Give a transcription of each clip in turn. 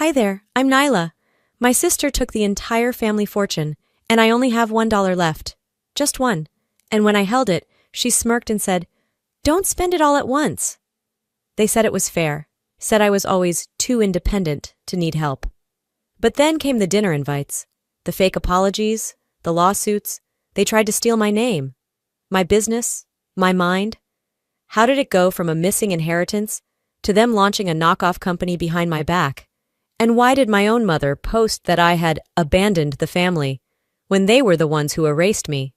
Hi there, I'm Nyla. My sister took the entire family fortune, and I only have $1 left. Just one. And when I held it, she smirked and said, "Don't spend it all at once." They said it was fair, said I was always too independent to need help. But then came the dinner invites, the fake apologies, the lawsuits. They tried to steal my name, my business, my mind. How did it go from a missing inheritance to them launching a knockoff company behind my back? And why did my own mother post that I had abandoned the family when they were the ones who erased me?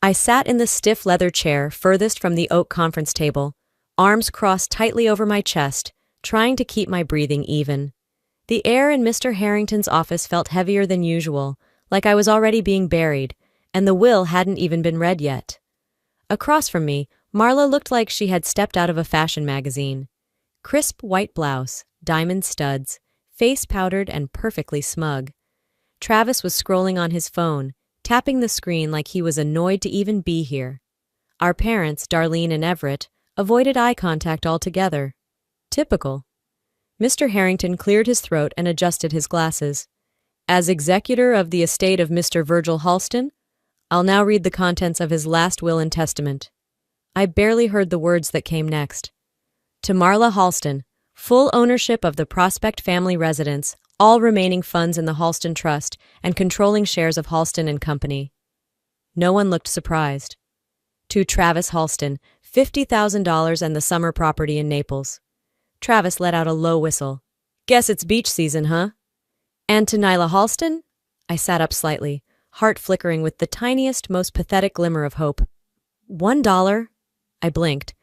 I sat in the stiff leather chair furthest from the oak conference table, arms crossed tightly over my chest, trying to keep my breathing even. The air in Mr. Harrington's office felt heavier than usual, like I was already being buried, and the will hadn't even been read yet. Across from me, Marla looked like she had stepped out of a fashion magazine. Crisp white blouse, diamond studs, face powdered and perfectly smug. Travis was scrolling on his phone, tapping the screen like he was annoyed to even be here. Our parents, Darlene and Everett, avoided eye contact altogether. Typical. Mr. Harrington cleared his throat and adjusted his glasses. As executor of the estate of Mr. Virgil Halston, I'll now read the contents of his last will and testament. I barely heard the words that came next. To Marla Halston, full ownership of the Prospect family residence, all remaining funds in the Halston Trust, and controlling shares of Halston and Company. No one looked surprised. To Travis Halston, $50,000 and the summer property in Naples. Travis let out a low whistle. Guess it's beach season, huh? And to Nyla Halston? I sat up slightly, heart flickering with the tiniest, most pathetic glimmer of hope. $1? I blinked.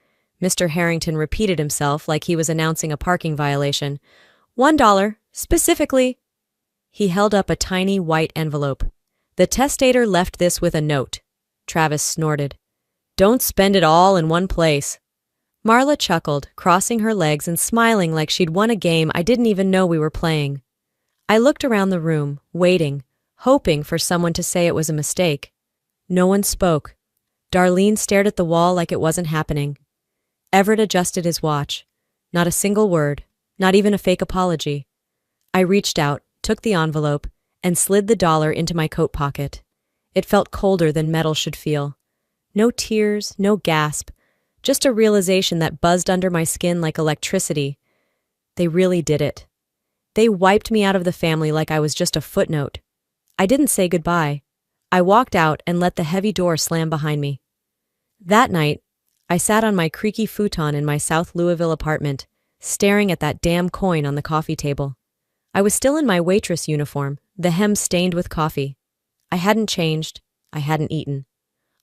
Mr. Harrington repeated himself like he was announcing a parking violation. $1, specifically. He held up a tiny white envelope. The testator left this with a note. Travis snorted. Don't spend it all in one place. Marla chuckled, crossing her legs and smiling like she'd won a game I didn't even know we were playing. I looked around the room, waiting, hoping for someone to say it was a mistake. No one spoke. Darlene stared at the wall like it wasn't happening. Everett adjusted his watch. Not a single word, not even a fake apology. I reached out, took the envelope, and slid the dollar into my coat pocket. It felt colder than metal should feel. No tears, no gasp, just a realization that buzzed under my skin like electricity. They really did it. They wiped me out of the family like I was just a footnote. I didn't say goodbye. I walked out and let the heavy door slam behind me. That night, I sat on my creaky futon in my South Louisville apartment, staring at that damn coin on the coffee table. I was still in my waitress uniform, the hem stained with coffee. I hadn't changed. I hadn't eaten.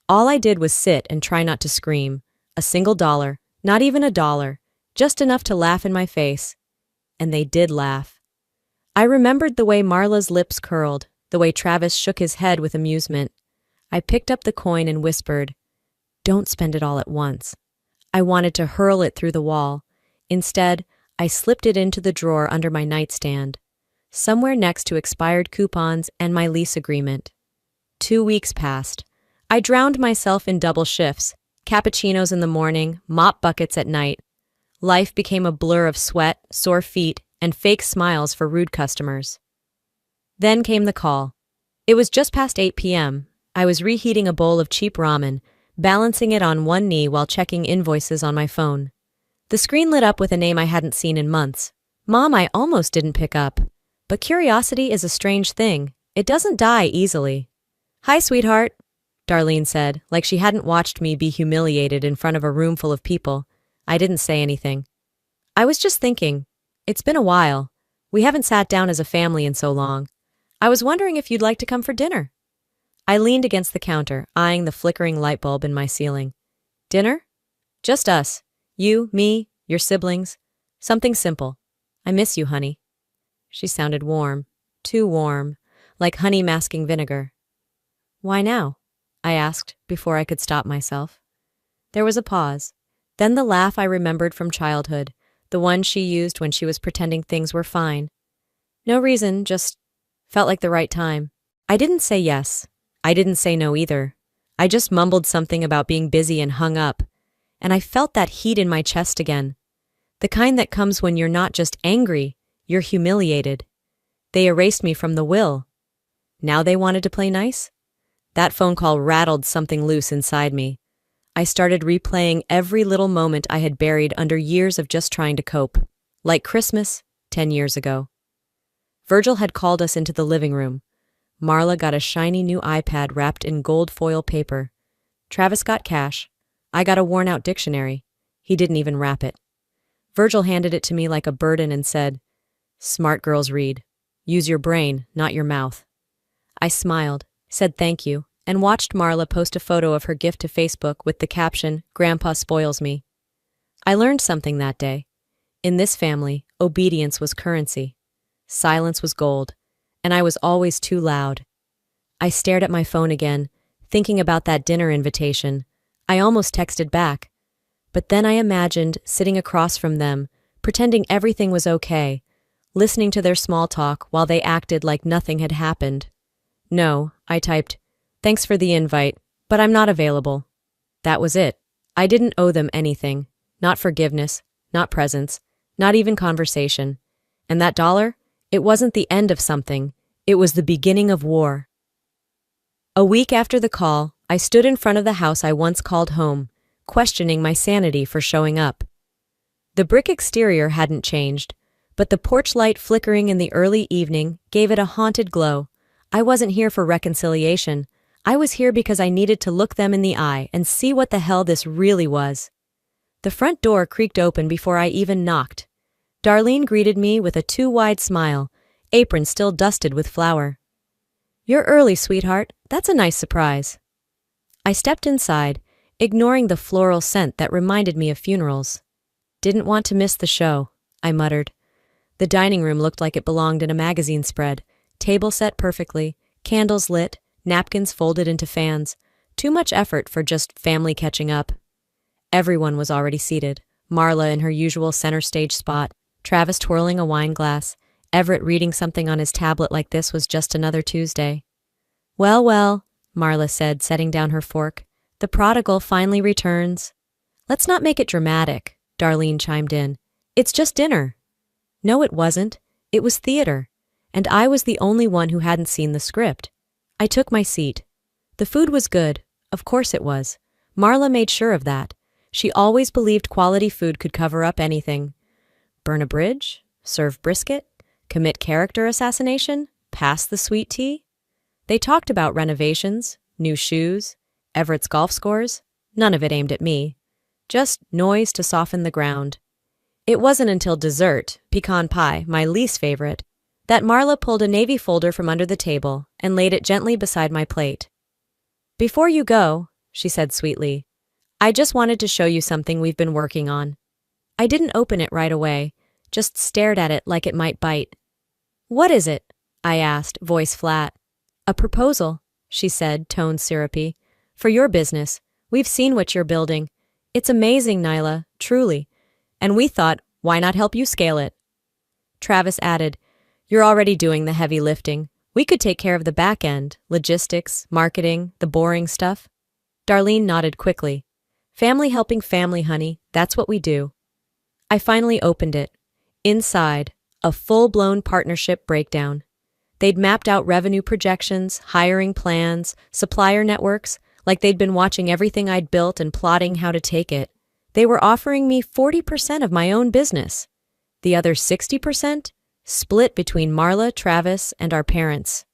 All I did was sit and try not to scream. A single dollar, not even a dollar, just enough to laugh in my face. And they did laugh. I remembered the way Marla's lips curled, the way Travis shook his head with amusement. I picked up the coin and whispered, "Don't spend it all at once." I wanted to hurl it through the wall. Instead, I slipped it into the drawer under my nightstand, somewhere next to expired coupons and my lease agreement. 2 weeks passed. I drowned myself in double shifts, cappuccinos in the morning, mop buckets at night. Life became a blur of sweat, sore feet, and fake smiles for rude customers. Then came the call. It was just past 8 p.m. I was reheating a bowl of cheap ramen, balancing it on one knee while checking invoices on my phone. The screen lit up with a name I hadn't seen in months. Mom, I almost didn't pick up. But curiosity is a strange thing. It doesn't die easily. "Hi, sweetheart," Darlene said, like she hadn't watched me be humiliated in front of a room full of people. I didn't say anything. "I was just thinking. It's been a while. We haven't sat down as a family in so long. I was wondering if you'd like to come for dinner." I leaned against the counter, eyeing the flickering light bulb in my ceiling. "Dinner? Just us. You, me, your siblings. Something simple. I miss you, honey." She sounded warm. Too warm. Like honey masking vinegar. "Why now?" I asked, before I could stop myself. There was a pause. Then the laugh I remembered from childhood, the one she used when she was pretending things were fine. No reason, just felt like the right time. I didn't say yes. I didn't say no either. I just mumbled something about being busy and hung up, and I felt that heat in my chest again. The kind that comes when you're not just angry, You're humiliated. They erased me from the will. Now they wanted to play nice? That phone call rattled something loose inside me. I started replaying every little moment I had buried under years of just trying to cope. Like Christmas, 10 years ago. Virgil had called us into the living room. Marla got a shiny new iPad wrapped in gold foil paper. Travis got cash. I got a worn-out dictionary. He didn't even wrap it. Virgil handed it to me like a burden and said, "Smart girls read. Use your brain, not your mouth." I smiled, said thank you, and watched Marla post a photo of her gift to Facebook with the caption, "Grandpa spoils me." I learned something that day. In this family, obedience was currency. Silence was gold, and I was always too loud. I stared at my phone again, thinking about that dinner invitation. I almost texted back. But then I imagined sitting across from them, pretending everything was okay, listening to their small talk while they acted like nothing had happened. "No," I typed. "Thanks for the invite, but I'm not available." That was it. I didn't owe them anything. Not forgiveness, not presents, not even conversation. And that dollar? It wasn't the end of something. It was the beginning of war. A week after the call, I stood in front of the house I once called home, questioning my sanity for showing up. The brick exterior hadn't changed, but the porch light flickering in the early evening gave it a haunted glow. I wasn't here for reconciliation. I was here because I needed to look them in the eye and see what the hell this really was. The front door creaked open before I even knocked. Darlene greeted me with a too-wide smile, apron still dusted with flour. "You're early, sweetheart. That's a nice surprise." I stepped inside, ignoring the floral scent that reminded me of funerals. "Didn't want to miss the show," I muttered. The dining room looked like it belonged in a magazine spread, table set perfectly, candles lit, napkins folded into fans. Too much effort for just family catching up. Everyone was already seated, Marla in her usual center stage spot, Travis twirling a wine glass, Everett reading something on his tablet like this was just another Tuesday. "Well, well," Marla said, setting down her fork. "The prodigal finally returns." "Let's not make it dramatic," Darlene chimed in. "It's just dinner." No, it wasn't. It was theater. And I was the only one who hadn't seen the script. I took my seat. The food was good. Of course it was. Marla made sure of that. She always believed quality food could cover up anything. Burn a bridge? Serve brisket? Commit character assassination? Pass the sweet tea? They talked about renovations, new shoes, Everett's golf scores. None of it aimed at me. Just noise to soften the ground. It wasn't until dessert, pecan pie, my least favorite, that Marla pulled a navy folder from under the table and laid it gently beside my plate. "Before you go," she said sweetly, "I just wanted to show you something we've been working on." I didn't open it right away, just stared at it like it might bite. "What is it?" I asked, voice flat. "A proposal," she said, tone syrupy. "For your business. We've seen what you're building. It's amazing, Nyla, truly. And we thought, why not help you scale it?" Travis added, "You're already doing the heavy lifting. We could take care of the back end, logistics, marketing, the boring stuff." Darlene nodded quickly. "Family helping family, honey. That's what we do." I finally opened it. Inside, a full-blown partnership breakdown. They'd mapped out revenue projections, hiring plans, supplier networks, like they'd been watching everything I'd built and plotting how to take it. They were offering me 40% of my own business. The other 60%? Split between Marla, Travis, and our parents.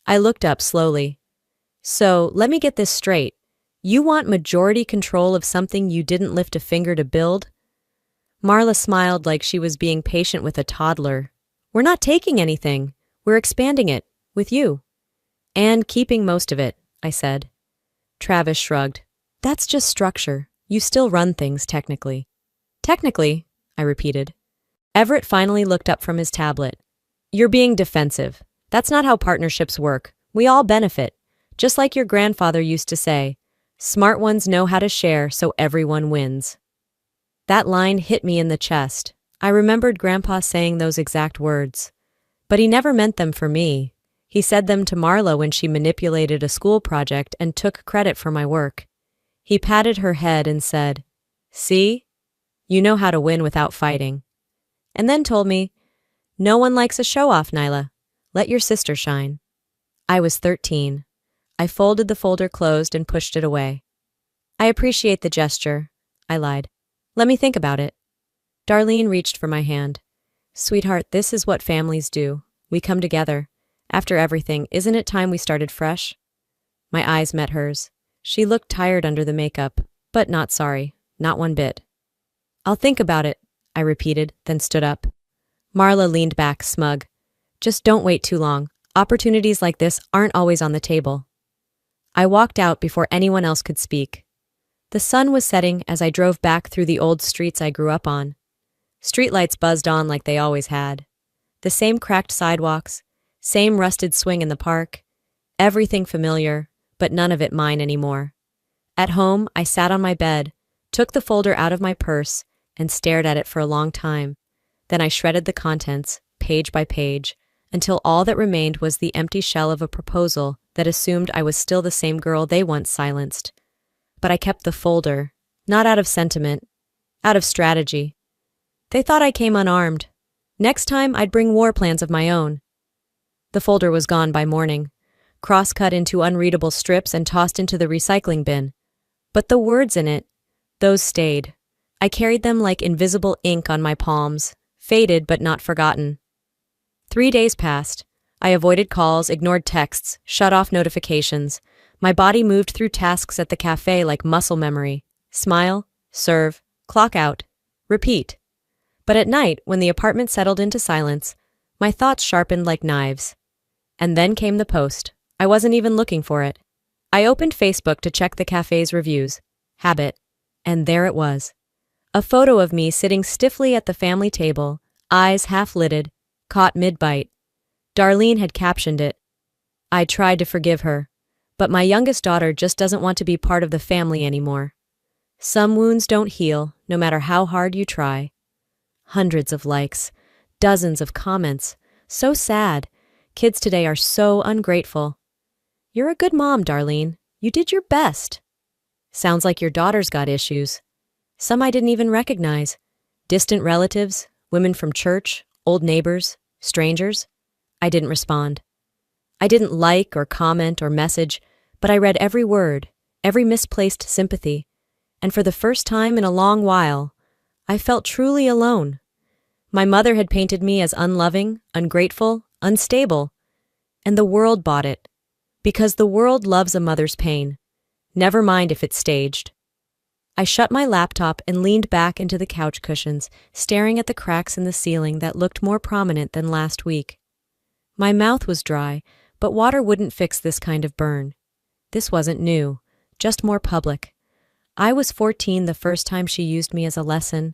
I looked up slowly. "So, let me get this straight. You want majority control of something you didn't lift a finger to build?" Marla smiled like she was being patient with a toddler. "We're not taking anything. We're expanding it. With you." "And keeping most of it," I said. Travis shrugged. "That's just structure. You still run things, technically." "Technically," I repeated. Everett finally looked up from his tablet. "You're being defensive. That's not how partnerships work. We all benefit. Just like your grandfather used to say, smart ones know how to share so everyone wins." That line hit me in the chest. I remembered Grandpa saying those exact words. But he never meant them for me. He said them to Marla when she manipulated a school project and took credit for my work. He patted her head and said, "See? You know how to win without fighting." And then told me, No one likes a show-off, Nyla. Let your sister shine. I was 13. I folded the folder closed and pushed it away. I appreciate the gesture, I lied. Let me think about it. Darlene reached for my hand. Sweetheart, this is what families do. We come together. After everything, isn't it time we started fresh? My eyes met hers. She looked tired under the makeup, but not sorry, not one bit. I'll think about it, I repeated, then stood up. Marla leaned back, smug. Just don't wait too long. Opportunities like this aren't always on the table. I walked out before anyone else could speak. The sun was setting as I drove back through the old streets I grew up on. Streetlights buzzed on like they always had. The same cracked sidewalks, same rusted swing in the park. Everything familiar, but none of it mine anymore. At home, I sat on my bed, took the folder out of my purse, and stared at it for a long time. Then I shredded the contents, page by page, until all that remained was the empty shell of a proposal that assumed I was still the same girl they once silenced. But I kept the folder, not out of sentiment, out of strategy. They thought I came unarmed. Next time, I'd bring war plans of my own. The folder was gone by morning, cross-cut into unreadable strips and tossed into the recycling bin. But the words in it, those stayed. I carried them like invisible ink on my palms, faded but not forgotten. 3 days passed. I avoided calls, ignored texts, shut off notifications. My body moved through tasks at the cafe like muscle memory. Smile, serve, clock out, repeat. But at night, when the apartment settled into silence, my thoughts sharpened like knives. And then came the post. I wasn't even looking for it. I opened Facebook to check the cafe's reviews. Habit. And there it was. A photo of me sitting stiffly at the family table, eyes half-lidded, caught mid-bite. Darlene had captioned it. I tried to forgive her, but my youngest daughter just doesn't want to be part of the family anymore. Some wounds don't heal, no matter how hard you try. Hundreds of likes, dozens of comments. So sad. Kids today are so ungrateful. You're a good mom, Darlene. You did your best. Sounds like your daughter's got issues. Some I didn't even recognize. Distant relatives, women from church, old neighbors, strangers. I didn't respond. I didn't like or comment or message, but I read every word, every misplaced sympathy. And for the first time in a long while, I felt truly alone. My mother had painted me as unloving, ungrateful, unstable. And the world bought it. Because the world loves a mother's pain. Never mind if it's staged. I shut my laptop and leaned back into the couch cushions, staring at the cracks in the ceiling that looked more prominent than last week. My mouth was dry, but water wouldn't fix this kind of burn. This wasn't new, just more public. I was 14 the first time she used me as a lesson.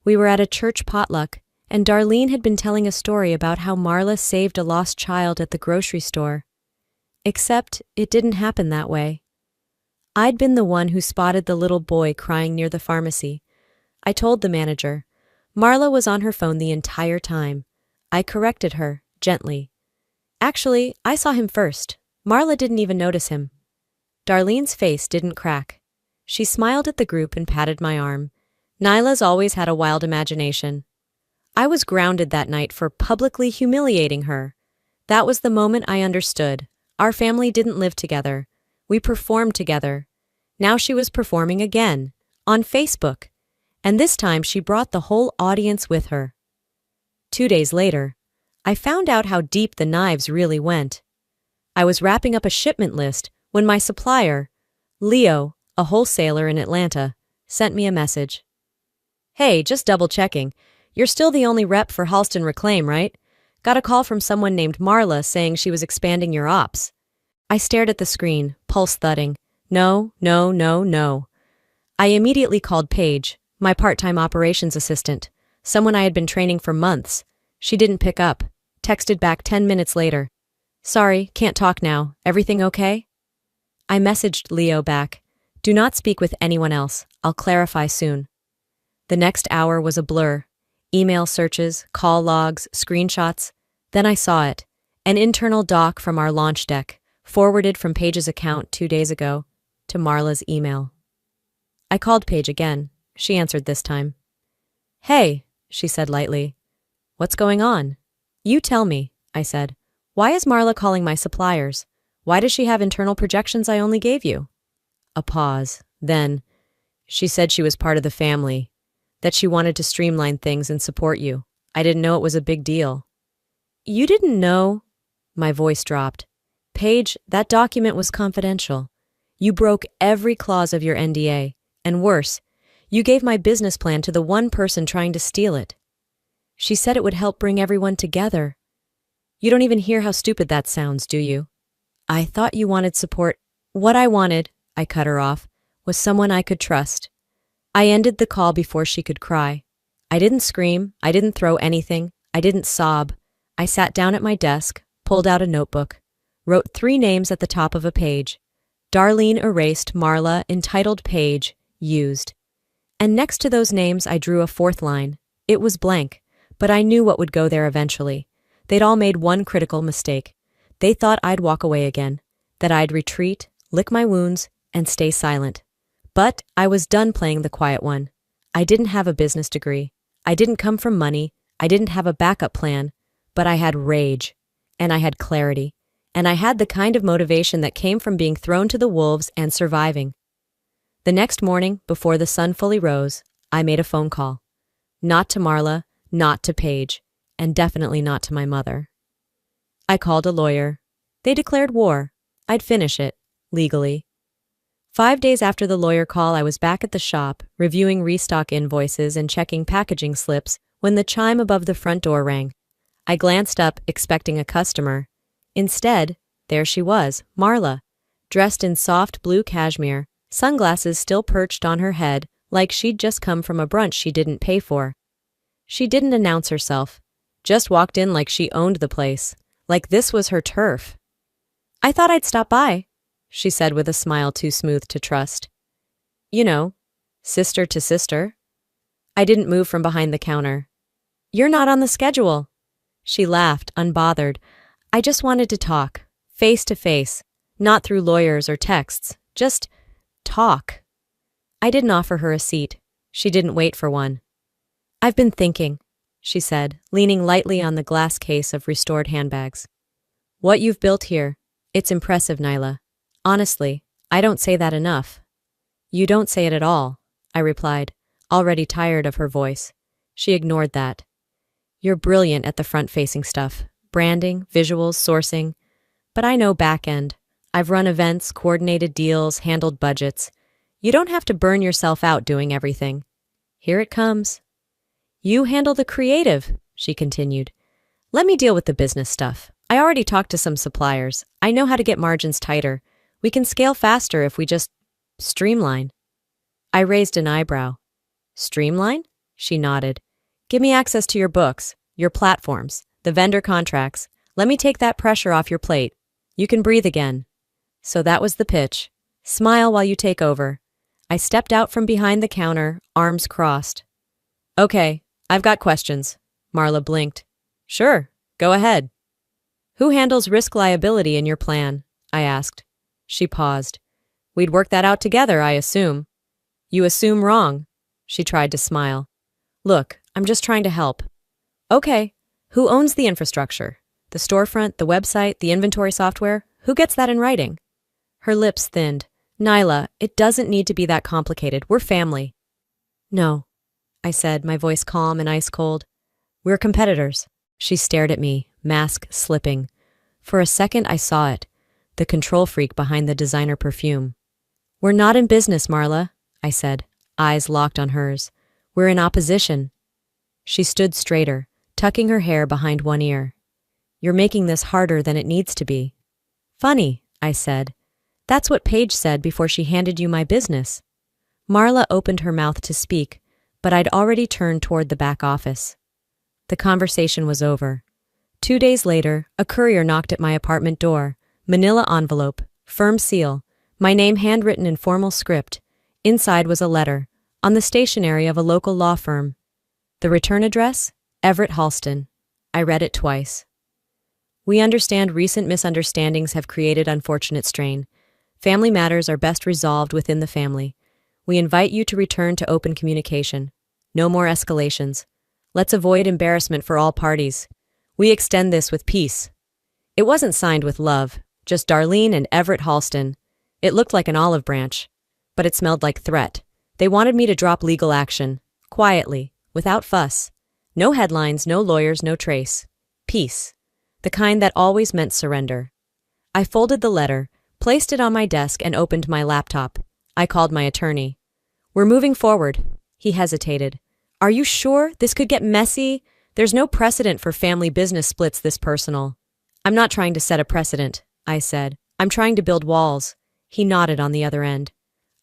We were at a church potluck, and Darlene had been telling a story about how Marla saved a lost child at the grocery store. Except it didn't happen that way. I'd been the one who spotted the little boy crying near the pharmacy. I told the manager. Marla was on her phone the entire time. I corrected her, gently. Actually, I saw him first. Marla didn't even notice him. Darlene's face didn't crack. She smiled at the group and patted my arm. Nyla's always had a wild imagination. I was grounded that night for publicly humiliating her. That was the moment I understood. Our family didn't live together. We performed together. Now she was performing again, on Facebook. And this time she brought the whole audience with her. 2 days later, I found out how deep the knives really went. I was wrapping up a shipment list when my supplier, Leo, a wholesaler in Atlanta, sent me a message. Hey, just double-checking. You're still the only rep for Halston Reclaim, right? Got a call from someone named Marla saying she was expanding your ops. I stared at the screen, pulse thudding. No, no, no, no. I immediately called Paige, my part-time operations assistant, someone I had been training for months. She didn't pick up. Texted back 10 minutes later. Sorry, can't talk now. Everything okay? I messaged Leo back. Do not speak with anyone else. I'll clarify soon. The next hour was a blur. Email searches, call logs, screenshots. Then I saw it. An internal doc from our launch deck, forwarded from Paige's account 2 days ago to Marla's email. I called Paige again. She answered this time. Hey, she said lightly. What's going on? You tell me, I said. Why is Marla calling my suppliers? Why does she have internal projections I only gave you? A pause. Then, she said she was part of the family, that she wanted to streamline things and support you. I didn't know it was a big deal. You didn't know? My voice dropped. Paige, that document was confidential. You broke every clause of your NDA, and worse, you gave my business plan to the one person trying to steal it. She said it would help bring everyone together. You don't even hear how stupid that sounds, do you? I thought you wanted support. What I wanted, I cut her off, was someone I could trust. I ended the call before she could cry. I didn't scream, I didn't throw anything, I didn't sob. I sat down at my desk, pulled out a notebook, wrote 3 names at the top of a page. Darlene erased, Marla, entitled page, used. And next to those names I drew a 4th line. It was blank, but I knew what would go there eventually. They'd all made one critical mistake. They thought I'd walk away again, that I'd retreat, lick my wounds, and stay silent. But I was done playing the quiet one. I didn't have a business degree. I didn't come from money. I didn't have a backup plan. But I had rage, and I had clarity, and I had the kind of motivation that came from being thrown to the wolves and surviving. The next morning, before the sun fully rose, I made a phone call. Not to Marla, not to Paige, and definitely not to my mother. I called a lawyer. They declared war. I'd finish it, legally. 5 days after the lawyer call, I was back at the shop, reviewing restock invoices and checking packaging slips when the chime above the front door rang. I glanced up, expecting a customer. Instead, there she was, Marla, dressed in soft blue cashmere, sunglasses still perched on her head like she'd just come from a brunch she didn't pay for. She didn't announce herself, just walked in like she owned the place, like this was her turf. I thought I'd stop by, she said with a smile too smooth to trust. You know, sister to sister. I didn't move from behind the counter. You're not on the schedule. She laughed, unbothered. I just wanted to talk, face to face, not through lawyers or texts, just talk. I didn't offer her a seat. She didn't wait for one. I've been thinking, she said, leaning lightly on the glass case of restored handbags. What you've built here, it's impressive, Nyla. Honestly, I don't say that enough. You don't say it at all, I replied, already tired of her voice. She ignored that. You're brilliant at the front-facing stuff, branding, visuals, sourcing. But I know back-end. I've run events, coordinated deals, handled budgets. You don't have to burn yourself out doing everything. Here it comes. You handle the creative, she continued. Let me deal with the business stuff. I already talked to some suppliers. I know how to get margins tighter. We can scale faster if we just streamline. I raised an eyebrow. Streamline? She nodded. Give me access to your books, your platforms, the vendor contracts. Let me take that pressure off your plate. You can breathe again. So that was the pitch. Smile while you take over. I stepped out from behind the counter, arms crossed. Okay, I've got questions. Marla blinked. Sure, go ahead. Who handles risk liability in your plan? I asked. She paused. We'd work that out together, I assume. You assume wrong. She tried to smile. Look, I'm just trying to help. Okay, who owns the infrastructure? The storefront, the website, the inventory software? Who gets that in writing? Her lips thinned. Nyla, it doesn't need to be that complicated. We're family. No, I said, my voice calm and ice cold. We're competitors. She stared at me, mask slipping. For a second I saw it, the control freak behind the designer perfume. We're not in business, Marla, I said, eyes locked on hers. We're in opposition. She stood straighter, tucking her hair behind one ear. You're making this harder than it needs to be. Funny, I said. That's what Paige said before she handed you my business. Marla opened her mouth to speak, but I'd already turned toward the back office. The conversation was over. 2 days later, a courier knocked at my apartment door. Manila envelope, firm seal, my name handwritten in formal script. Inside was a letter, on the stationery of a local law firm. The return address? Everett Halston. I read it twice. We understand recent misunderstandings have created unfortunate strain. Family matters are best resolved within the family. We invite you to return to open communication. No more escalations. Let's avoid embarrassment for all parties. We extend this with peace. It wasn't signed with love, just Darlene and Everett Halston. It looked like an olive branch, but it smelled like threat. They wanted me to drop legal action, quietly, without fuss. No headlines, no lawyers, no trace. Peace. The kind that always meant surrender. I folded the letter, placed it on my desk, and opened my laptop. I called my attorney. We're moving forward. He hesitated. Are you sure? This could get messy. There's no precedent for family business splits this personal. I'm not trying to set a precedent, I said. I'm trying to build walls. He nodded on the other end.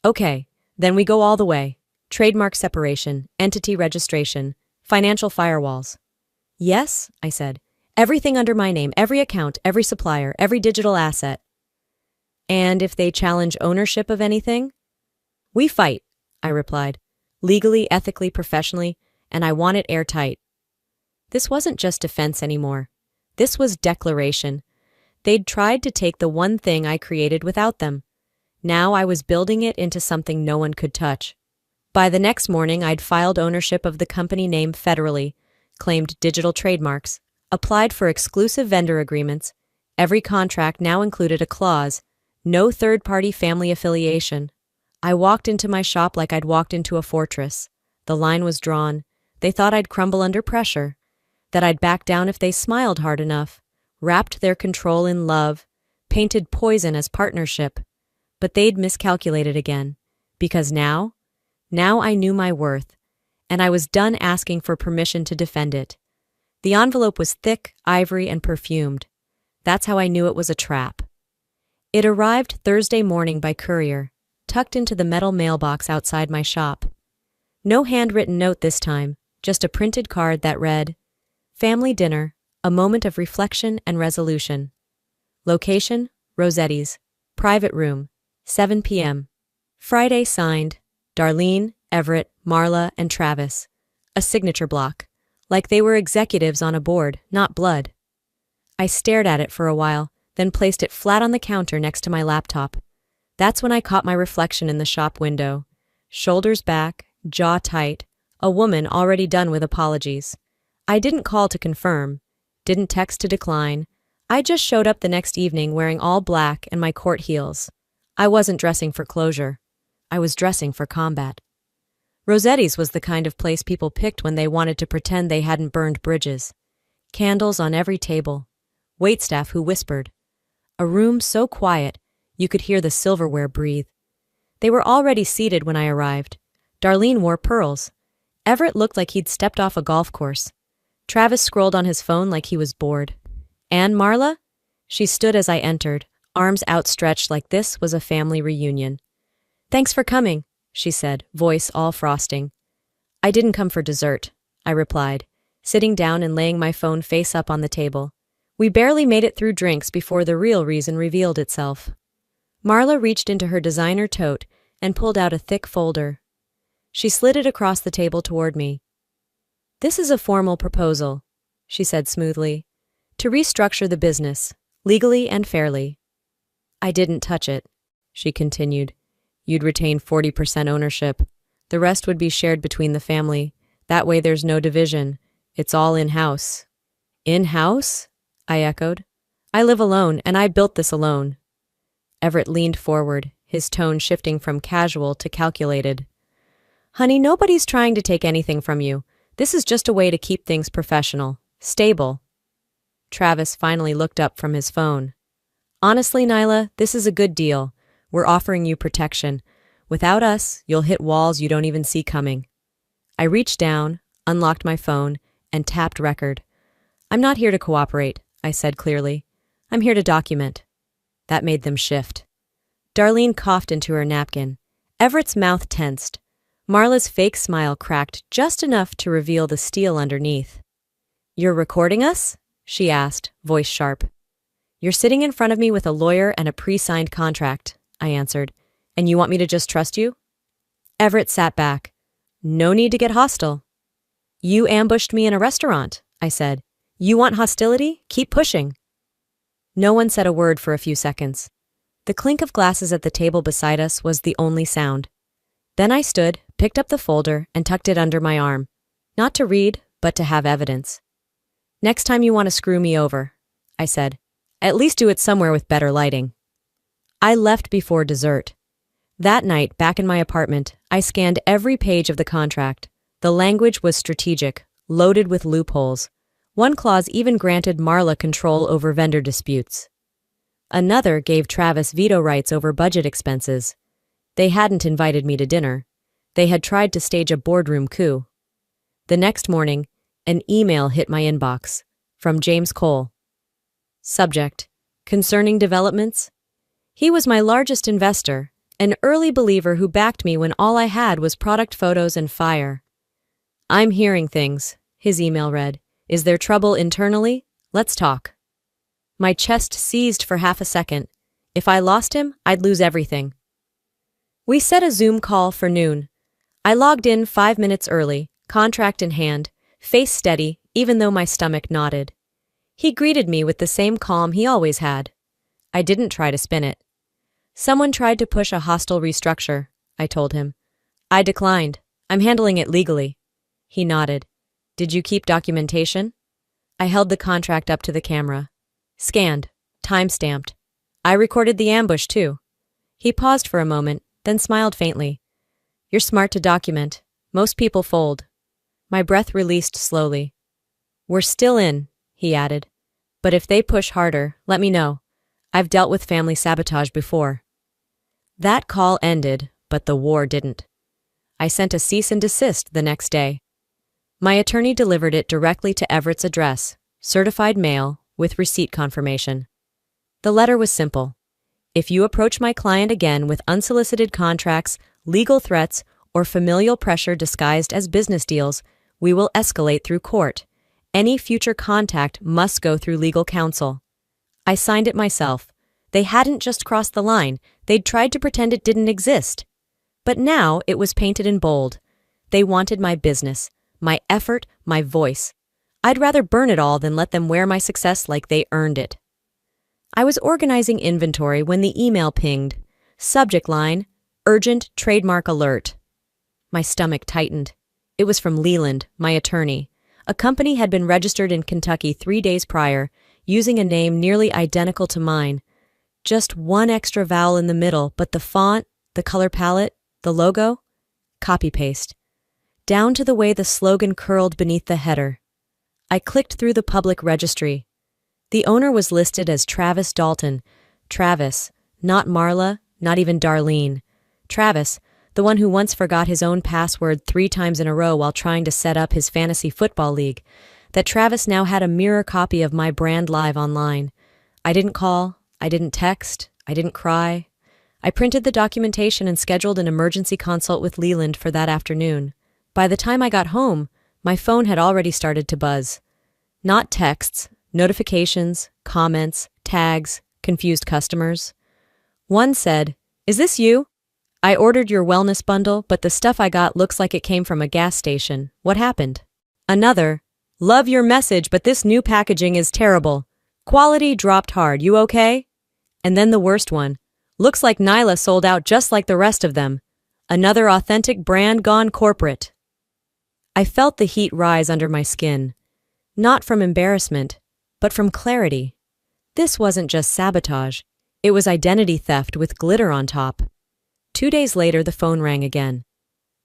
Okay, then we go all the way. Trademark separation, entity registration, financial firewalls. Yes, I said. Everything under my name, every account, every supplier, every digital asset. And if they challenge ownership of anything? We fight, I replied. Legally, ethically, professionally, and I want it airtight. This wasn't just defense anymore. This was declaration. They'd tried to take the one thing I created without them. Now I was building it into something no one could touch. By the next morning, I'd filed ownership of the company name federally, claimed digital trademarks, applied for exclusive vendor agreements. Every contract now included a clause, no third-party family affiliation. I walked into my shop like I'd walked into a fortress. The line was drawn. They thought I'd crumble under pressure, that I'd back down if they smiled hard enough, wrapped their control in love, painted poison as partnership. But they'd miscalculated again, because now I knew my worth, and I was done asking for permission to defend it. The envelope was thick, ivory, and perfumed. That's how I knew it was a trap. It arrived Thursday morning by courier, tucked into the metal mailbox outside my shop. No handwritten note this time, just a printed card that read, Family dinner, a moment of reflection and resolution. Location, Rossetti's. Private room, 7 p.m. Friday signed, Darlene, Everett, Marla, and Travis. A signature block, like they were executives on a board, not blood. I stared at it for a while, then placed it flat on the counter next to my laptop. That's when I caught my reflection in the shop window. Shoulders back, jaw tight, a woman already done with apologies. I didn't call to confirm, didn't text to decline. I just showed up the next evening wearing all black and my court heels. I wasn't dressing for closure. I was dressing for combat. Rossetti's was the kind of place people picked when they wanted to pretend they hadn't burned bridges. Candles on every table. Waitstaff who whispered. A room so quiet you could hear the silverware breathe. They were already seated when I arrived. Darlene wore pearls. Everett looked like he'd stepped off a golf course. Travis scrolled on his phone like he was bored. And Marla? She stood as I entered, arms outstretched like this was a family reunion. Thanks for coming, she said, voice all frosting. I didn't come for dessert, I replied, sitting down and laying my phone face up on the table. We barely made it through drinks before the real reason revealed itself. Marla reached into her designer tote and pulled out a thick folder. She slid it across the table toward me. This is a formal proposal, she said smoothly, to restructure the business, legally and fairly. I didn't touch it, she continued. You'd retain 40% ownership. The rest would be shared between the family. That way there's no division. It's all in-house. In-house? I echoed. I live alone, and I built this alone. Everett leaned forward, his tone shifting from casual to calculated. Honey, nobody's trying to take anything from you. This is just a way to keep things professional, stable. Travis finally looked up from his phone. Honestly, Nyla, this is a good deal. We're offering you protection. Without us, you'll hit walls you don't even see coming. I reached down, unlocked my phone, and tapped record. I'm not here to cooperate, I said clearly. I'm here to document. That made them shift. Darlene coughed into her napkin. Everett's mouth tensed. Marla's fake smile cracked just enough to reveal the steel underneath. You're recording us? She asked, voice sharp. You're sitting in front of me with a lawyer and a pre-signed contract, I answered. And you want me to just trust you? Everett sat back. No need to get hostile. You ambushed me in a restaurant, I said. You want hostility? Keep pushing. No one said a word for a few seconds. The clink of glasses at the table beside us was the only sound. Then I stood, picked up the folder, and tucked it under my arm. Not to read, but to have evidence. Next time you want to screw me over, I said. At least do it somewhere with better lighting. I left before dessert. That night, back in my apartment, I scanned every page of the contract. The language was strategic, loaded with loopholes. One clause even granted Marla control over vendor disputes. Another gave Travis veto rights over budget expenses. They hadn't invited me to dinner. They had tried to stage a boardroom coup. The next morning, an email hit my inbox from James Cole. Subject: concerning developments. He was my largest investor, an early believer who backed me when all I had was product photos and fire. I'm hearing things, his email read. Is there trouble internally? Let's talk. My chest seized for half a second. If I lost him, I'd lose everything. We set a Zoom call for noon. I logged in 5 minutes early, contract in hand, face steady, even though my stomach knotted. He greeted me with the same calm he always had. I didn't try to spin it. Someone tried to push a hostile restructure, I told him. I declined. I'm handling it legally. He nodded. Did you keep documentation? I held the contract up to the camera. Scanned. Time-stamped. I recorded the ambush, too. He paused for a moment, then smiled faintly. You're smart to document. Most people fold. My breath released slowly. We're still in, he added. But if they push harder, let me know. I've dealt with family sabotage before. That call ended, but the war didn't. I sent a cease and desist the next day. My attorney delivered it directly to Everett's address, certified mail, with receipt confirmation. The letter was simple. If you approach my client again with unsolicited contracts, legal threats, or familial pressure disguised as business deals, we will escalate through court. Any future contact must go through legal counsel. I signed it myself. They hadn't just crossed the line, they'd tried to pretend it didn't exist. But now it was painted in bold. They wanted my business, my effort, my voice. I'd rather burn it all than let them wear my success like they earned it. I was organizing inventory when the email pinged. Subject line: urgent trademark alert. My stomach tightened. It was from Leland, my attorney. A company had been registered in Kentucky 3 days prior, using a name nearly identical to mine. Just one extra vowel in the middle, but the font, the color palette, the logo? Copy-paste. Down to the way the slogan curled beneath the header. I clicked through the public registry. The owner was listed as Travis Dalton. Travis, not Marla, not even Darlene. Travis, the one who once forgot his own password 3 times in a row while trying to set up his fantasy football league. That Travis now had a mirror copy of my brand live online. I didn't call, I didn't text, I didn't cry. I printed the documentation and scheduled an emergency consult with Leland for that afternoon. By the time I got home, my phone had already started to buzz. Not texts, notifications, comments, tags, confused customers. One said, "Is this you? I ordered your wellness bundle, but the stuff I got looks like it came from a gas station. What happened?" Another, "Love your message, but this new packaging is terrible. Quality dropped hard. You okay?" And then the worst one, "Looks like Nyla sold out just like the rest of them. Another authentic brand gone corporate." I felt the heat rise under my skin. Not from embarrassment, but from clarity. This wasn't just sabotage. It was identity theft with glitter on top. 2 days later, the phone rang again.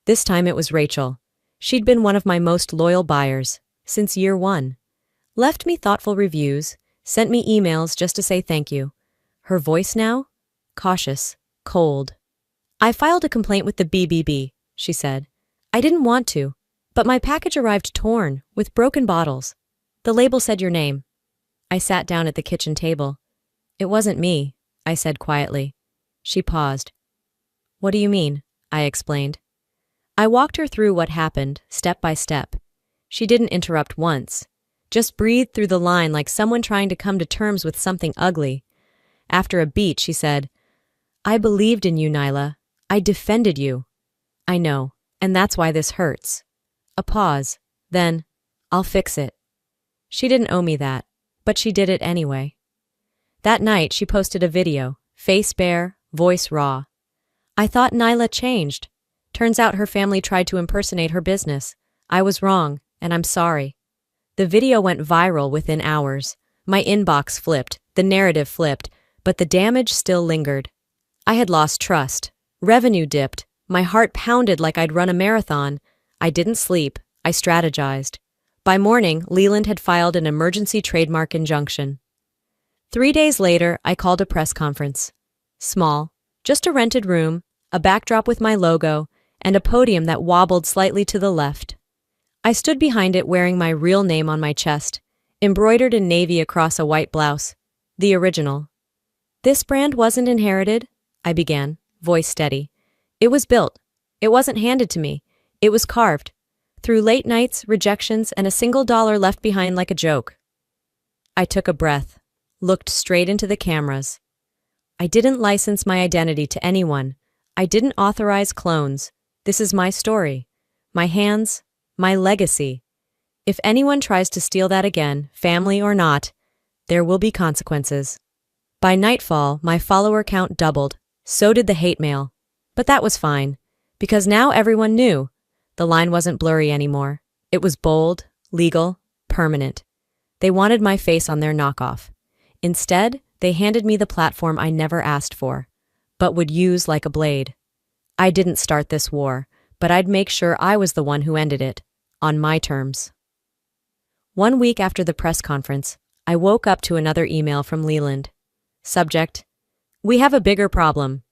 This time it was Rachel. She'd been one of my most loyal buyers since year 1. Left me thoughtful reviews, sent me emails just to say thank you. Her voice now? Cautious, cold. "I filed a complaint with the BBB," she said. "I didn't want to, but my package arrived torn, with broken bottles. The label said your name." I sat down at the kitchen table. "It wasn't me," I said quietly. She paused. "What do you mean?" I explained. I walked her through what happened, step by step. She didn't interrupt once, just breathed through the line like someone trying to come to terms with something ugly. After a beat, she said, "I believed in you, Nyla. I defended you." "I know, and that's why this hurts." A pause, then, "I'll fix it." She didn't owe me that, but she did it anyway. That night, she posted a video, face bare, voice raw. "I thought Nyla changed. Turns out her family tried to impersonate her business. I was wrong, and I'm sorry." The video went viral within hours. My inbox flipped, the narrative flipped, but the damage still lingered. I had lost trust. Revenue dipped. My heart pounded like I'd run a marathon. I didn't sleep. I strategized. By morning, Leland had filed an emergency trademark injunction. 3 days later, I called a press conference. Small, just a rented room, a backdrop with my logo, and a podium that wobbled slightly to the left. I stood behind it wearing my real name on my chest, embroidered in navy across a white blouse. The original. "This brand wasn't inherited," I began, voice steady. "It was built. It wasn't handed to me. It was carved. Through late nights, rejections, and a single dollar left behind like a joke." I took a breath, looked straight into the cameras. I didn't license my identity to anyone. I didn't authorize clones. This is my story. My hands, my legacy. If anyone tries to steal that again, family or not, there will be consequences. By nightfall, my follower count doubled. So did the hate mail. But that was fine, because now everyone knew. The line wasn't blurry anymore. It was bold, legal, permanent. They wanted my face on their knockoff. Instead, they handed me the platform I never asked for, but would use like a blade. I didn't start this war, but I'd make sure I was the one who ended it, on my terms. 1 week after the press conference, I woke up to another email from Leland. Subject: "We have a bigger problem."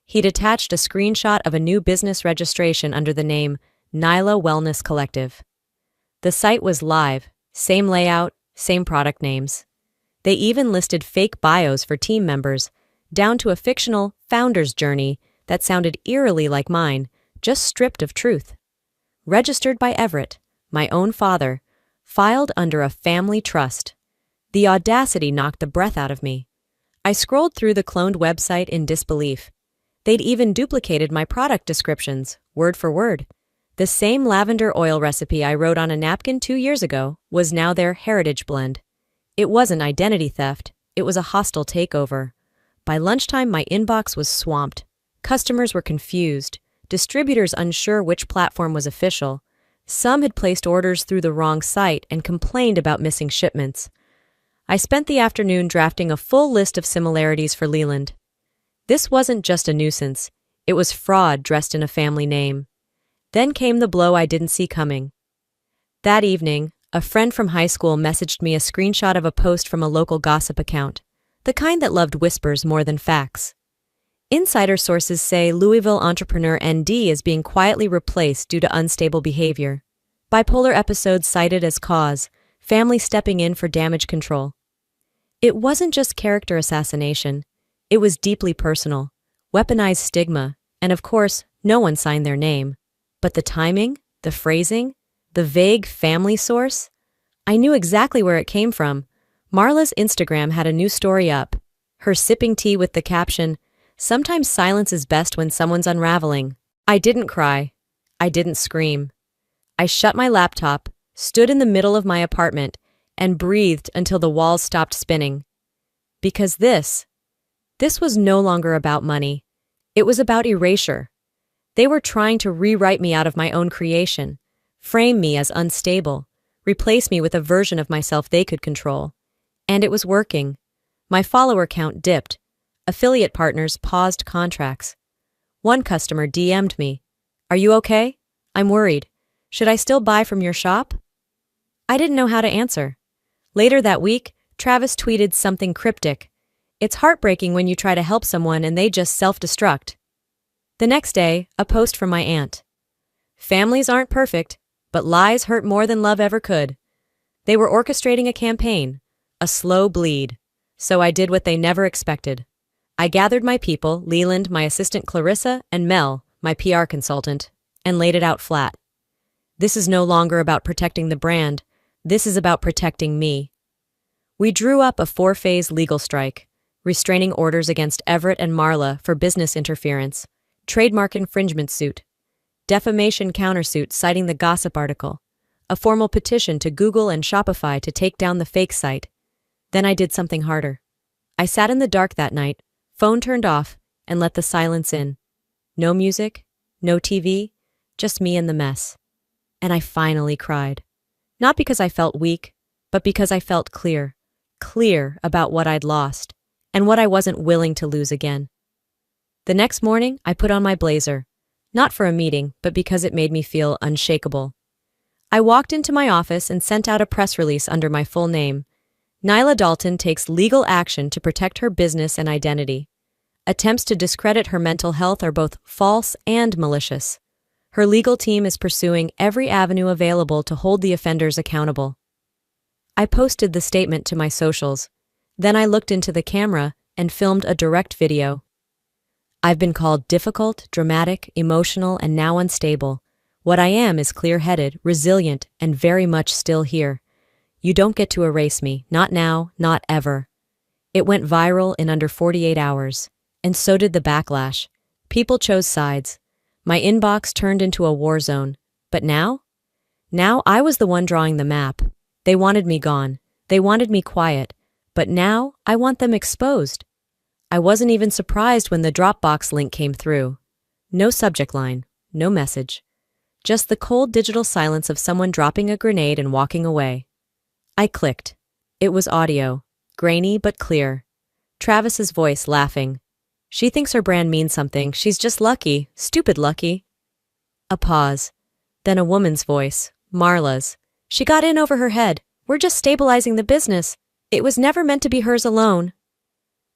He'd attached a screenshot of a new business registration under the name Nyla Wellness Collective. The site was live, same layout, same product names. They even listed fake bios for team members, down to a fictional founder's journey that sounded eerily like mine, just stripped of truth. Registered by Everett, my own father, filed under a family trust. The audacity knocked the breath out of me. I scrolled through the cloned website in disbelief. They'd even duplicated my product descriptions, word for word. The same lavender oil recipe I wrote on a napkin 2 years ago was now their heritage blend. It wasn't identity theft, it was a hostile takeover. By lunchtime, my inbox was swamped. Customers were confused, distributors unsure which platform was official. Some had placed orders through the wrong site and complained about missing shipments. I spent the afternoon drafting a full list of similarities for Leland. This wasn't just a nuisance, it was fraud dressed in a family name. Then came the blow I didn't see coming. That evening, a friend from high school messaged me a screenshot of a post from a local gossip account, the kind that loved whispers more than facts. Insider sources say Louisville entrepreneur ND is being quietly replaced due to unstable behavior. Bipolar episodes cited as cause, family stepping in for damage control. It wasn't just character assassination. It was deeply personal, weaponized stigma, and of course, no one signed their name. But the timing, the phrasing, the vague family source? I knew exactly where it came from. Marla's Instagram had a new story up. Her sipping tea with the caption, "Sometimes silence is best when someone's unraveling." I didn't cry. I didn't scream. I shut my laptop, stood in the middle of my apartment, and breathed until the walls stopped spinning. Because this was no longer about money. It was about erasure. They were trying to rewrite me out of my own creation, frame me as unstable, replace me with a version of myself they could control. And it was working. My follower count dipped. Affiliate partners paused contracts. One customer DM'd me, "Are you okay? I'm worried. Should I still buy from your shop?" I didn't know how to answer. Later that week, Travis tweeted something cryptic. "It's heartbreaking when you try to help someone and they just self-destruct." The next day, a post from my aunt. "Families aren't perfect, but lies hurt more than love ever could." They were orchestrating a campaign, a slow bleed. So I did what they never expected. I gathered my people, Leland, my assistant Clarissa, and Mel, my PR consultant, and laid it out flat. This is no longer about protecting the brand. This is about protecting me. We drew up a 4-phase legal strike, restraining orders against Everett and Marla for business interference, trademark infringement suit, defamation countersuit citing the gossip article, a formal petition to Google and Shopify to take down the fake site. Then I did something harder. I sat in the dark that night, phone turned off, and let the silence in. No music, no TV, just me and the mess. And I finally cried. Not because I felt weak, but because I felt clear. Clear about what I'd lost, and what I wasn't willing to lose again. The next morning, I put on my blazer. Not for a meeting, but because it made me feel unshakable. I walked into my office and sent out a press release under my full name. Nyla Dalton takes legal action to protect her business and identity. Attempts to discredit her mental health are both false and malicious. Her legal team is pursuing every avenue available to hold the offenders accountable. I posted the statement to my socials. Then I looked into the camera and filmed a direct video. I've been called difficult, dramatic, emotional, and now unstable. What I am is clear-headed, resilient, and very much still here. You don't get to erase me, not now, not ever. It went viral in under 48 hours, and so did the backlash. People chose sides. My inbox turned into a war zone. But now? Now I was the one drawing the map. They wanted me gone. They wanted me quiet. But now I want them exposed. I wasn't even surprised when the Dropbox link came through. No subject line, no message. Just the cold digital silence of someone dropping a grenade and walking away. I clicked. It was audio, grainy but clear. Travis's voice laughing. She thinks her brand means something. She's just lucky, stupid lucky. A pause. Then a woman's voice, Marla's. She got in over her head. We're just stabilizing the business. It was never meant to be hers alone.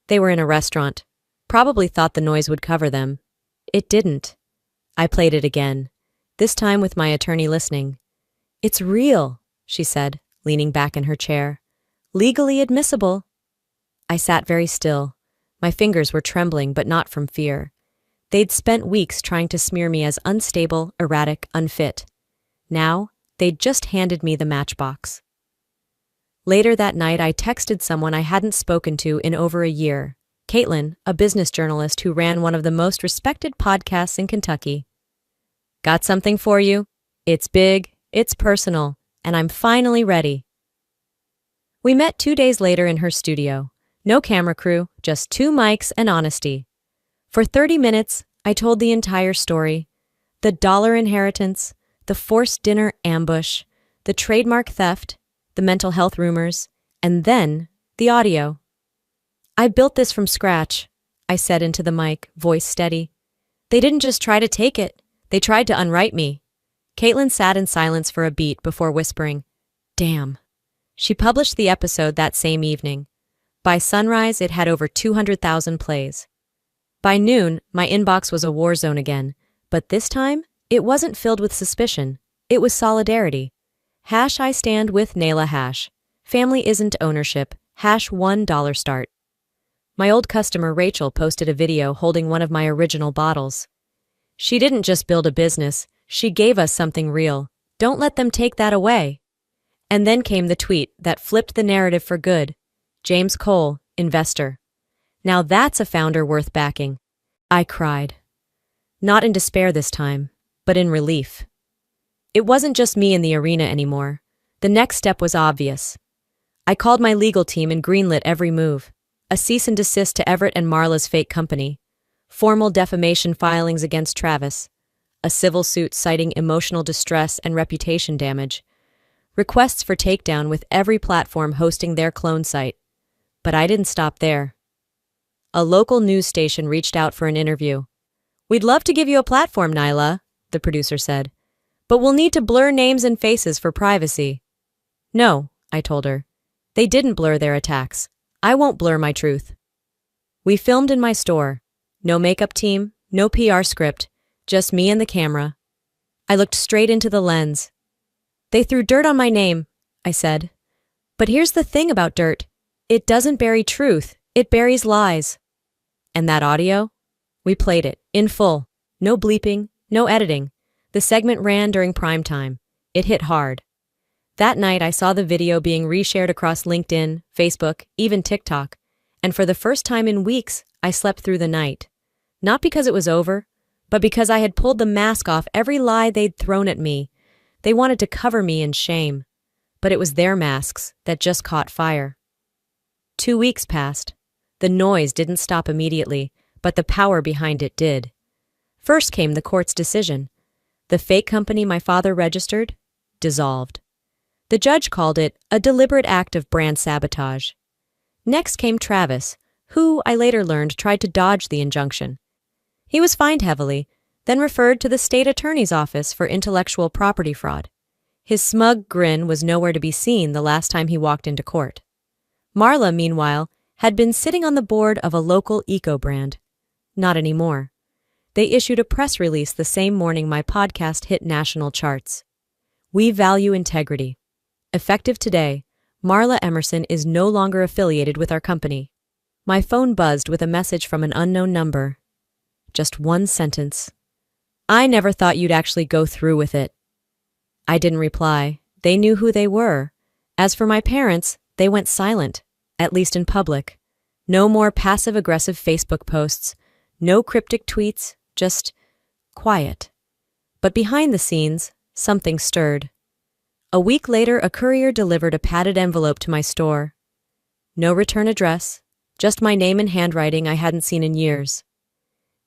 They were in a restaurant. Probably thought the noise would cover them. It didn't. I played it again, this time with my attorney listening. It's real, she said, leaning back in her chair. Legally admissible. I sat very still. My fingers were trembling, but not from fear. They'd spent weeks trying to smear me as unstable, erratic, unfit. Now, they'd just handed me the matchbox. Later that night, I texted someone I hadn't spoken to in over a year, Caitlin, a business journalist who ran one of the most respected podcasts in Kentucky. Got something for you. It's big, it's personal, and I'm finally ready. We met 2 days later in her studio. No camera crew, just 2 mics and honesty. For 30 minutes, I told the entire story. The dollar inheritance, the forced dinner ambush, the trademark theft, the mental health rumors, and then the audio. I built this from scratch, I said into the mic, voice steady. They didn't just try to take it, they tried to unwrite me. Caitlin sat in silence for a beat before whispering, Damn. She published the episode that same evening. By sunrise, it had over 200,000 plays. By noon, my inbox was a war zone again, but this time, it wasn't filled with suspicion. It was solidarity. I stand with Nayla. Family isn't ownership. $1 start. My old customer Rachel posted a video holding one of my original bottles. She didn't just build a business, she gave us something real. Don't let them take that away. And then came the tweet that flipped the narrative for good. James Cole, investor. Now that's a founder worth backing. I cried. Not in despair this time, but in relief. It wasn't just me in the arena anymore. The next step was obvious. I called my legal team and greenlit every move. A cease and desist to Everett and Marla's fake company. Formal defamation filings against Travis. A civil suit citing emotional distress and reputation damage. Requests for takedown with every platform hosting their clone site. But I didn't stop there. A local news station reached out for an interview. We'd love to give you a platform, Nyla, the producer said. But we'll need to blur names and faces for privacy. No, I told her. They didn't blur their attacks. I won't blur my truth. We filmed in my store. No makeup team, no PR script, just me and the camera. I looked straight into the lens. They threw dirt on my name, I said. But here's the thing about dirt. It doesn't bury truth, it buries lies. And that audio? We played it, in full. No bleeping, no editing. The segment ran during prime time. It hit hard. That night, I saw the video being reshared across LinkedIn, Facebook, even TikTok. And for the first time in weeks, I slept through the night. Not because it was over, but because I had pulled the mask off every lie they'd thrown at me. They wanted to cover me in shame. But it was their masks that just caught fire. 2 weeks passed. The noise didn't stop immediately, but the power behind it did. First came the court's decision. The fake company my father registered dissolved. The judge called it a deliberate act of brand sabotage. Next came Travis, who, I later learned, tried to dodge the injunction. He was fined heavily, then referred to the state attorney's office for intellectual property fraud. His smug grin was nowhere to be seen the last time he walked into court. Marla, meanwhile, had been sitting on the board of a local eco-brand. Not anymore. They issued a press release the same morning my podcast hit national charts. We value integrity. Effective today, Marla Emerson is no longer affiliated with our company. My phone buzzed with a message from an unknown number. Just one sentence. I never thought you'd actually go through with it. I didn't reply. They knew who they were. As for my parents, they went silent, at least in public. No more passive-aggressive Facebook posts, no cryptic tweets, just quiet. But behind the scenes, something stirred. A week later, a courier delivered a padded envelope to my store. No return address, just my name and handwriting I hadn't seen in years.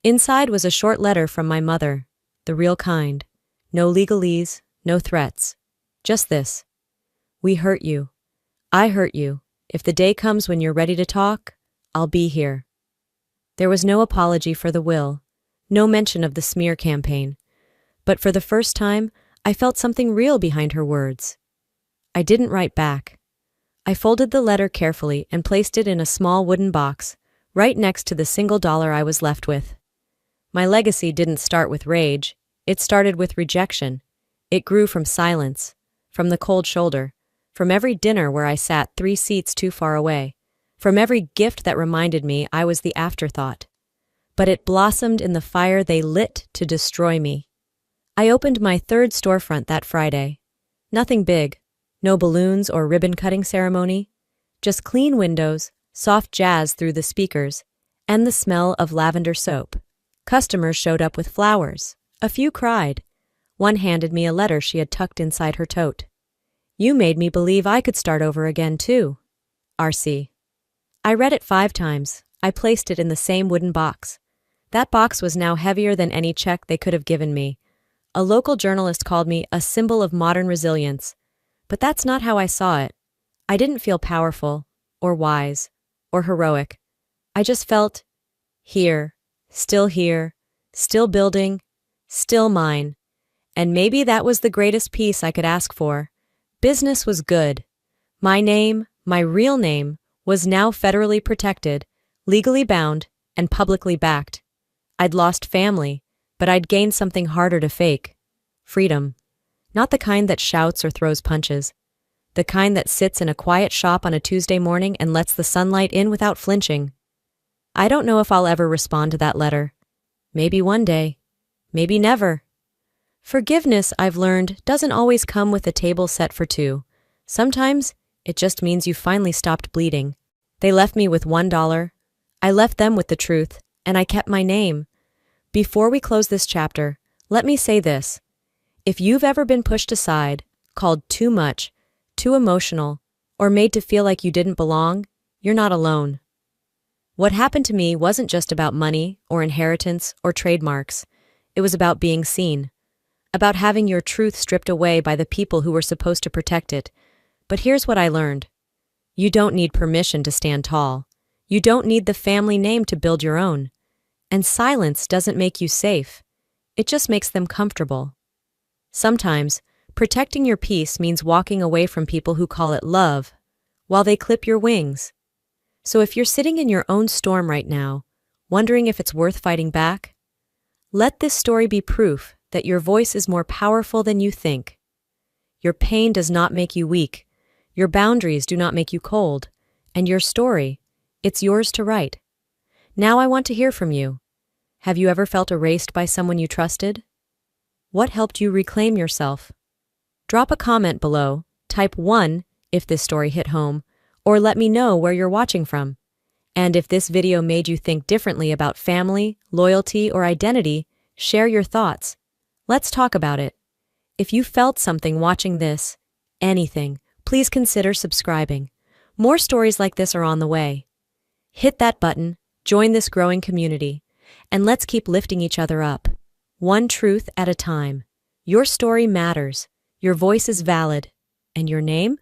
Inside was a short letter from my mother, the real kind. No legalese, no threats. Just this. We hurt you. I hurt you. If the day comes when you're ready to talk, I'll be here. There was no apology for the will, no mention of the smear campaign. But for the first time, I felt something real behind her words. I didn't write back. I folded the letter carefully and placed it in a small wooden box, right next to the single dollar I was left with. My legacy didn't start with rage. It started with rejection. It grew from silence, from the cold shoulder, from every dinner where I sat 3 seats too far away, from every gift that reminded me I was the afterthought. But it blossomed in the fire they lit to destroy me. I opened my 3rd storefront that Friday. Nothing big, no balloons or ribbon-cutting ceremony, just clean windows, soft jazz through the speakers, and the smell of lavender soap. Customers showed up with flowers. A few cried. One handed me a letter she had tucked inside her tote. You made me believe I could start over again, too. R.C. I read it 5 times. I placed it in the same wooden box. That box was now heavier than any check they could have given me. A local journalist called me a symbol of modern resilience. But that's not how I saw it. I didn't feel powerful, or wise, or heroic. I just felt here, still building, still mine. And maybe that was the greatest peace I could ask for. Business was good. My name, my real name, was now federally protected, legally bound, and publicly backed. I'd lost family, but I'd gained something harder to fake. Freedom. Not the kind that shouts or throws punches. The kind that sits in a quiet shop on a Tuesday morning and lets the sunlight in without flinching. I don't know if I'll ever respond to that letter. Maybe one day. Maybe never. Forgiveness, I've learned, doesn't always come with a table set for 2. Sometimes it just means you finally stopped bleeding. They left me with $1. I left them with the truth, and I kept my name. Before we close this chapter, let me say this. If you've ever been pushed aside, called too much, too emotional, or made to feel like you didn't belong, you're not alone. What happened to me wasn't just about money or inheritance or trademarks. It was about being seen. About having your truth stripped away by the people who were supposed to protect it. But here's what I learned. You don't need permission to stand tall. You don't need the family name to build your own. And silence doesn't make you safe. It just makes them comfortable. Sometimes, protecting your peace means walking away from people who call it love, while they clip your wings. So if you're sitting in your own storm right now, wondering if it's worth fighting back, let this story be proof that your voice is more powerful than you think. Your pain does not make you weak, your boundaries do not make you cold, and your story, it's yours to write. Now I want to hear from you. Have you ever felt erased by someone you trusted? What helped you reclaim yourself? Drop a comment below, type 1 if this story hit home, or let me know where you're watching from. And if this video made you think differently about family, loyalty, or identity, share your thoughts. Let's talk about it. If you felt something watching this, anything, please consider subscribing. More stories like this are on the way. Hit that button, join this growing community, and let's keep lifting each other up. One truth at a time. Your story matters. Your voice is valid. And your name?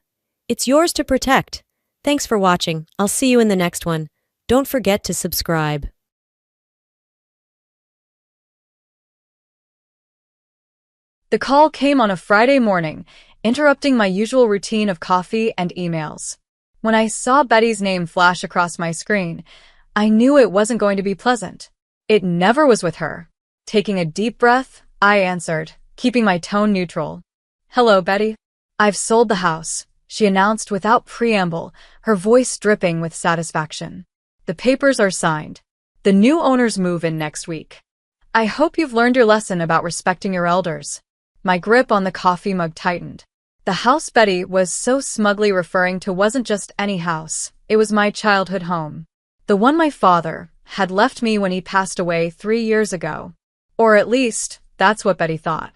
It's yours to protect. Thanks for watching. I'll see you in the next one. Don't forget to subscribe. The call came on a Friday morning, interrupting my usual routine of coffee and emails. When I saw Betty's name flash across my screen, I knew it wasn't going to be pleasant. It never was with her. Taking a deep breath, I answered, keeping my tone neutral. "Hello, Betty. I've sold the house," she announced without preamble, her voice dripping with satisfaction. "The papers are signed. The new owners move in next week. I hope you've learned your lesson about respecting your elders." My grip on the coffee mug tightened. The house Betty was so smugly referring to wasn't just any house, it was my childhood home. The one my father had left me when he passed away 3 years ago. Or at least, that's what Betty thought.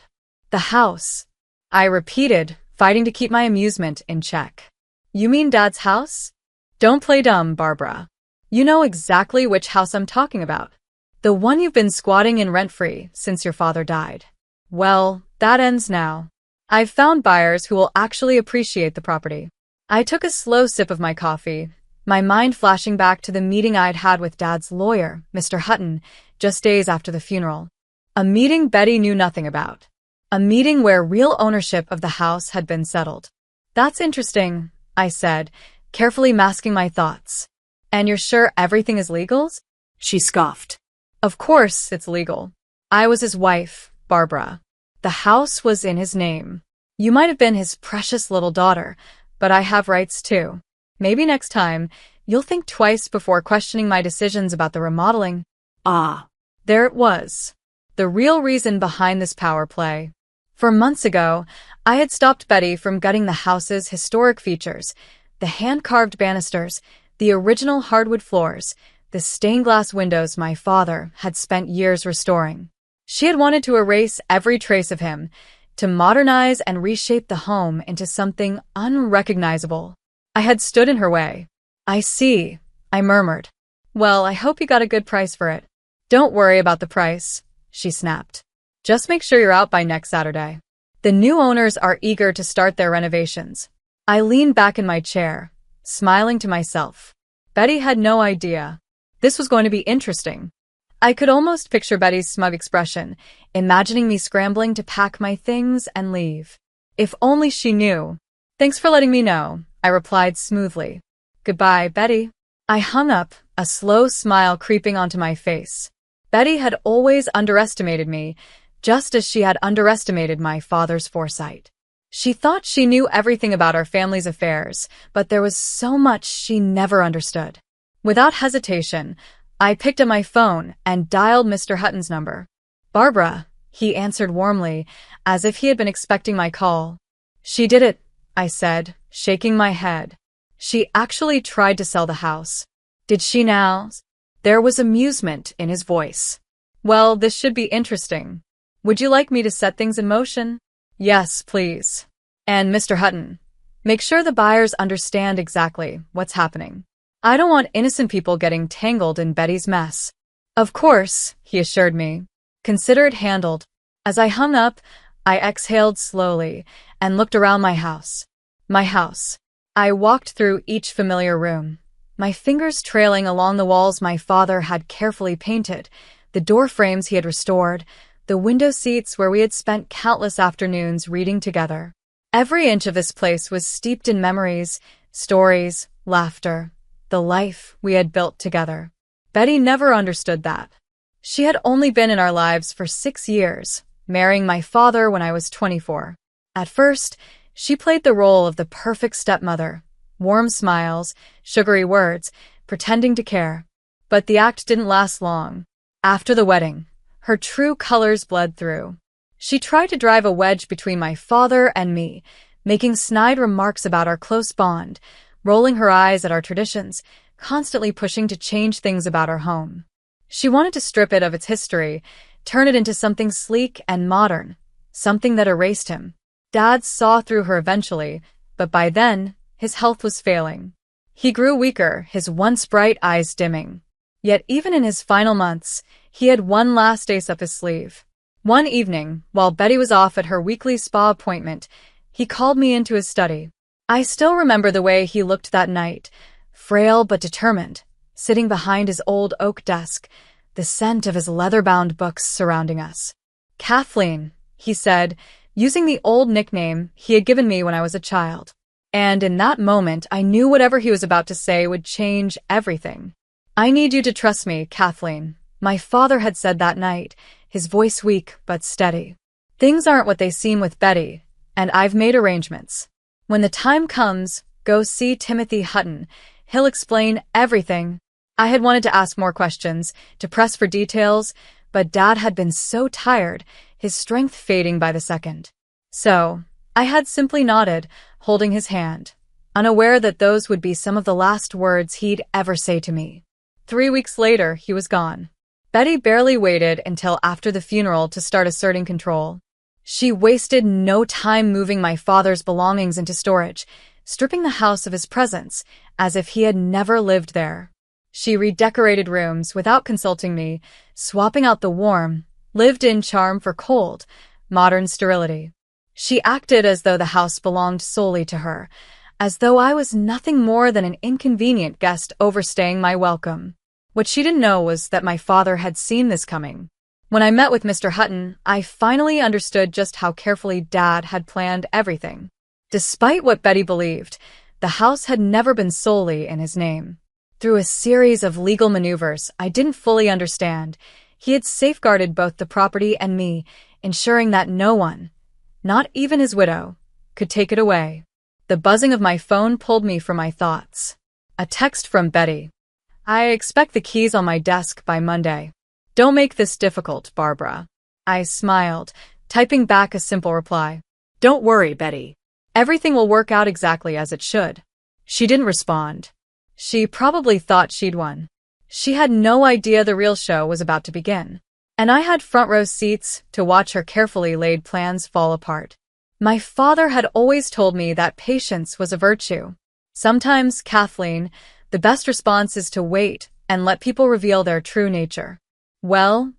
"The house," I repeated, fighting to keep my amusement in check. "You mean Dad's house?" "Don't play dumb, Barbara. You know exactly which house I'm talking about. The one you've been squatting in rent-free since your father died. Well, that ends now. I've found buyers who will actually appreciate the property." I took a slow sip of my coffee, my mind flashing back to the meeting I'd had with Dad's lawyer, Mr. Hutton, just days after the funeral. A meeting Betty knew nothing about. A meeting where real ownership of the house had been settled. "That's interesting," I said, carefully masking my thoughts. "And you're sure everything is legal?" She scoffed. "Of course it's legal. I was his wife, Barbara. The house was in his name. You might have been his precious little daughter, but I have rights too. Maybe next time, you'll think twice before questioning my decisions about the remodeling." Ah, there it was. The real reason behind this power play. For months ago, I had stopped Betty from gutting the house's historic features, the hand-carved banisters, the original hardwood floors, the stained glass windows my father had spent years restoring. She had wanted to erase every trace of him, to modernize and reshape the home into something unrecognizable. I had stood in her way. "I see," I murmured. "Well, I hope you got a good price for it." "Don't worry about the price," she snapped. "Just make sure you're out by next Saturday. The new owners are eager to start their renovations." I leaned back in my chair, smiling to myself. Betty had no idea. This was going to be interesting. I could almost picture Betty's smug expression, imagining me scrambling to pack my things and leave. If only she knew. "Thanks for letting me know," I replied smoothly. "Goodbye, Betty." I hung up, a slow smile creeping onto my face. Betty had always underestimated me, just as she had underestimated my father's foresight. She thought she knew everything about our family's affairs, but there was so much she never understood. Without hesitation, I picked up my phone and dialed Mr. Hutton's number. "Barbara," he answered warmly, as if he had been expecting my call. "She did it," I said, shaking my head. "She actually tried to sell the house." "Did she now?" There was amusement in his voice. "Well, this should be interesting. Would you like me to set things in motion?" "Yes, please. And Mr. Hutton, make sure the buyers understand exactly what's happening. I don't want innocent people getting tangled in Betty's mess." "Of course," he assured me. "Consider it handled." As I hung up, I exhaled slowly and looked around my house. My house. I walked through each familiar room, my fingers trailing along the walls my father had carefully painted, the door frames he had restored, the window seats where we had spent countless afternoons reading together. Every inch of this place was steeped in memories, stories, laughter, the life we had built together. Betty never understood that. She had only been in our lives for 6 years, marrying my father when I was 24. At first, she played the role of the perfect stepmother, warm smiles, sugary words, pretending to care. But the act didn't last long. After the wedding, her true colors bled through. She tried to drive a wedge between my father and me, making snide remarks about our close bond, rolling her eyes at our traditions, constantly pushing to change things about our home. She wanted to strip it of its history, turn it into something sleek and modern, something that erased him. Dad saw through her eventually, but by then, his health was failing. He grew weaker, his once bright eyes dimming. Yet even in his final months, he had one last ace up his sleeve. One evening, while Betty was off at her weekly spa appointment, He called me into his study. I still remember the way he looked that night, frail but determined, sitting behind his old oak desk, the scent of his leather-bound books surrounding us. "Kathleen," he said, using the old nickname he had given me when I was a child. And in that moment, I knew whatever he was about to say would change everything. "I need you to trust me, Kathleen," my father had said that night, his voice weak but steady. "Things aren't what they seem with Betty, and I've made arrangements. When the time comes, go see Timothy Hutton. He'll explain everything." I had wanted to ask more questions, to press for details, but Dad had been so tired, his strength fading by the second. So, I had simply nodded, holding his hand, unaware that those would be some of the last words he'd ever say to me. 3 weeks later, he was gone. Betty barely waited until after the funeral to start asserting control. She wasted no time moving my father's belongings into storage, stripping the house of his presence, as if he had never lived there. She redecorated rooms without consulting me, swapping out the warm, lived-in charm for cold, modern sterility. She acted as though the house belonged solely to her, as though I was nothing more than an inconvenient guest overstaying my welcome. What she didn't know was that my father had seen this coming. When I met with Mr. Hutton, I finally understood just how carefully Dad had planned everything. Despite what Betty believed, the house had never been solely in his name. Through a series of legal maneuvers I didn't fully understand, he had safeguarded both the property and me, ensuring that no one, not even his widow, could take it away. The buzzing of my phone pulled me from my thoughts. A text from Betty. "I expect the keys on my desk by Monday. Don't make this difficult, Barbara." I smiled, typing back a simple reply. "Don't worry, Betty. Everything will work out exactly as it should." She didn't respond. She probably thought she'd won. She had no idea the real show was about to begin. And I had front-row seats to watch her carefully laid plans fall apart. My father had always told me that patience was a virtue. Sometimes, Kathleen, the best response is to wait and let people reveal their true nature. Well,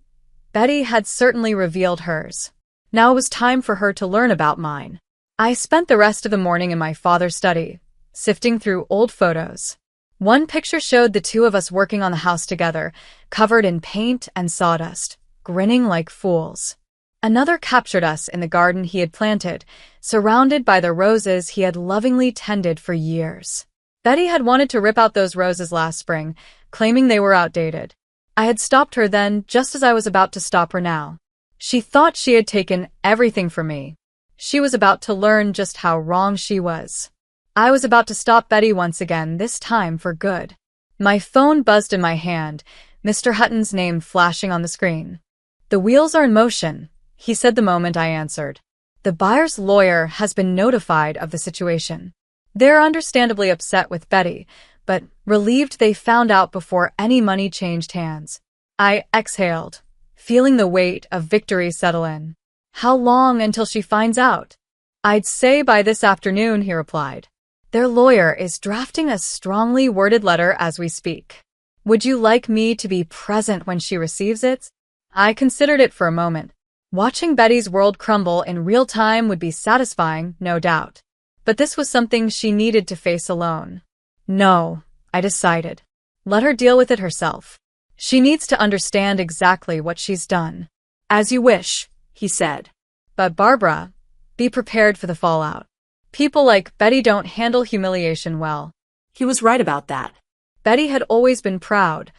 Betty had certainly revealed hers. Now it was time for her to learn about mine. I spent the rest of the morning in my father's study, sifting through old photos. One picture showed the two of us working on the house together, covered in paint and sawdust, grinning like fools. Another captured us in the garden he had planted, surrounded by the roses he had lovingly tended for years. Betty had wanted to rip out those roses last spring, claiming they were outdated. I had stopped her then, just as I was about to stop her now. She thought she had taken everything from me. She was about to learn just how wrong she was. I was about to stop Betty once again, this time for good. My phone buzzed in my hand, Mr. Hutton's name flashing on the screen. "The wheels are in motion," he said the moment I answered. "The buyer's lawyer has been notified of the situation. They're understandably upset with Betty, but relieved they found out before any money changed hands." I exhaled, feeling the weight of victory settle in. "How long until she finds out?" "I'd say by this afternoon," he replied. "Their lawyer is drafting a strongly worded letter as we speak. Would you like me to be present when she receives it?" I considered it for a moment. Watching Betty's world crumble in real time would be satisfying, no doubt. But this was something she needed to face alone. No, I decided. Let her deal with it herself. She needs to understand exactly what she's done. "As you wish," he said. "But Barbara, be prepared for the fallout. People like Betty don't handle humiliation well." He was right about that. Betty had always been proud,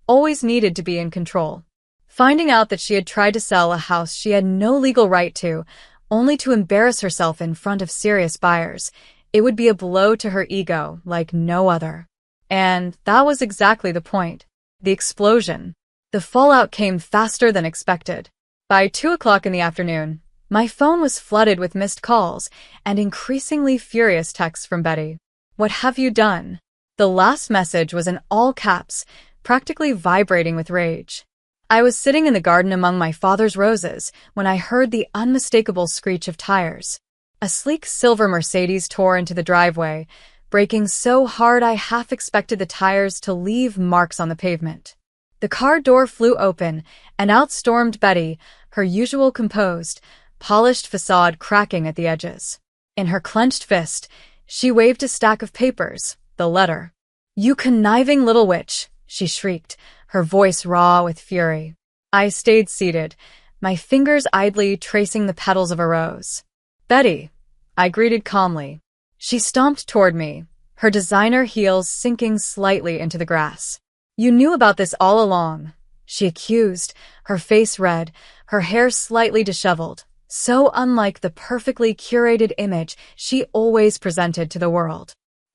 always needed to be in control. Finding out that she had tried to sell a house she had no legal right to, only to embarrass herself in front of serious buyers, it would be a blow to her ego like no other. And that was exactly the point. The explosion. The fallout came faster than expected. By 2 o'clock in the afternoon, my phone was flooded with missed calls and increasingly furious texts from Betty. "What have you done?" The last message was in all caps, practically vibrating with rage. I was sitting in the garden among my father's roses when I heard the unmistakable screech of tires. A sleek silver Mercedes tore into the driveway, braking so hard I half expected the tires to leave marks on the pavement. The car door flew open, and out stormed Betty, her usual composed, polished facade cracking at the edges. In her clenched fist, she waved a stack of papers, the letter. "You conniving little witch," she shrieked, her voice raw with fury. I stayed seated, my fingers idly tracing the petals of a rose. "Betty," I greeted calmly. She stomped toward me, her designer heels sinking slightly into the grass. "You knew about this all along," she accused, her face red, her hair slightly disheveled, so unlike the perfectly curated image she always presented to the world.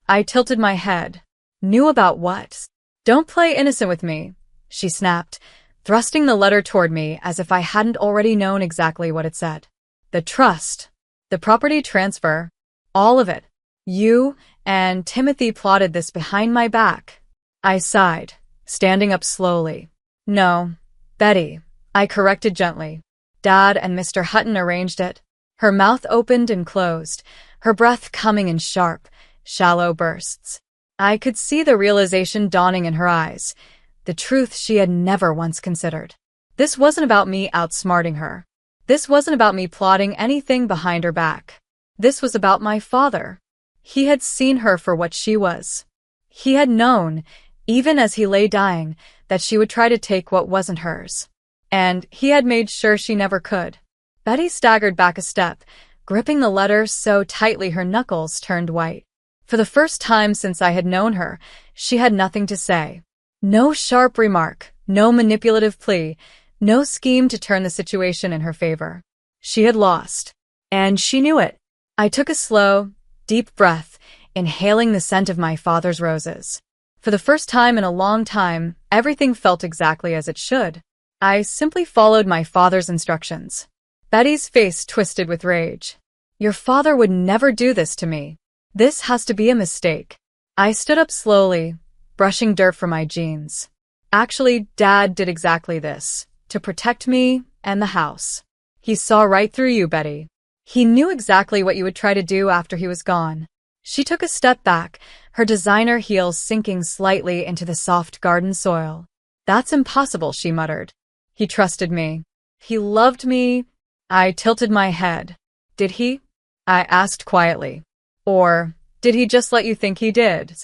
I tilted my head. "Knew about what?" "Don't play innocent with me," she snapped, thrusting the letter toward me as if I hadn't already known exactly what it said. "The trust, the property transfer, all of it. You and Timothy plotted this behind my back." I sighed, standing up slowly. "No, Betty," I corrected gently. "Dad and Mr. Hutton arranged it." Her mouth opened and closed, her breath coming in sharp, shallow bursts. I could see the realization dawning in her eyes, the truth she had never once considered. This wasn't about me outsmarting her. This wasn't about me plotting anything behind her back. This was about my father. He had seen her for what she was. He had known, even as he lay dying, that she would try to take what wasn't hers. And he had made sure she never could. Betty staggered back a step, gripping the letter so tightly her knuckles turned white. For the first time since I had known her, she had nothing to say. No sharp remark, no manipulative plea, no scheme to turn the situation in her favor. She had lost. And she knew it. I took a slow, deep breath, inhaling the scent of my father's roses. For the first time in a long time, everything felt exactly as it should. I simply followed my father's instructions. Betty's face twisted with rage. "Your father would never do this to me. This has to be a mistake." I stood up slowly, brushing dirt from my jeans. "Actually, Dad did exactly this, to protect me and the house. He saw right through you, Betty. He knew exactly what you would try to do after he was gone." She took a step back, her designer heels sinking slightly into the soft garden soil. "That's impossible," she muttered. "He trusted me. He loved me." I tilted my head. "Did he?" I asked quietly. "Or did he just let you think he did?"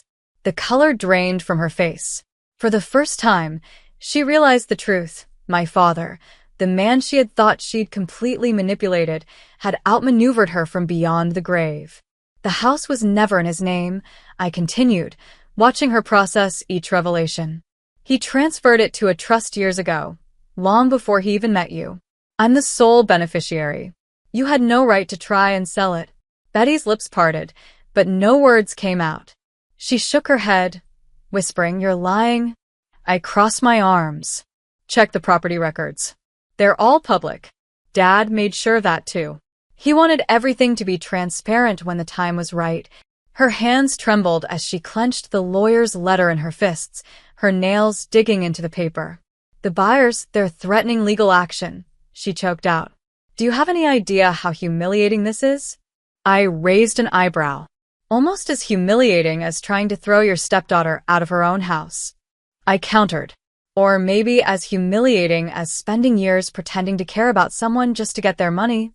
The color drained from her face. For the first time, she realized the truth. My father, the man she had thought she'd completely manipulated, had outmaneuvered her from beyond the grave. "The house was never in his name," I continued, watching her process each revelation. "He transferred it to a trust years ago, long before he even met you. I'm the sole beneficiary. You had no right to try and sell it." Betty's lips parted, but no words came out. She shook her head, whispering, "You're lying." I crossed my arms. "Check the property records. They're all public. Dad made sure of that too. He wanted everything to be transparent when the time was right." Her hands trembled as she clenched the lawyer's letter in her fists, her nails digging into the paper. "The buyers, they're threatening legal action," she choked out. "Do you have any idea how humiliating this is?" I raised an eyebrow. "Almost as humiliating as trying to throw your stepdaughter out of her own house." I countered. "Or maybe as humiliating as spending years pretending to care about someone just to get their money."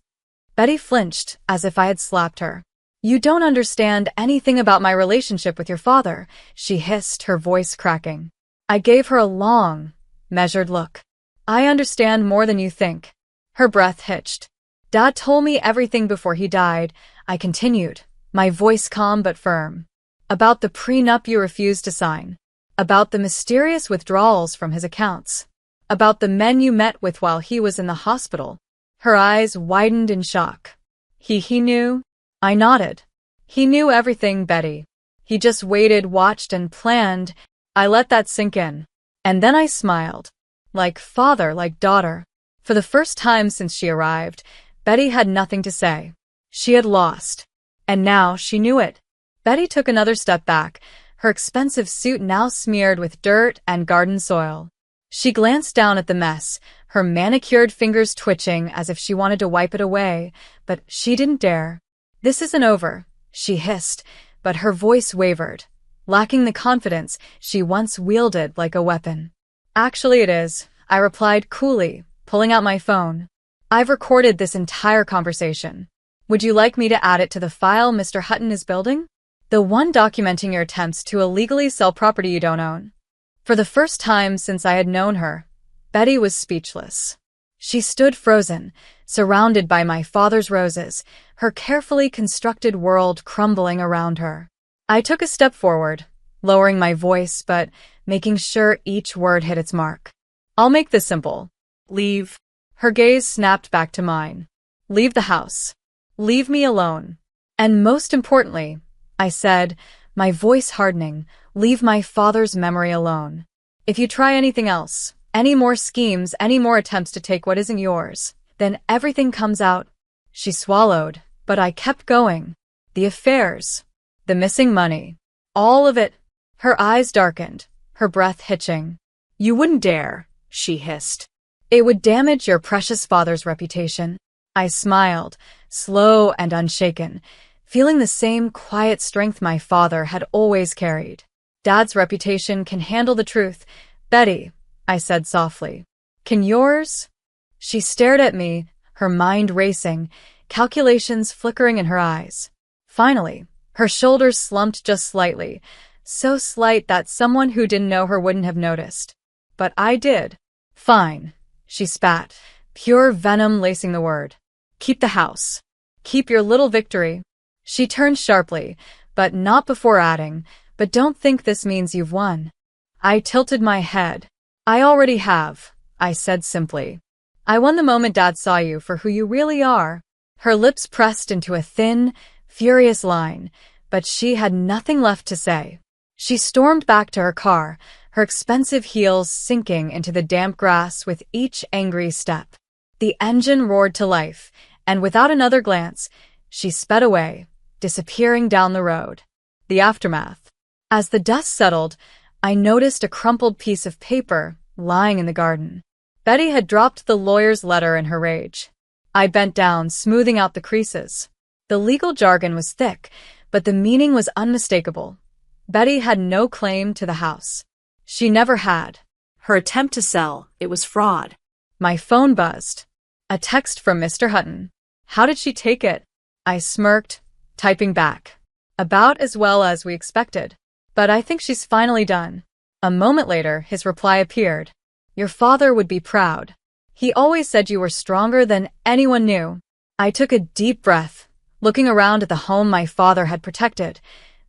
Betty flinched, as if I had slapped her. "You don't understand anything about my relationship with your father," she hissed, her voice cracking. I gave her a long, measured look. "I understand more than you think." Her breath hitched. "Dad told me everything before he died," I continued, my voice calm but firm. "About the prenup you refused to sign. About the mysterious withdrawals from his accounts. About the men you met with while he was in the hospital." Her eyes widened in shock. He knew?" I nodded. "He knew everything, Betty. He just waited, watched, and planned." I let that sink in. And then I smiled. Like father, like daughter. For the first time since she arrived, Betty had nothing to say. She had lost. And now she knew it. Betty took another step back, her expensive suit now smeared with dirt and garden soil. She glanced down at the mess, her manicured fingers twitching as if she wanted to wipe it away, but she didn't dare. "This isn't over," she hissed, but her voice wavered, lacking the confidence she once wielded like a weapon. "Actually it is," I replied coolly, pulling out my phone. "I've recorded this entire conversation. Would you like me to add it to the file Mr. Hutton is building? The one documenting your attempts to illegally sell property you don't own. For the first time since I had known her, Betty was speechless. She stood frozen, surrounded by my father's roses, her carefully constructed world crumbling around her. I took a step forward, lowering my voice but making sure each word hit its mark. I'll make this simple. Leave. Her gaze snapped back to mine. Leave the house. Leave me alone. And most importantly, I said, my voice hardening, leave my father's memory alone. If you try anything else, any more schemes, any more attempts to take what isn't yours, then everything comes out. She swallowed, but I kept going. The affairs, the missing money, all of it. Her eyes darkened, her breath hitching. You wouldn't dare, she hissed. It would damage your precious father's reputation. I smiled, slow and unshaken, feeling the same quiet strength my father had always carried. Dad's reputation can handle the truth. Betty, I said softly. Can yours? She stared at me, her mind racing, calculations flickering in her eyes. Finally, her shoulders slumped just slightly, so slight that someone who didn't know her wouldn't have noticed. But I did. Fine, she spat, pure venom lacing the word. Keep the house. Keep your little victory. She turned sharply, but not before adding, but don't think this means you've won. I tilted my head. I already have, I said simply. I won the moment Dad saw you for who you really are. Her lips pressed into a thin, furious line, but she had nothing left to say. She stormed back to her car, her expensive heels sinking into the damp grass with each angry step. The engine roared to life, and without another glance, she sped away, disappearing down the road. The aftermath. As the dust settled, I noticed a crumpled piece of paper lying in the garden. Betty had dropped the lawyer's letter in her rage. I bent down, smoothing out the creases. The legal jargon was thick, but the meaning was unmistakable. Betty had no claim to the house. She never had. Her attempt to sell, it was fraud. My phone buzzed. A text from Mr. Hutton. How did she take it? I smirked, typing back. About as well as we expected. But I think she's finally done. A moment later, his reply appeared. Your father would be proud. He always said you were stronger than anyone knew. I took a deep breath, looking around at the home my father had protected,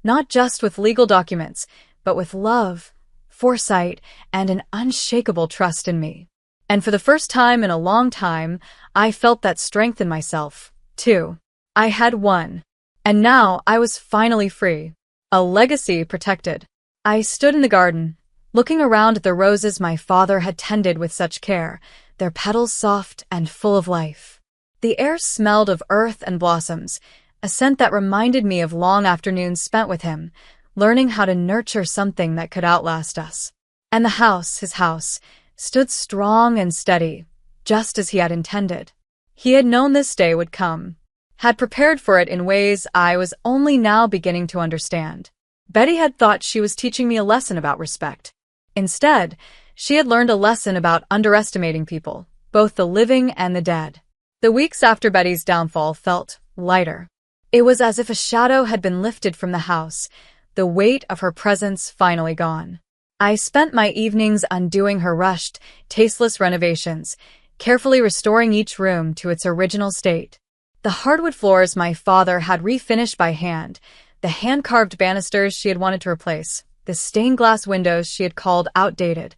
not just with legal documents, but with love, foresight, and an unshakable trust in me. And for the first time in a long time, I felt that strength in myself, too. I had won. And now I was finally free. A legacy protected. I stood in the garden, looking around at the roses my father had tended with such care, their petals soft and full of life. The air smelled of earth and blossoms, a scent that reminded me of long afternoons spent with him, learning how to nurture something that could outlast us. And the house, his house, stood strong and steady, just as he had intended. He had known this day would come, had prepared for it in ways I was only now beginning to understand. Betty had thought she was teaching me a lesson about respect. Instead, she had learned a lesson about underestimating people, both the living and the dead. The weeks after Betty's downfall felt lighter. It was as if a shadow had been lifted from the house, the weight of her presence finally gone. I spent my evenings undoing her rushed, tasteless renovations, carefully restoring each room to its original state. The hardwood floors my father had refinished by hand, the hand-carved banisters she had wanted to replace, the stained glass windows she had called outdated,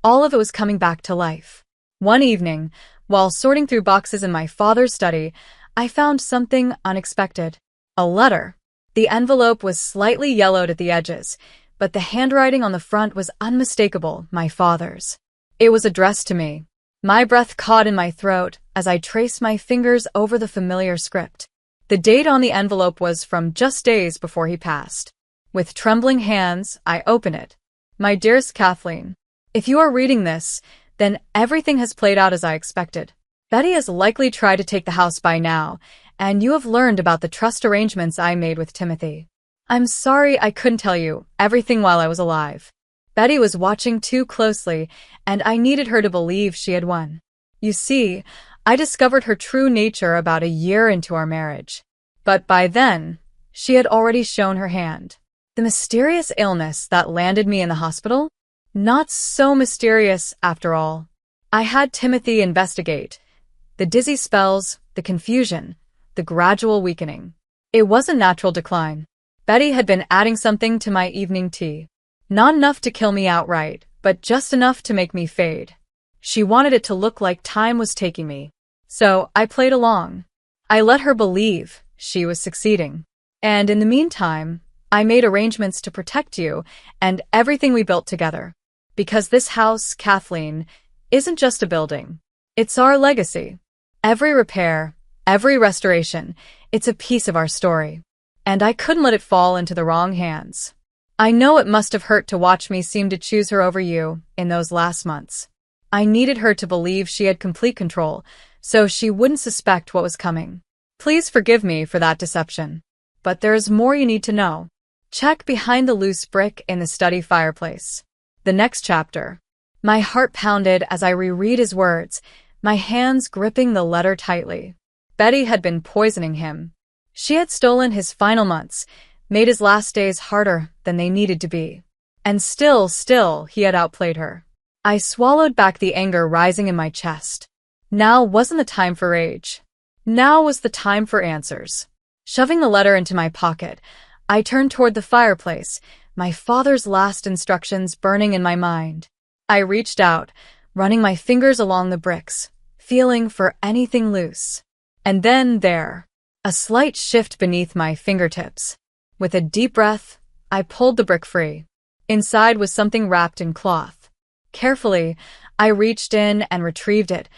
all of it was coming back to life. One evening, while sorting through boxes in my father's study, I found something unexpected. A letter. The envelope was slightly yellowed at the edges, but the handwriting on the front was unmistakable, my father's. It was addressed to me. My breath caught in my throat as I traced my fingers over the familiar script. The date on the envelope was from just days before he passed. With trembling hands, I open it. My dearest Kathleen, if you are reading this, then everything has played out as I expected. Betty has likely tried to take the house by now, and you have learned about the trust arrangements I made with Timothy. I'm sorry I couldn't tell you everything while I was alive. Betty was watching too closely, and I needed her to believe she had won. You see, I discovered her true nature about a year into our marriage. But by then, she had already shown her hand. The mysterious illness that landed me in the hospital? Not so mysterious after all. I had Timothy investigate. The dizzy spells, the confusion, the gradual weakening. It wasn't natural decline. Betty had been adding something to my evening tea. Not enough to kill me outright, but just enough to make me fade. She wanted it to look like time was taking me. So I played along. I let her believe she was succeeding. And in the meantime, I made arrangements to protect you and everything we built together. Because this house, Kathleen, isn't just a building. It's our legacy. Every repair, every restoration, it's a piece of our story. And I couldn't let it fall into the wrong hands. I know it must have hurt to watch me seem to choose her over you in those last months. I needed her to believe she had complete control, so she wouldn't suspect what was coming. Please forgive me for that deception. But there's more you need to know. Check behind the loose brick in the study fireplace. The next chapter. My heart pounded as I reread his words, my hands gripping the letter tightly. Betty had been poisoning him. She had stolen his final months, made his last days harder than they needed to be. And still, he had outplayed her. I swallowed back the anger rising in my chest. Now wasn't the time for rage. Now was the time for answers. Shoving the letter into my pocket, I turned toward the fireplace, my father's last instructions burning in my mind. I reached out, running my fingers along the bricks, feeling for anything loose. And then there, a slight shift beneath my fingertips. With a deep breath, I pulled the brick free. Inside was something wrapped in cloth. Carefully, I reached in and retrieved it,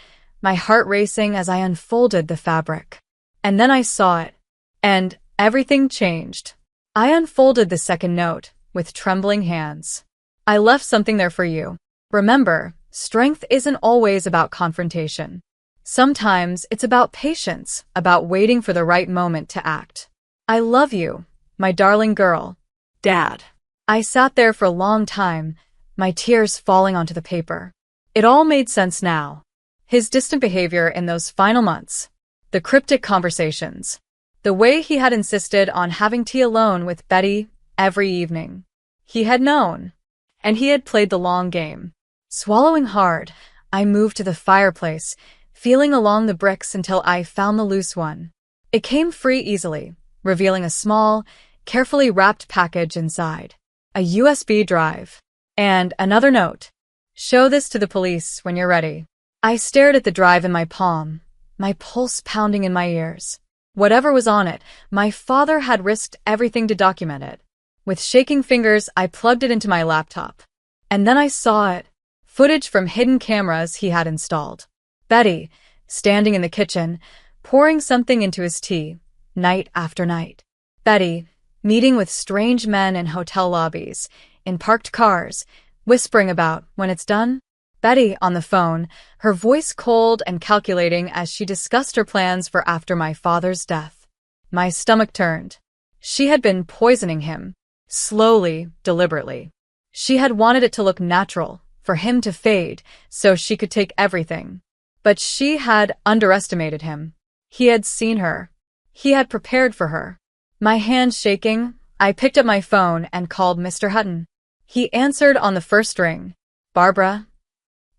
my heart racing as I unfolded the fabric. And then I saw it, and everything changed. I unfolded the second note with trembling hands. I left something there for you. Remember, strength isn't always about confrontation. Sometimes it's about patience, about waiting for the right moment to act. I love you, my darling girl. Dad. I sat there for a long time, my tears falling onto the paper. It all made sense now. His distant behavior in those final months, the cryptic conversations, the way he had insisted on having tea alone with Betty every evening. He had known, and he had played the long game. Swallowing hard, I moved to the fireplace, feeling along the bricks until I found the loose one. It came free easily, revealing a small, carefully wrapped package inside. A USB drive. And another note. Show this to the police when you're ready. I stared at the drive in my palm, my pulse pounding in my ears. Whatever was on it, my father had risked everything to document it. With shaking fingers, I plugged it into my laptop. And then I saw it. Footage from hidden cameras he had installed. Betty, standing in the kitchen, pouring something into his tea, night after night. Betty, meeting with strange men in hotel lobbies, in parked cars, whispering about when it's done. Betty on the phone, her voice cold and calculating as she discussed her plans for after my father's death. My stomach turned. She had been poisoning him. Slowly, deliberately. She had wanted it to look natural, for him to fade, so she could take everything. But she had underestimated him. He had seen her. He had prepared for her. My hand shaking, I picked up my phone and called Mr. Hutton. He answered on the first ring. Barbara.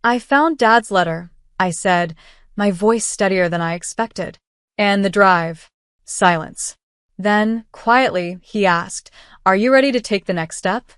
I found Dad's letter, I said, my voice steadier than I expected. And the drive. Silence. Then, quietly, he asked, Are you ready to take the next step?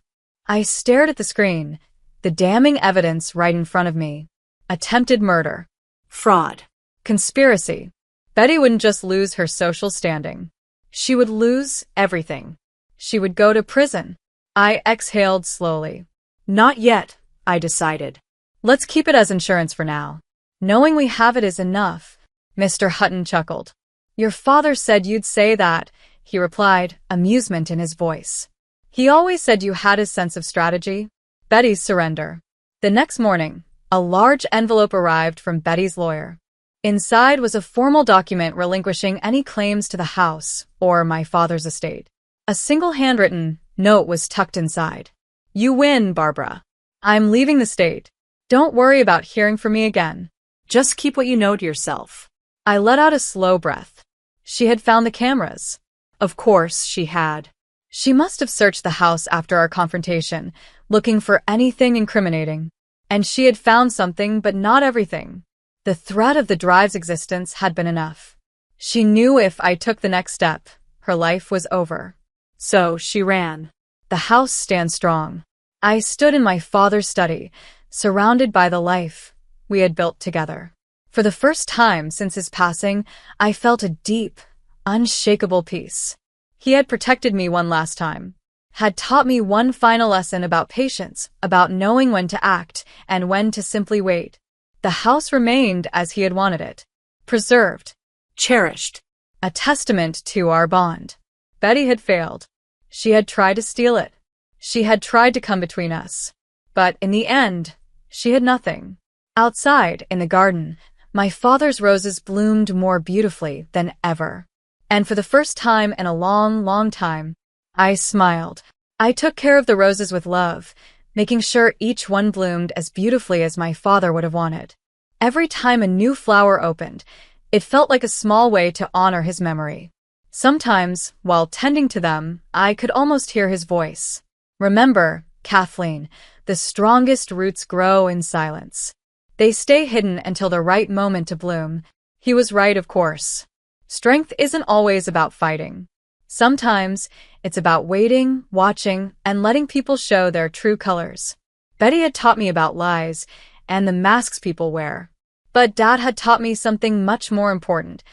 I stared at the screen, the damning evidence right in front of me. Attempted murder. Fraud. Conspiracy. Betty wouldn't just lose her social standing. She would lose everything. She would go to prison. I exhaled slowly. Not yet, I decided. Let's keep it as insurance for now. Knowing we have it is enough. Mr. Hutton chuckled. Your father said you'd say that, he replied, amusement in his voice. He always said you had his sense of strategy. Betty's surrender. The next morning, a large envelope arrived from Betty's lawyer. Inside was a formal document relinquishing any claims to the house or my father's estate. A single handwritten note was tucked inside. You win, Barbara. I'm leaving the state. Don't worry about hearing from me again. Just keep what you know to yourself. I let out a slow breath. She had found the cameras. Of course she had. She must have searched the house after our confrontation, looking for anything incriminating. And she had found something, but not everything. The threat of the drive's existence had been enough. She knew if I took the next step, her life was over. So she ran. The house stands strong. I stood in my father's study, surrounded by the life we had built together. For the first time since his passing, I felt a deep, unshakable peace. He had protected me one last time, had taught me one final lesson about patience, about knowing when to act and when to simply wait. The house remained as he had wanted it, preserved, Cherished. a testament to our bond. Betty had failed. She had tried to steal it. She had tried to come between us. But in the end, she had nothing. Outside, in the garden, my father's roses bloomed more beautifully than ever. And for the first time in a long, long time, I smiled. I took care of the roses with love, making sure each one bloomed as beautifully as my father would have wanted. Every time a new flower opened, it felt like a small way to honor his memory. Sometimes, while tending to them, I could almost hear his voice. Remember, Kathleen, the strongest roots grow in silence. They stay hidden until the right moment to bloom. He was right, of course. Strength isn't always about fighting. Sometimes, it's about waiting, watching, and letting people show their true colors. Betty had taught me about lies and the masks people wear. But Dad had taught me something much more important: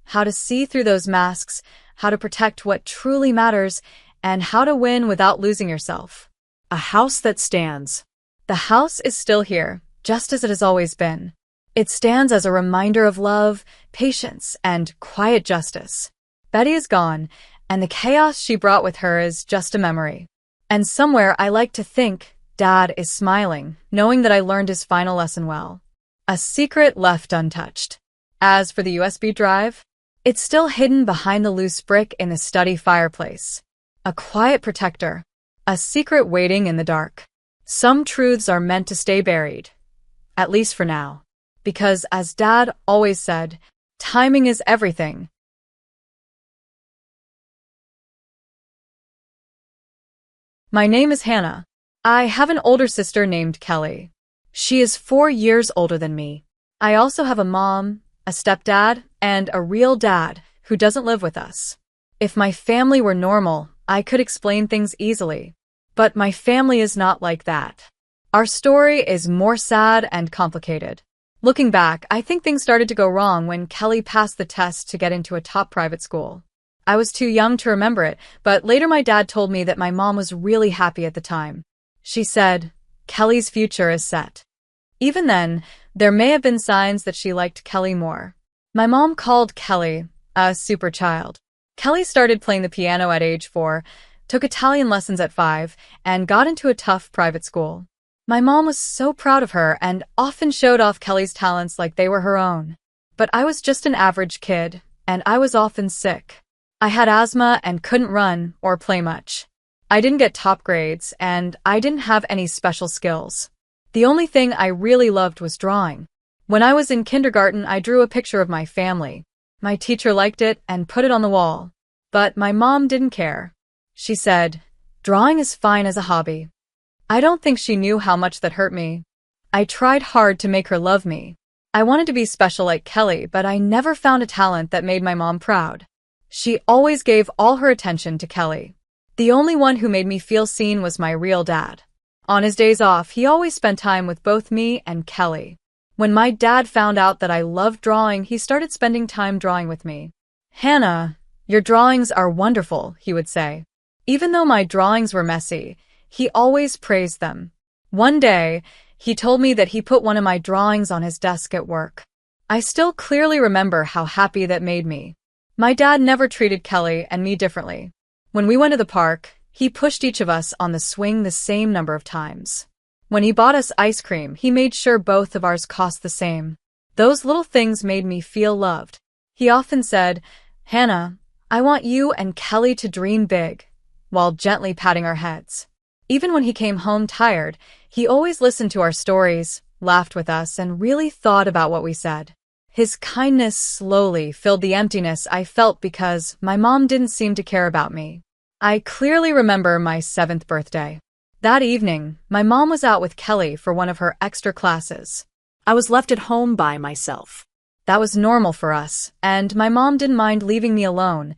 how to see through those masks, how to protect what truly matters, and how to win without losing yourself. A house that stands. The house is still here, just as it has always been. It stands as a reminder of love, patience, and quiet justice. Betty is gone, and the chaos she brought with her is just a memory. And somewhere I like to think Dad is smiling, knowing that I learned his final lesson well. A secret left untouched. As for the USB drive, it's still hidden behind the loose brick in the study fireplace. A quiet protector, a secret waiting in the dark. Some truths are meant to stay buried, at least for now. Because, as Dad always said, timing is everything. My name is Hannah. I have an older sister named Kelly. She is 4 years older than me. I also have a mom, a stepdad, and a real dad who doesn't live with us. If my family were normal, I could explain things easily. But my family is not like that. Our story is more sad and complicated. Looking back, I think things started to go wrong when Kelly passed the test to get into a top private school. I was too young to remember it, but later my dad told me that my mom was really happy at the time. She said, "Kelly's future is set." Even then, there may have been signs that she liked Kelly more. My mom called Kelly a super child. Kelly started playing the piano at age 4, took Italian lessons at 5, and got into a tough private school. My mom was so proud of her and often showed off Kelly's talents like they were her own. But I was just an average kid, and I was often sick. I had asthma and couldn't run or play much. I didn't get top grades, and I didn't have any special skills. The only thing I really loved was drawing. When I was in kindergarten, I drew a picture of my family. My teacher liked it and put it on the wall. But my mom didn't care. She said, "Drawing is fine as a hobby." I don't think she knew how much that hurt me. I tried hard to make her love me. I wanted to be special like Kelly, but I never found a talent that made my mom proud. She always gave all her attention to Kelly. The only one who made me feel seen was my real dad. On his days off, he always spent time with both me and Kelly. When my dad found out that I loved drawing, he started spending time drawing with me. "Hannah, your drawings are wonderful," he would say. Even though my drawings were messy, he always praised them. One day, he told me that he put one of my drawings on his desk at work. I still clearly remember how happy that made me. My dad never treated Kelly and me differently. When we went to the park, he pushed each of us on the swing the same number of times. When he bought us ice cream, he made sure both of ours cost the same. Those little things made me feel loved. He often said, "Hannah, I want you and Kelly to dream big," while gently patting our heads. Even when he came home tired, he always listened to our stories, laughed with us, and really thought about what we said. His kindness slowly filled the emptiness I felt because my mom didn't seem to care about me. I clearly remember my 7th birthday. That evening, my mom was out with Kelly for one of her extra classes. I was left at home by myself. That was normal for us, and my mom didn't mind leaving me alone,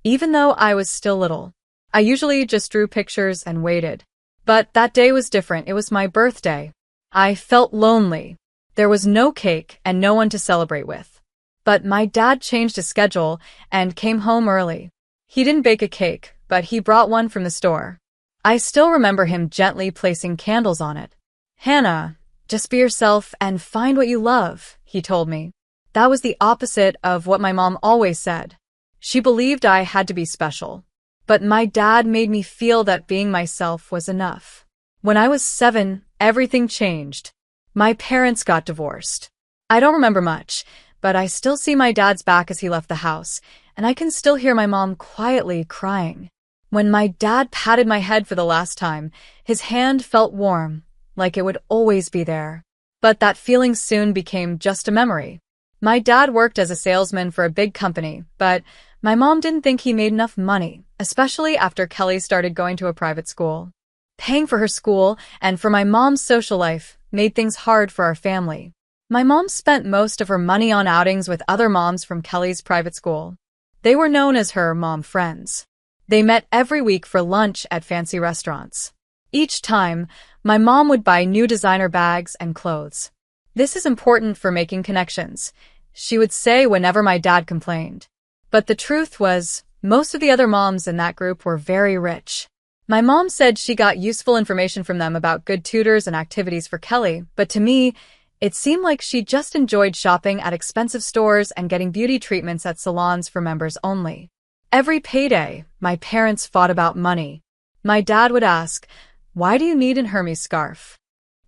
even though I was still little. I usually just drew pictures and waited. But that day was different. It was my birthday. I felt lonely. There was no cake and no one to celebrate with. But my dad changed his schedule and came home early. He didn't bake a cake, but he brought one from the store. I still remember him gently placing candles on it. "Hannah, just be yourself and find what you love," he told me. That was the opposite of what my mom always said. She believed I had to be special. But my dad made me feel that being myself was enough. When I was 7, everything changed. My parents got divorced. I don't remember much, but I still see my dad's back as he left the house, and I can still hear my mom quietly crying. When my dad patted my head for the last time, his hand felt warm, like it would always be there. But that feeling soon became just a memory. My dad worked as a salesman for a big company, but my mom didn't think he made enough money, especially after Kelly started going to a private school. Paying for her school and for my mom's social life made things hard for our family. My mom spent most of her money on outings with other moms from Kelly's private school. They were known as her mom friends. They met every week for lunch at fancy restaurants. Each time, my mom would buy new designer bags and clothes. "This is important for making connections," she would say whenever my dad complained. But the truth was, most of the other moms in that group were very rich. My mom said she got useful information from them about good tutors and activities for Kelly, but to me, it seemed like she just enjoyed shopping at expensive stores and getting beauty treatments at salons for members only. Every payday, my parents fought about money. My dad would ask, "Why do you need an Hermes scarf?"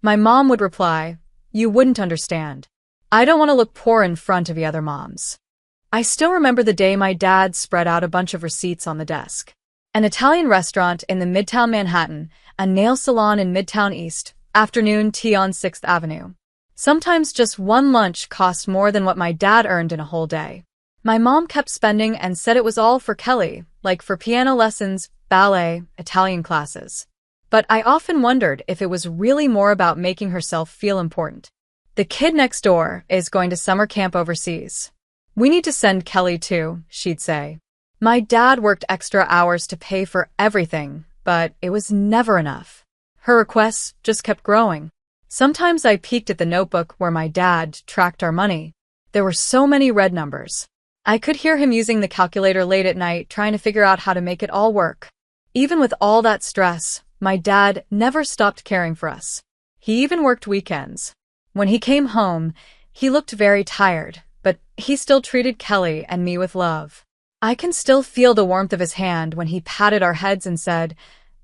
My mom would reply, "You wouldn't understand. I don't want to look poor in front of the other moms." I still remember the day my dad spread out a bunch of receipts on the desk. An Italian restaurant in the Midtown Manhattan, a nail salon in Midtown East, afternoon tea on 6th Avenue. Sometimes just one lunch cost more than what my dad earned in a whole day. My mom kept spending and said it was all for Kelly, like for piano lessons, ballet, Italian classes. But I often wondered if it was really more about making herself feel important. "The kid next door is going to summer camp overseas. We need to send Kelly too," she'd say. My dad worked extra hours to pay for everything, but it was never enough. Her requests just kept growing. Sometimes I peeked at the notebook where my dad tracked our money. There were so many red numbers. I could hear him using the calculator late at night trying to figure out how to make it all work. Even with all that stress, my dad never stopped caring for us. He even worked weekends. When he came home, he looked very tired, but he still treated Kelly and me with love. I can still feel the warmth of his hand when he patted our heads and said,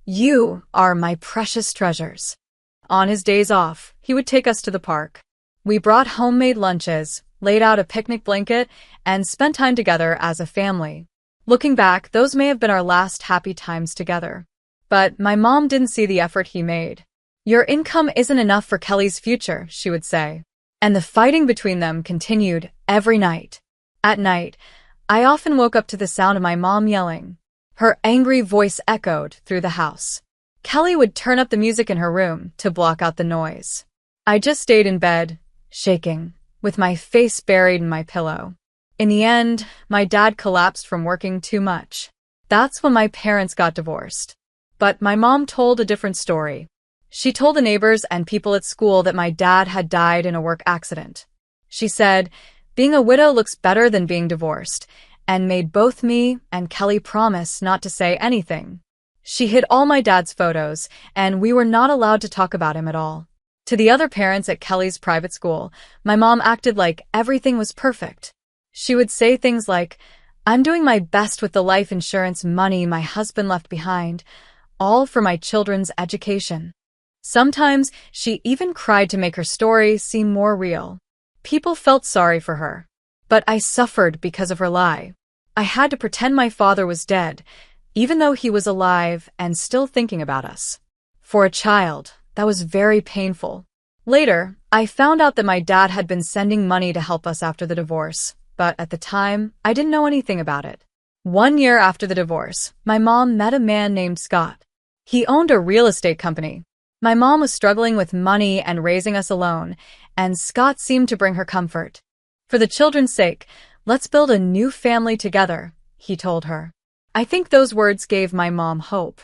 "You are my precious treasures." On his days off, he would take us to the park. We brought homemade lunches, laid out a picnic blanket, and spent time together as a family. Looking back, those may have been our last happy times together. But my mom didn't see the effort he made. "Your income isn't enough for Kelly's future," she would say. And the fighting between them continued every night. At night, I often woke up to the sound of my mom yelling. Her angry voice echoed through the house. Kelly would turn up the music in her room to block out the noise. I just stayed in bed, shaking, with my face buried in my pillow. In the end, my dad collapsed from working too much. That's when my parents got divorced. But my mom told a different story. She told the neighbors and people at school that my dad had died in a work accident. She said, "Being a widow looks better than being divorced," and made both me and Kelly promise not to say anything. She hid all my dad's photos, and we were not allowed to talk about him at all. To the other parents at Kelly's private school, my mom acted like everything was perfect. She would say things like, "I'm doing my best with the life insurance money my husband left behind, all for my children's education." Sometimes she even cried to make her story seem more real. People felt sorry for her. But I suffered because of her lie. I had to pretend my father was dead, even though he was alive and still thinking about us. For a child, that was very painful. Later, I found out that my dad had been sending money to help us after the divorce, but at the time, I didn't know anything about it. 1 year after the divorce, my mom met a man named Scott. He owned a real estate company. My mom was struggling with money and raising us alone, and Scott seemed to bring her comfort. For the children's sake, let's build a new family together, he told her. I think those words gave my mom hope.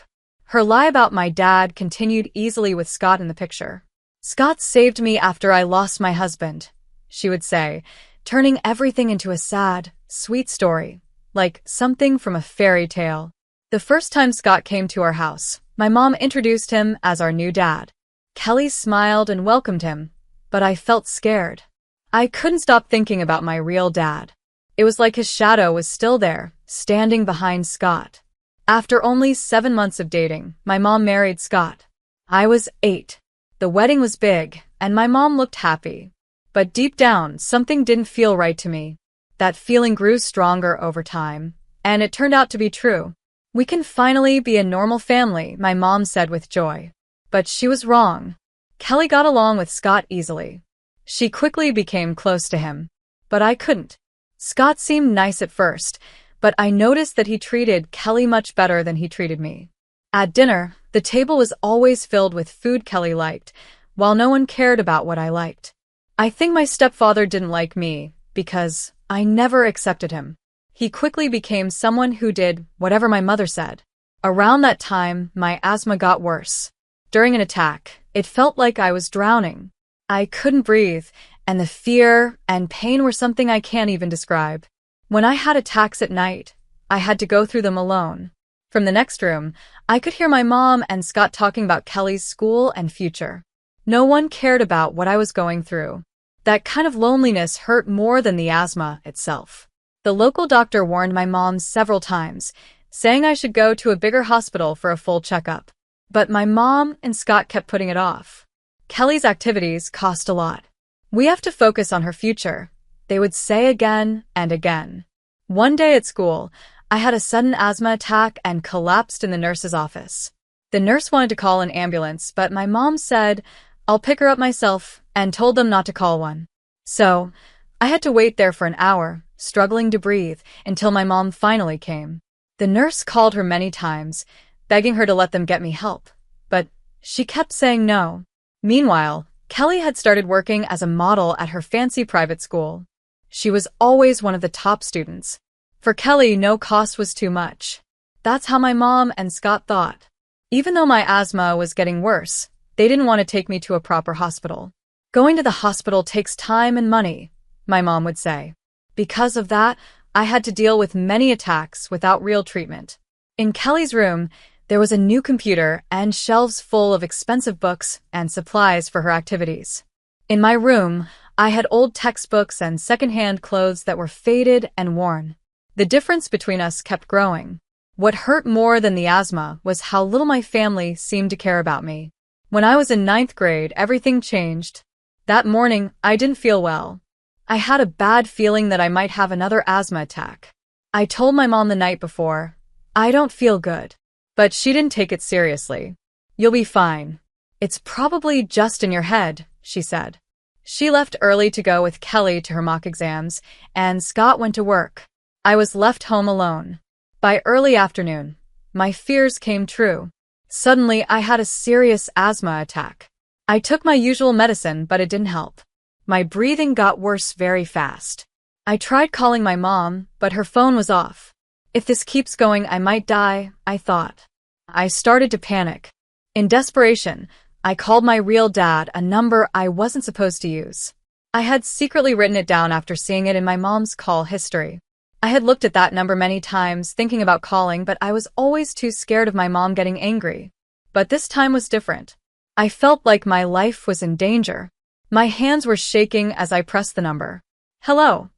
Her lie about my dad continued easily with Scott in the picture. Scott saved me after I lost my husband, she would say, turning everything into a sad, sweet story, like something from a fairy tale. The first time Scott came to our house, my mom introduced him as our new dad. Kelly smiled and welcomed him, but I felt scared. I couldn't stop thinking about my real dad. It was like his shadow was still there, standing behind Scott. After only 7 months of dating, my mom married Scott. I was 8. The wedding was big, and my mom looked happy. But deep down, something didn't feel right to me. That feeling grew stronger over time, and it turned out to be true. We can finally be a normal family, my mom said with joy. But she was wrong. Kelly got along with Scott easily. She quickly became close to him. But I couldn't. Scott seemed nice at first, but I noticed that he treated Kelly much better than he treated me. At dinner, the table was always filled with food Kelly liked, while no one cared about what I liked. I think my stepfather didn't like me, because I never accepted him. He quickly became someone who did whatever my mother said. Around that time, my asthma got worse. During an attack, it felt like I was drowning. I couldn't breathe, and the fear and pain were something I can't even describe. When I had attacks at night, I had to go through them alone. From the next room, I could hear my mom and Scott talking about Kelly's school and future. No one cared about what I was going through. That kind of loneliness hurt more than the asthma itself. The local doctor warned my mom several times, saying I should go to a bigger hospital for a full checkup. But my mom and Scott kept putting it off. Kelly's activities cost a lot. We have to focus on her future, they would say again and again. One day at school, I had a sudden asthma attack and collapsed in the nurse's office. The nurse wanted to call an ambulance, but my mom said, "I'll pick her up myself," and told them not to call one. So, I had to wait there for an hour, struggling to breathe, until my mom finally came. The nurse called her many times, begging her to let them get me help, but she kept saying no. Meanwhile, Kelly had started working as a model at her fancy private school. She was always one of the top students. For Kelly, no cost was too much. That's how my mom and Scott thought. Even though my asthma was getting worse, they didn't want to take me to a proper hospital. Going to the hospital takes time and money, my mom would say. Because of that, I had to deal with many attacks without real treatment. In Kelly's room, there was a new computer and shelves full of expensive books and supplies for her activities. In my room, I had old textbooks and secondhand clothes that were faded and worn. The difference between us kept growing. What hurt more than the asthma was how little my family seemed to care about me. When I was in 9th grade, everything changed. That morning, I didn't feel well. I had a bad feeling that I might have another asthma attack. I told my mom the night before, "I don't feel good." But she didn't take it seriously. "You'll be fine. It's probably just in your head," she said. She left early to go with Kelly to her mock exams, and Scott went to work. I was left home alone. By early afternoon, my fears came true. Suddenly, I had a serious asthma attack. I took my usual medicine, but it didn't help. My breathing got worse very fast. I tried calling my mom, but her phone was off. If this keeps going, I might die, I thought. I started to panic. In desperation, I called my real dad, a number I wasn't supposed to use. I had secretly written it down after seeing it in my mom's call history. I had looked at that number many times, thinking about calling, but I was always too scared of my mom getting angry. But this time was different. I felt like my life was in danger. My hands were shaking as I pressed the number. "Hello?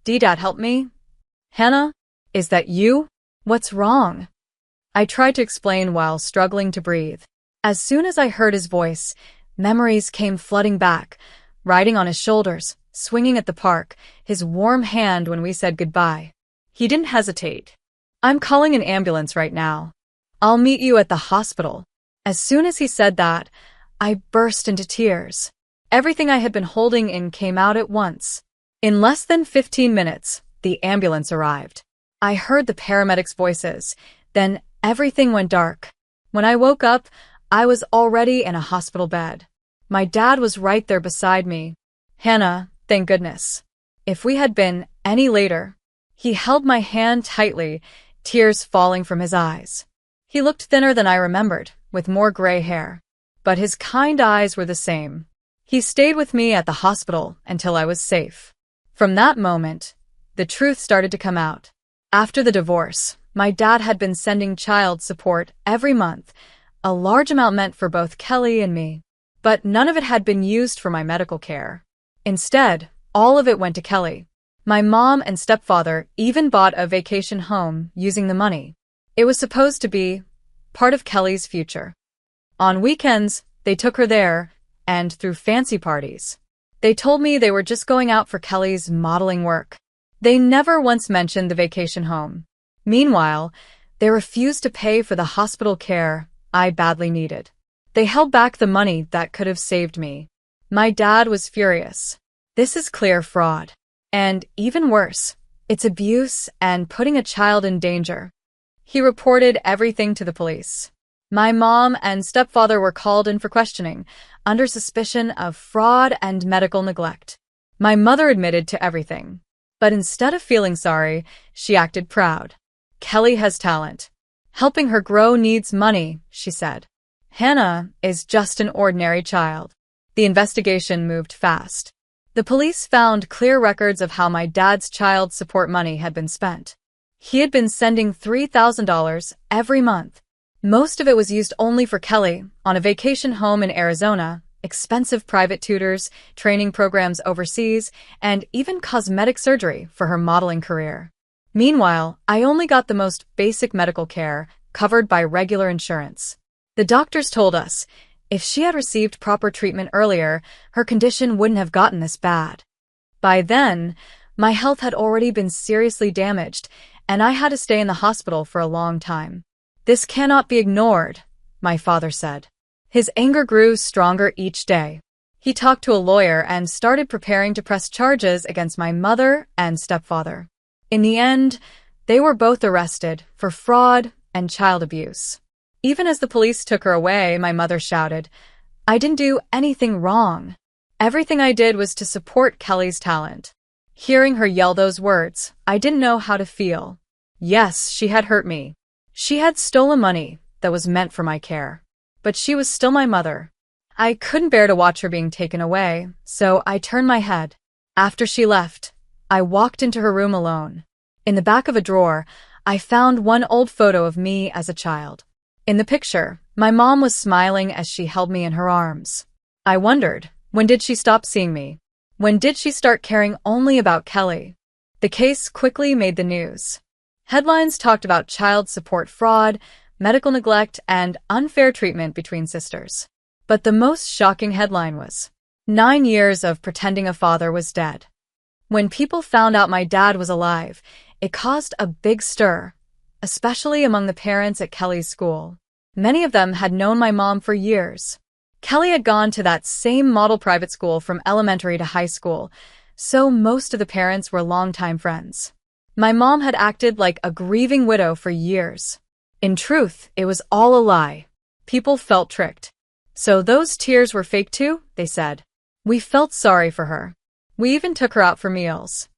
Dad, help me? Hannah? Is that you? What's wrong?" I tried to explain while struggling to breathe. As soon as I heard his voice, memories came flooding back, riding on his shoulders, swinging at the park, his warm hand when we said goodbye. He didn't hesitate. "I'm calling an ambulance right now. I'll meet you at the hospital." As soon as he said that, I burst into tears. Everything I had been holding in came out at once. In less than 15 minutes, the ambulance arrived. I heard the paramedics' voices. Then everything went dark. When I woke up, I was already in a hospital bed. My dad was right there beside me. Hannah, thank goodness. If we had been any later, he held my hand tightly, tears falling from his eyes. He looked thinner than I remembered, with more gray hair. But his kind eyes were the same. He stayed with me at the hospital until I was safe. From that moment, the truth started to come out. After the divorce, my dad had been sending child support every month, a large amount meant for both Kelly and me. But none of it had been used for my medical care. Instead, all of it went to Kelly. My mom and stepfather even bought a vacation home using the money. It was supposed to be part of Kelly's future. On weekends, they took her there, and threw fancy parties. They told me they were just going out for Kelly's modeling work. They never once mentioned the vacation home. Meanwhile, they refused to pay for the hospital care I badly needed. They held back the money that could have saved me. My dad was furious. This is clear fraud. And even worse, it's abuse and putting a child in danger. He reported everything to the police. My mom and stepfather were called in for questioning, under suspicion of fraud and medical neglect. My mother admitted to everything. But instead of feeling sorry, she acted proud. Kelly has talent. Helping her grow needs money, she said. Hannah is just an ordinary child. The investigation moved fast. The police found clear records of how my dad's child support money had been spent. He had been sending $3,000 every month. Most of it was used only for Kelly, on a vacation home in Arizona, expensive private tutors, training programs overseas, and even cosmetic surgery for her modeling career. Meanwhile, I only got the most basic medical care, covered by regular insurance. The doctors told us, if she had received proper treatment earlier, her condition wouldn't have gotten this bad. By then, my health had already been seriously damaged, and I had to stay in the hospital for a long time. This cannot be ignored, my father said. His anger grew stronger each day. He talked to a lawyer and started preparing to press charges against my mother and stepfather. In the end, they were both arrested for fraud and child abuse. Even as the police took her away, my mother shouted, "I didn't do anything wrong. Everything I did was to support Kelly's talent." Hearing her yell those words, I didn't know how to feel. Yes, she had hurt me. She had stolen money that was meant for my care. But she was still my mother. I couldn't bear to watch her being taken away, so I turned my head. After she left, I walked into her room alone. In the back of a drawer, I found one old photo of me as a child. In the picture, my mom was smiling as she held me in her arms. I wondered, when did she stop seeing me? When did she start caring only about Kelly? The case quickly made the news. Headlines talked about child support fraud, medical neglect, and unfair treatment between sisters. But the most shocking headline was, 9 years of pretending a father was dead. When people found out my dad was alive, it caused a big stir, especially among the parents at Kelly's school. Many of them had known my mom for years. Kelly had gone to that same model private school from elementary to high school, so most of the parents were longtime friends. My mom had acted like a grieving widow for years. In truth, it was all a lie. People felt tricked. So those tears were fake too, they said. We felt sorry for her. We even took her out for meals.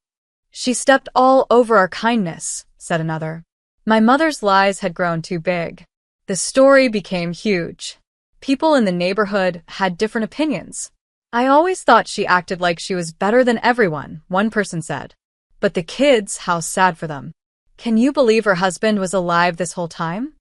She stepped all over our kindness, said another. My mother's lies had grown too big. The story became huge. People in the neighborhood had different opinions. I always thought she acted like she was better than everyone, one person said. But the kids, how sad for them. Can you believe her husband was alive this whole time?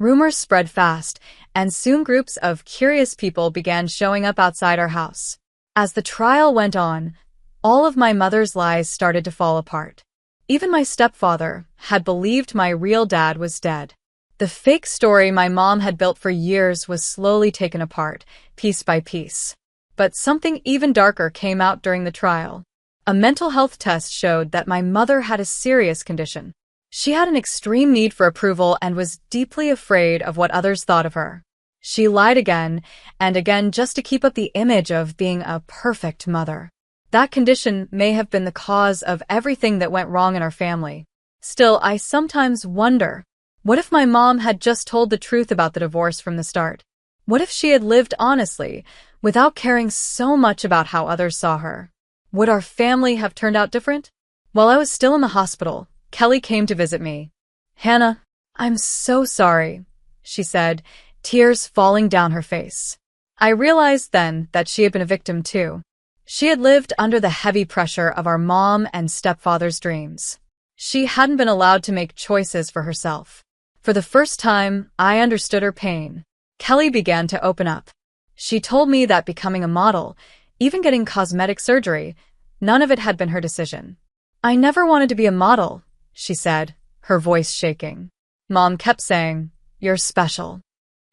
Rumors spread fast, and soon groups of curious people began showing up outside our house. As the trial went on, all of my mother's lies started to fall apart. Even my stepfather had believed my real dad was dead. The fake story my mom had built for years was slowly taken apart, piece by piece. But something even darker came out during the trial. A mental health test showed that my mother had a serious condition. She had an extreme need for approval and was deeply afraid of what others thought of her. She lied again and again just to keep up the image of being a perfect mother. That condition may have been the cause of everything that went wrong in our family. Still, I sometimes wonder, what if my mom had just told the truth about the divorce from the start? What if she had lived honestly, without caring so much about how others saw her? Would our family have turned out different? While I was still in the hospital, Kelly came to visit me. "Hannah, I'm so sorry," she said, tears falling down her face. I realized then that she had been a victim too. She had lived under the heavy pressure of our mom and stepfather's dreams. She hadn't been allowed to make choices for herself. For the first time, I understood her pain. Kelly began to open up. She told me that becoming a model, even getting cosmetic surgery, none of it had been her decision. "I never wanted to be a model," she said, her voice shaking. Mom kept saying, "You're special."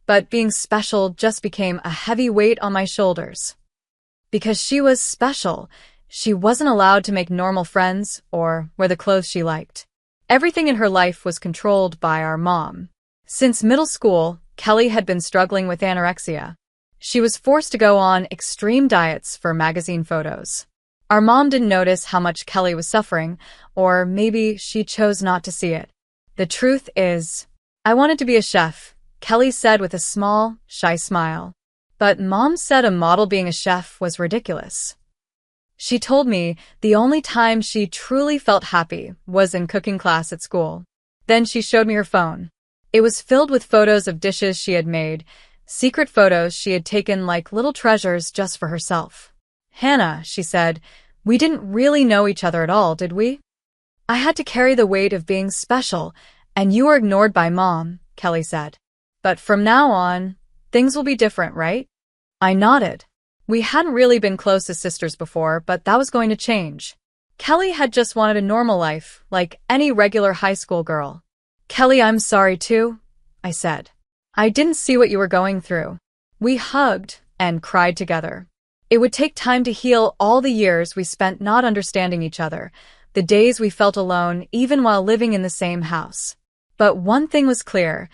But being special just became a heavy weight on my shoulders. Because she was special, she wasn't allowed to make normal friends or wear the clothes she liked. Everything in her life was controlled by our mom. Since middle school, Kelly had been struggling with anorexia. She was forced to go on extreme diets for magazine photos. Our mom didn't notice how much Kelly was suffering, or maybe she chose not to see it. "The truth is, I wanted to be a chef," Kelly said with a small, shy smile. But Mom said a model being a chef was ridiculous. She told me the only time she truly felt happy was in cooking class at school. Then she showed me her phone. It was filled with photos of dishes she had made, secret photos she had taken like little treasures just for herself. "Hannah," she said, "we didn't really know each other at all, did we? I had to carry the weight of being special, and you were ignored by Mom," Kelly said. "But from now on, things will be different, right?" I nodded. We hadn't really been close as sisters before, but that was going to change. Kelly had just wanted a normal life, like any regular high school girl. "Kelly, I'm sorry too," I said. "I didn't see what you were going through." We hugged and cried together. It would take time to heal all the years we spent not understanding each other, the days we felt alone even while living in the same house. But one thing was clear,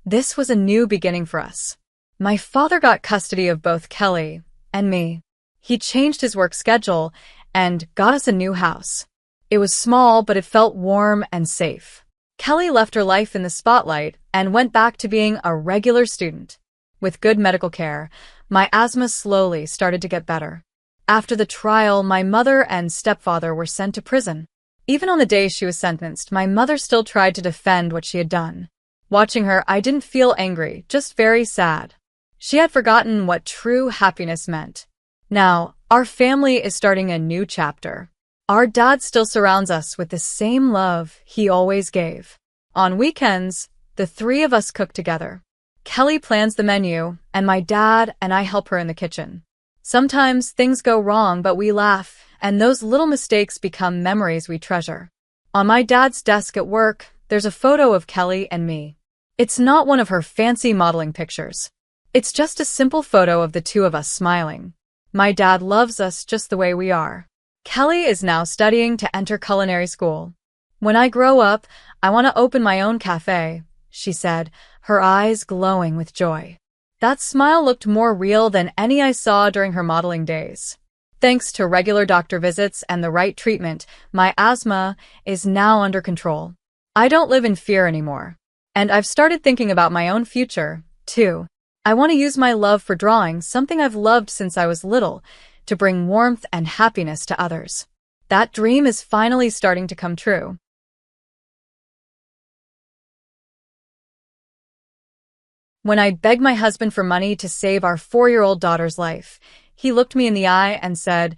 this was a new beginning for us. My father got custody of both Kelly and me. He changed his work schedule and got us a new house. It was small, but it felt warm and safe. Kelly left her life in the spotlight and went back to being a regular student. With good medical care, my asthma slowly started to get better. After the trial, my mother and stepfather were sent to prison. Even on the day she was sentenced, my mother still tried to defend what she had done. Watching her, I didn't feel angry, just very sad. She had forgotten what true happiness meant. Now, our family is starting a new chapter. Our dad still surrounds us with the same love he always gave. On weekends, the three of us cook together. Kelly plans the menu, and my dad and I help her in the kitchen. Sometimes things go wrong, but we laugh, and those little mistakes become memories we treasure. On my dad's desk at work, there's a photo of Kelly and me. It's not one of her fancy modeling pictures. It's just a simple photo of the two of us smiling. My dad loves us just the way we are. Kelly is now studying to enter culinary school. "When I grow up, I want to open my own cafe," she said, her eyes glowing with joy. That smile looked more real than any I saw during her modeling days. Thanks to regular doctor visits and the right treatment, my asthma is now under control. I don't live in fear anymore. And I've started thinking about my own future, too. I want to use my love for drawing, something I've loved since I was little, to bring warmth and happiness to others. That dream is finally starting to come true. When I begged my husband for money to save our 4-year-old daughter's life, he looked me in the eye and said,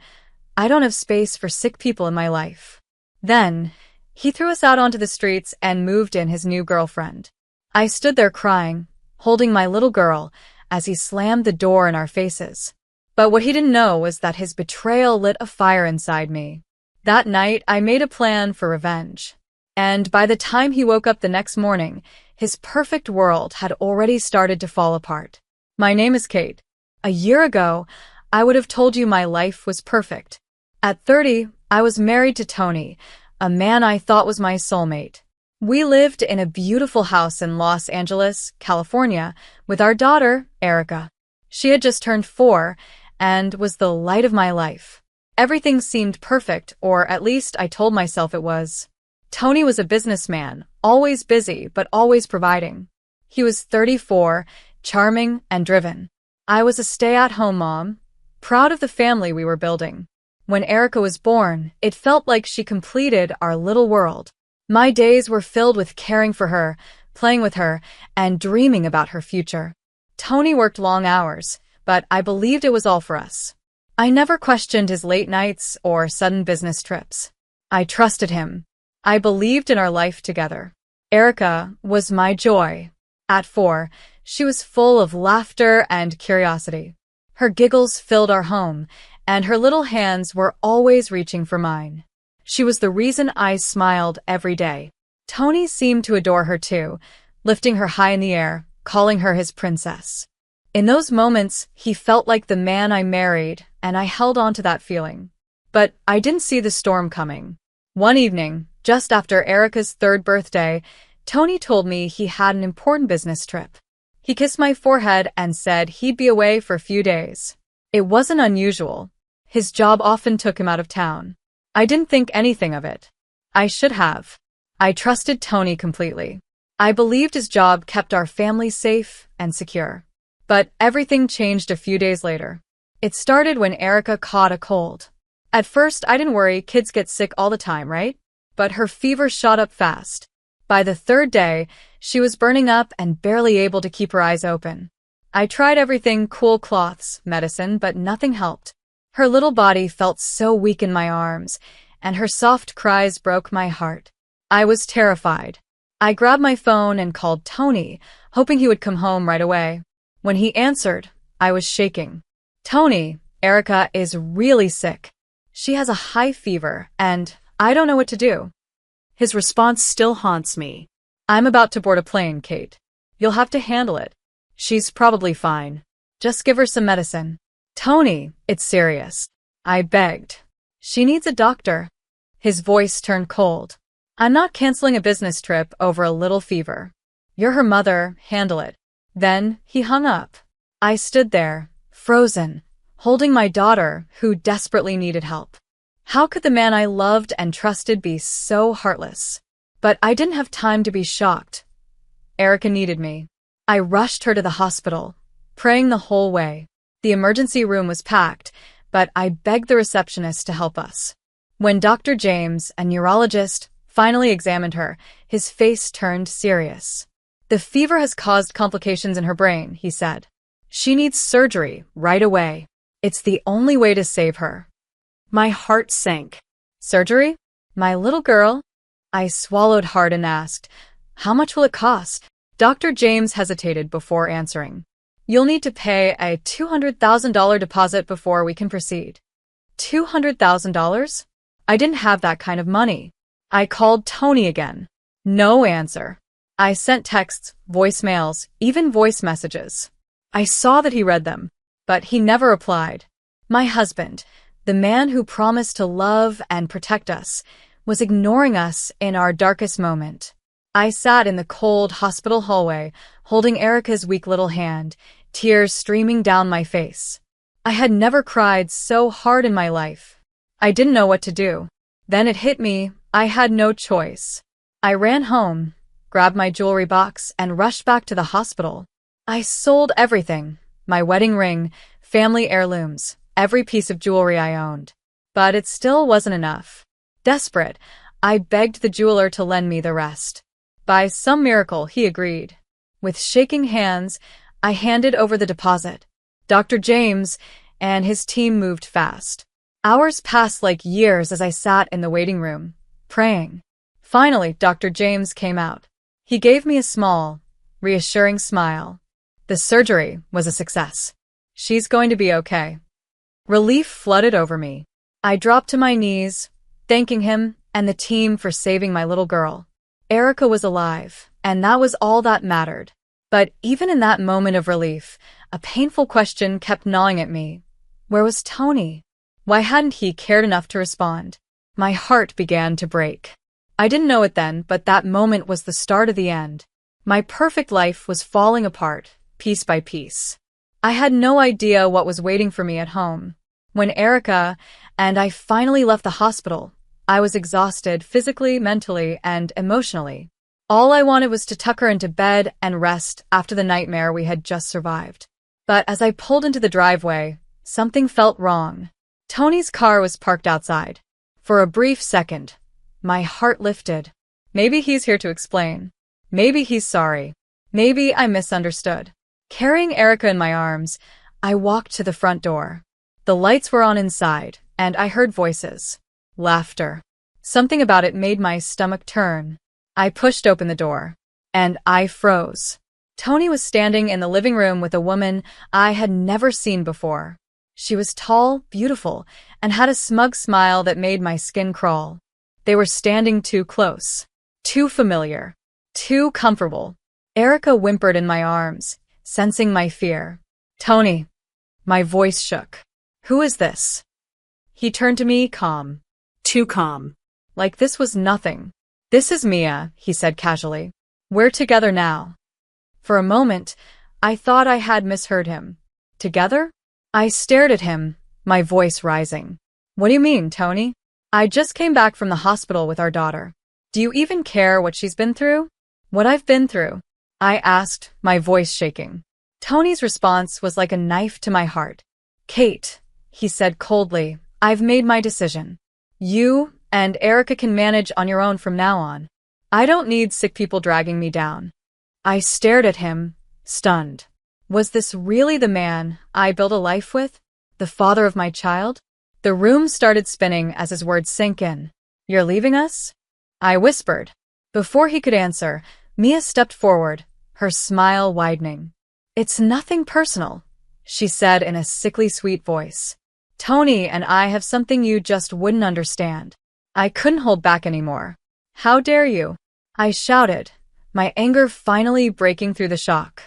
"I don't have space for sick people in my life." Then, he threw us out onto the streets and moved in his new girlfriend. I stood there crying, holding my little girl, as he slammed the door in our faces. But what he didn't know was that his betrayal lit a fire inside me. That night, I made a plan for revenge. And by the time he woke up the next morning, his perfect world had already started to fall apart. My name is Kate. A year ago, I would have told you my life was perfect. At 30, I was married to Tony, a man I thought was my soulmate. We lived in a beautiful house in Los Angeles, California, with our daughter, Erica. She had just turned 4 and was the light of my life. Everything seemed perfect, or at least I told myself it was. Tony was a businessman, always busy but always providing. He was 34, charming and driven. I was a stay-at-home mom, proud of the family we were building. When Erica was born, it felt like she completed our little world. My days were filled with caring for her, playing with her, and dreaming about her future. Tony worked long hours, but I believed it was all for us. I never questioned his late nights or sudden business trips. I trusted him. I believed in our life together. Erica was my joy. At 4, she was full of laughter and curiosity. Her giggles filled our home, and her little hands were always reaching for mine. She was the reason I smiled every day. Tony seemed to adore her too, lifting her high in the air, calling her his princess. In those moments, he felt like the man I married, and I held on to that feeling. But I didn't see the storm coming. One evening, just after Erica's 3rd birthday, Tony told me he had an important business trip. He kissed my forehead and said he'd be away for a few days. It wasn't unusual. His job often took him out of town. I didn't think anything of it. I should have. I trusted Tony completely. I believed his job kept our family safe and secure. But everything changed a few days later. It started when Erica caught a cold. At first, I didn't worry, kids get sick all the time, right? But her fever shot up fast. By the 3rd day, she was burning up and barely able to keep her eyes open. I tried everything, cool cloths, medicine, but nothing helped. Her little body felt so weak in my arms, and her soft cries broke my heart. I was terrified. I grabbed my phone and called Tony, hoping he would come home right away. When he answered, I was shaking. Tony, Erica is really sick. She has a high fever, and I don't know what to do. His response still haunts me. I'm about to board a plane, Kate. You'll have to handle it. She's probably fine. Just give her some medicine. Tony, it's serious. I begged. She needs a doctor. His voice turned cold. I'm not canceling a business trip over a little fever. You're her mother, handle it. Then he hung up. I stood there, frozen, holding my daughter, who desperately needed help. How could the man I loved and trusted be so heartless? But I didn't have time to be shocked. Erica needed me. I rushed her to the hospital, praying the whole way. The emergency room was packed, but I begged the receptionist to help us. When Dr. James, a neurologist, finally examined her, his face turned serious. The fever has caused complications in her brain, he said. She needs surgery right away. It's the only way to save her. My heart sank. Surgery? My little girl? I swallowed hard and asked, how much will it cost? Dr. James hesitated before answering. You'll need to pay a $200,000 deposit before we can proceed. $200,000? I didn't have that kind of money. I called Tony again. No answer. I sent texts, voicemails, even voice messages. I saw that he read them, but he never replied. My husband, the man who promised to love and protect us, was ignoring us in our darkest moment. I sat in the cold hospital hallway, holding Erica's weak little hand, tears streaming down my face. I had never cried so hard in my life. I didn't know what to do. Then it hit me, I had no choice. I ran home, grabbed my jewelry box, and rushed back to the hospital. I sold everything, my wedding ring, family heirlooms, every piece of jewelry I owned. But it still wasn't enough. Desperate, I begged the jeweler to lend me the rest. By some miracle, he agreed. With shaking hands, I handed over the deposit. Dr. James and his team moved fast. Hours passed like years as I sat in the waiting room, praying. Finally, Dr. James came out. He gave me a small, reassuring smile. The surgery was a success. She's going to be okay. Relief flooded over me. I dropped to my knees, thanking him and the team for saving my little girl. Erica was alive, and that was all that mattered. But even in that moment of relief, a painful question kept gnawing at me. Where was Tony? Why hadn't he cared enough to respond? My heart began to break. I didn't know it then, but that moment was the start of the end. My perfect life was falling apart, piece by piece. I had no idea what was waiting for me at home. When Erica and I finally left the hospital, I was exhausted physically, mentally, and emotionally. All I wanted was to tuck her into bed and rest after the nightmare we had just survived. But as I pulled into the driveway, something felt wrong. Tony's car was parked outside. For a brief second, my heart lifted. Maybe he's here to explain. Maybe he's sorry. Maybe I misunderstood. Carrying Erica in my arms, I walked to the front door. The lights were on inside, and I heard voices. Laughter. Something about it made my stomach turn. I pushed open the door, and I froze. Tony was standing in the living room with a woman I had never seen before. She was tall, beautiful, and had a smug smile that made my skin crawl. They were standing too close, too familiar, too comfortable. Erica whimpered in my arms, sensing my fear. Tony. My voice shook. Who is this? He turned to me, calm. Too calm. Like this was nothing. This is Mia, he said casually. We're together now. For a moment, I thought I had misheard him. Together? I stared at him, my voice rising. What do you mean, Tony? I just came back from the hospital with our daughter. Do you even care what she's been through? What I've been through? I asked, my voice shaking. Tony's response was like a knife to my heart. Kate, he said coldly, I've made my decision. You and Erica can manage on your own from now on. I don't need sick people dragging me down. I stared at him, stunned. Was this really the man I built a life with? The father of my child? The room started spinning as his words sank in. You're leaving us? I whispered. Before he could answer, Mia stepped forward, her smile widening. It's nothing personal, she said in a sickly sweet voice. Tony and I have something you just wouldn't understand. I couldn't hold back anymore. How dare you? I shouted, my anger finally breaking through the shock.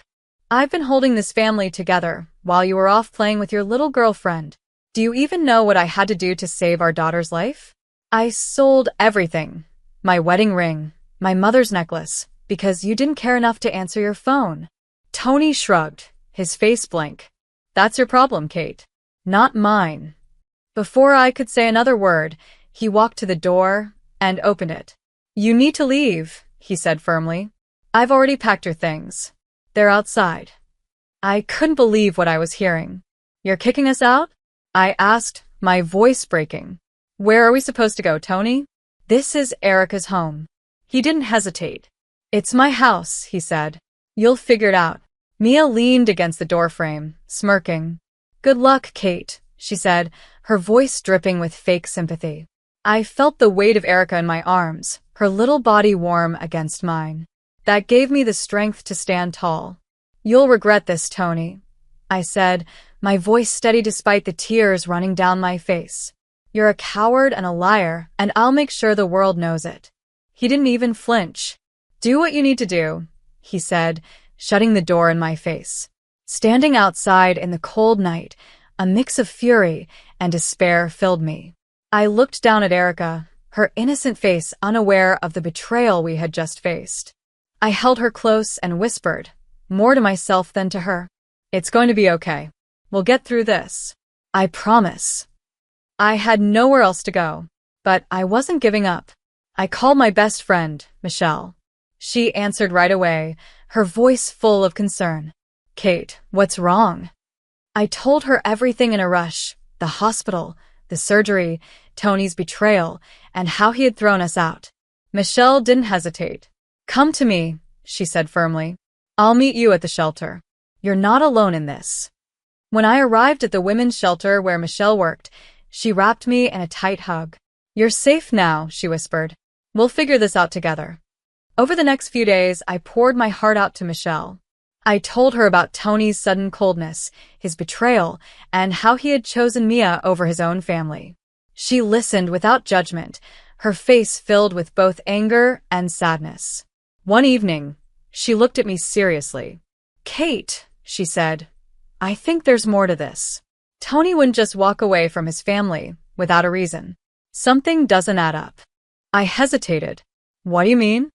I've been holding this family together while you were off playing with your little girlfriend. Do you even know what I had to do to save our daughter's life? I sold everything. My wedding ring, my mother's necklace, because you didn't care enough to answer your phone. Tony shrugged, his face blank. That's your problem, Kate. Not mine. Before I could say another word, he walked to the door and opened it. You need to leave, he said firmly. I've already packed your things. They're outside. I couldn't believe what I was hearing. You're kicking us out? I asked, my voice breaking. Where are we supposed to go, Tony? This is Erica's home. He didn't hesitate. It's my house, he said. You'll figure it out. Mia leaned against the doorframe, smirking. Good luck, Kate, she said, her voice dripping with fake sympathy. I felt the weight of Erica in my arms, her little body warm against mine. That gave me the strength to stand tall. You'll regret this, Tony, I said, my voice steady despite the tears running down my face. You're a coward and a liar, and I'll make sure the world knows it. He didn't even flinch. Do what you need to do, he said, shutting the door in my face. Standing outside in the cold night, a mix of fury and despair filled me. I looked down at Erica, her innocent face unaware of the betrayal we had just faced. I held her close and whispered, more to myself than to her. It's going to be okay. We'll get through this. I promise. I had nowhere else to go, but I wasn't giving up. I called my best friend, Michelle. She answered right away, her voice full of concern. Kate, what's wrong? I told her everything in a rush, the hospital, the surgery, Tony's betrayal, and how he had thrown us out. Michelle didn't hesitate. Come to me, she said firmly. I'll meet you at the shelter. You're not alone in this. When I arrived at the women's shelter where Michelle worked, she wrapped me in a tight hug. You're safe now, she whispered. We'll figure this out together. Over the next few days, I poured my heart out to Michelle. I told her about Tony's sudden coldness, his betrayal, and how he had chosen Mia over his own family. She listened without judgment, her face filled with both anger and sadness. One evening, she looked at me seriously. Kate, she said, I think there's more to this. Tony wouldn't just walk away from his family without a reason. Something doesn't add up. I hesitated. What do you mean?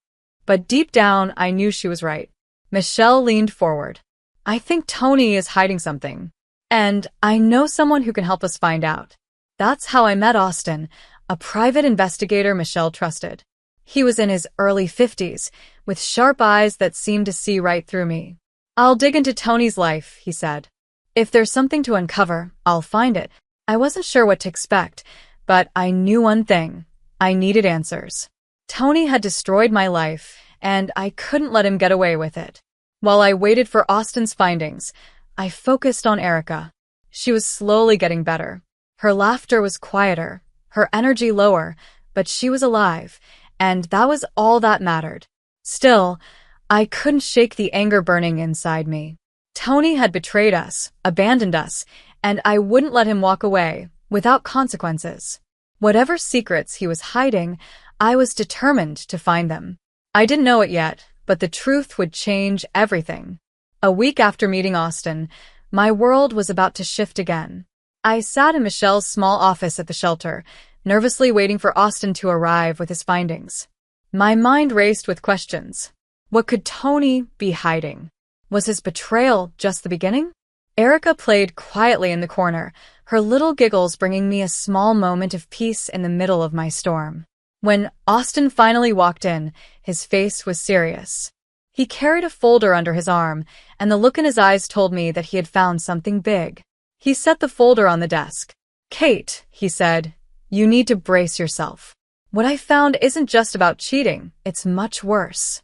But deep down, I knew she was right. Michelle leaned forward. I think Tony is hiding something. And I know someone who can help us find out. That's how I met Austin, a private investigator Michelle trusted. He was in his early 50s, with sharp eyes that seemed to see right through me. I'll dig into Tony's life, he said. If there's something to uncover, I'll find it. I wasn't sure what to expect, but I knew one thing. I needed answers. Tony had destroyed my life, and I couldn't let him get away with it. While I waited for Austin's findings, I focused on Erica. She was slowly getting better. Her laughter was quieter, her energy lower, but she was alive, and that was all that mattered. Still, I couldn't shake the anger burning inside me. Tony had betrayed us, abandoned us, and I wouldn't let him walk away without consequences. Whatever secrets he was hiding, I was determined to find them. I didn't know it yet, but the truth would change everything. A week after meeting Austin, my world was about to shift again. I sat in Michelle's small office at the shelter, nervously waiting for Austin to arrive with his findings. My mind raced with questions. What could Tony be hiding? Was his betrayal just the beginning? Erica played quietly in the corner, her little giggles bringing me a small moment of peace in the middle of my storm. When Austin finally walked in, his face was serious. He carried a folder under his arm, and the look in his eyes told me that he had found something big. He set the folder on the desk. "Kate," he said, "you need to brace yourself. What I found isn't just about cheating, it's much worse."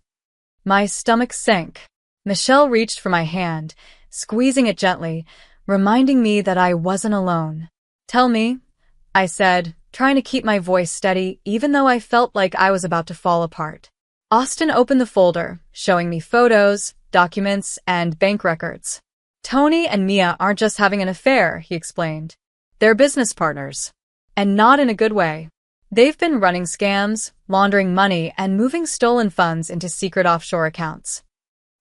My stomach sank. Michelle reached for my hand, squeezing it gently, reminding me that I wasn't alone. "Tell me," I said, trying to keep my voice steady even though I felt like I was about to fall apart. Austin opened the folder, showing me photos, documents, and bank records. "Tony and Mia aren't just having an affair," he explained. "They're business partners. And not in a good way. They've been running scams, laundering money, and moving stolen funds into secret offshore accounts."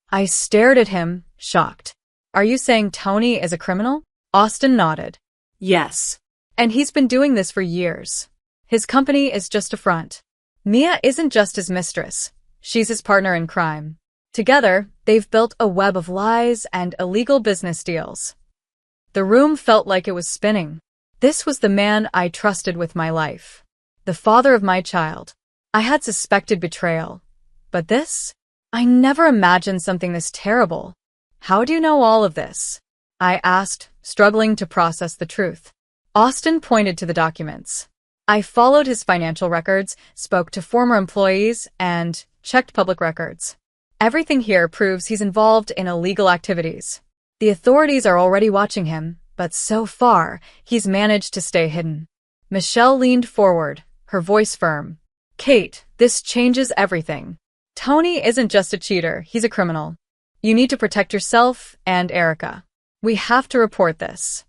I stared at him, shocked. "Are you saying Tony is a criminal?" Austin nodded. Yes. "And he's been doing this for years. His company is just a front. Mia isn't just his mistress. She's his partner in crime. Together, they've built a web of lies and illegal business deals." The room felt like it was spinning. This was the man I trusted with my life. The father of my child. I had suspected betrayal. But this? I never imagined something this terrible. "How do you know all of this?" I asked, struggling to process the truth. Austin pointed to the documents. I followed his financial records, spoke to former employees, and checked public records. Everything here proves he's involved in illegal activities. The authorities are already watching him, but so far, he's managed to stay hidden. Michelle leaned forward, her voice firm. "Kate, this changes everything. Tony isn't just a cheater, he's a criminal. You need to protect yourself and Erica. We have to report this."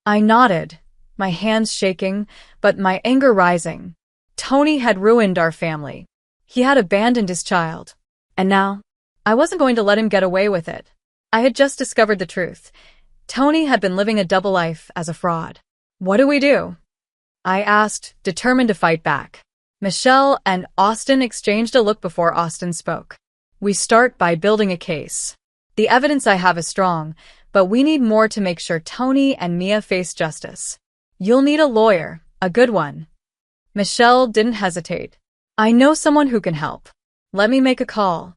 I nodded, my hands shaking, but my anger rising. Tony had ruined our family. He had abandoned his child. And now, I wasn't going to let him get away with it. I had just discovered the truth. Tony had been living a double life as a fraud. "What do we do?" I asked, determined to fight back. Michelle and Austin exchanged a look before Austin spoke. "We start by building a case. The evidence I have is strong, but we need more to make sure Tony and Mia face justice. You'll need a lawyer, a good one." Michelle didn't hesitate. "I know someone who can help. Let me make a call."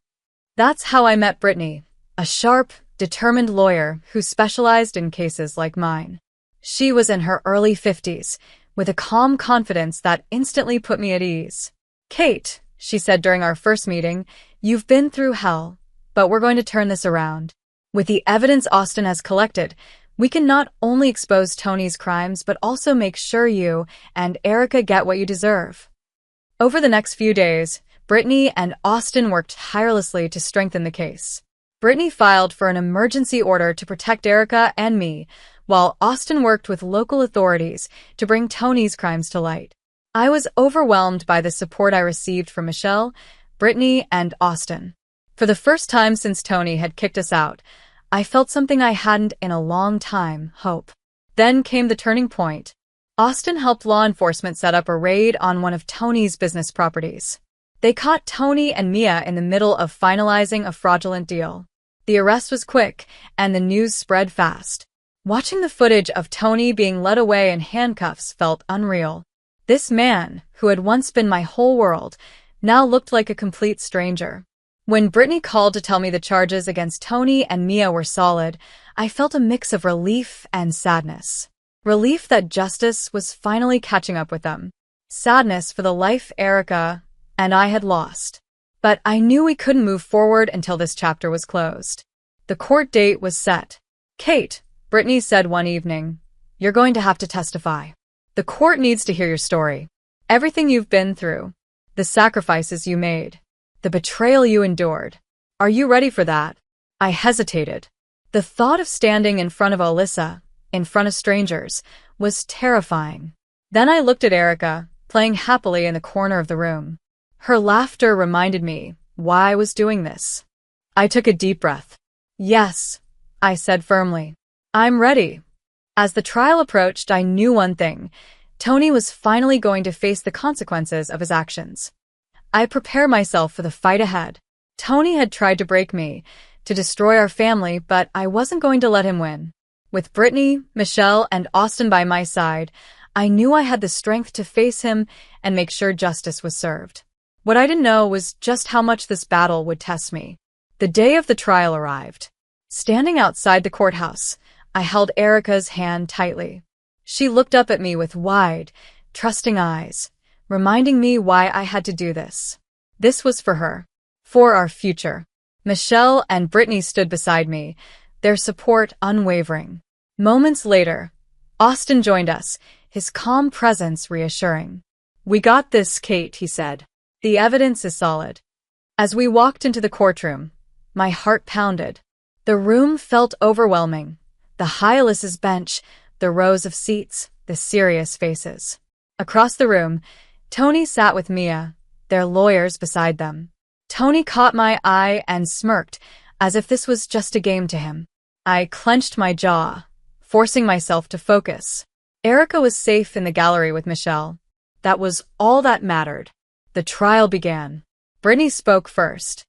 That's how I met Brittany, a sharp, determined lawyer who specialized in cases like mine. She was in her early 50s, with a calm confidence that instantly put me at ease. "Kate," she said during our first meeting, "you've been through hell, but we're going to turn this around. With the evidence Austin has collected, we can not only expose Tony's crimes, but also make sure you and Erica get what you deserve." Over the next few days, Brittany and Austin worked tirelessly to strengthen the case. Brittany filed for an emergency order to protect Erica and me, while Austin worked with local authorities to bring Tony's crimes to light. I was overwhelmed by the support I received from Michelle, Brittany, and Austin. For the first time since Tony had kicked us out, I felt something I hadn't in a long time, hope. Then came the turning point. Austin helped law enforcement set up a raid on one of Tony's business properties. They caught Tony and Mia in the middle of finalizing a fraudulent deal. The arrest was quick, and the news spread fast. Watching the footage of Tony being led away in handcuffs felt unreal. This man, who had once been my whole world, now looked like a complete stranger. When Brittany called to tell me the charges against Tony and Mia were solid, I felt a mix of relief and sadness. Relief that justice was finally catching up with them. Sadness for the life Erica and I had lost. But I knew we couldn't move forward until this chapter was closed. The court date was set. "Kate," Brittany said one evening, "you're going to have to testify. The court needs to hear your story. Everything you've been through. The sacrifices you made. The betrayal you endured. Are you ready for that?" I hesitated. The thought of standing in front of Alyssa, in front of strangers, was terrifying. Then I looked at Erica, playing happily in the corner of the room. Her laughter reminded me why I was doing this. I took a deep breath. "Yes," I said firmly. "I'm ready." As the trial approached, I knew one thing. Tony was finally going to face the consequences of his actions. I prepared myself for the fight ahead. Tony had tried to break me, to destroy our family, but I wasn't going to let him win. With Brittany, Michelle, and Austin by my side, I knew I had the strength to face him and make sure justice was served. What I didn't know was just how much this battle would test me. The day of the trial arrived. Standing outside the courthouse, I held Erica's hand tightly. She looked up at me with wide, trusting eyes, reminding me why I had to do this. This was for her, for our future. Michelle and Brittany stood beside me, their support unwavering. Moments later, Austin joined us, his calm presence reassuring. "We got this, Kate," he said. "The evidence is solid." As we walked into the courtroom, my heart pounded. The room felt overwhelming. The high Alyssa's bench, the rows of seats, the serious faces. Across the room, Tony sat with Mia, their lawyers beside them. Tony caught my eye and smirked, as if this was just a game to him. I clenched my jaw, forcing myself to focus. Erica was safe in the gallery with Michelle. That was all that mattered. The trial began. Brittany spoke first.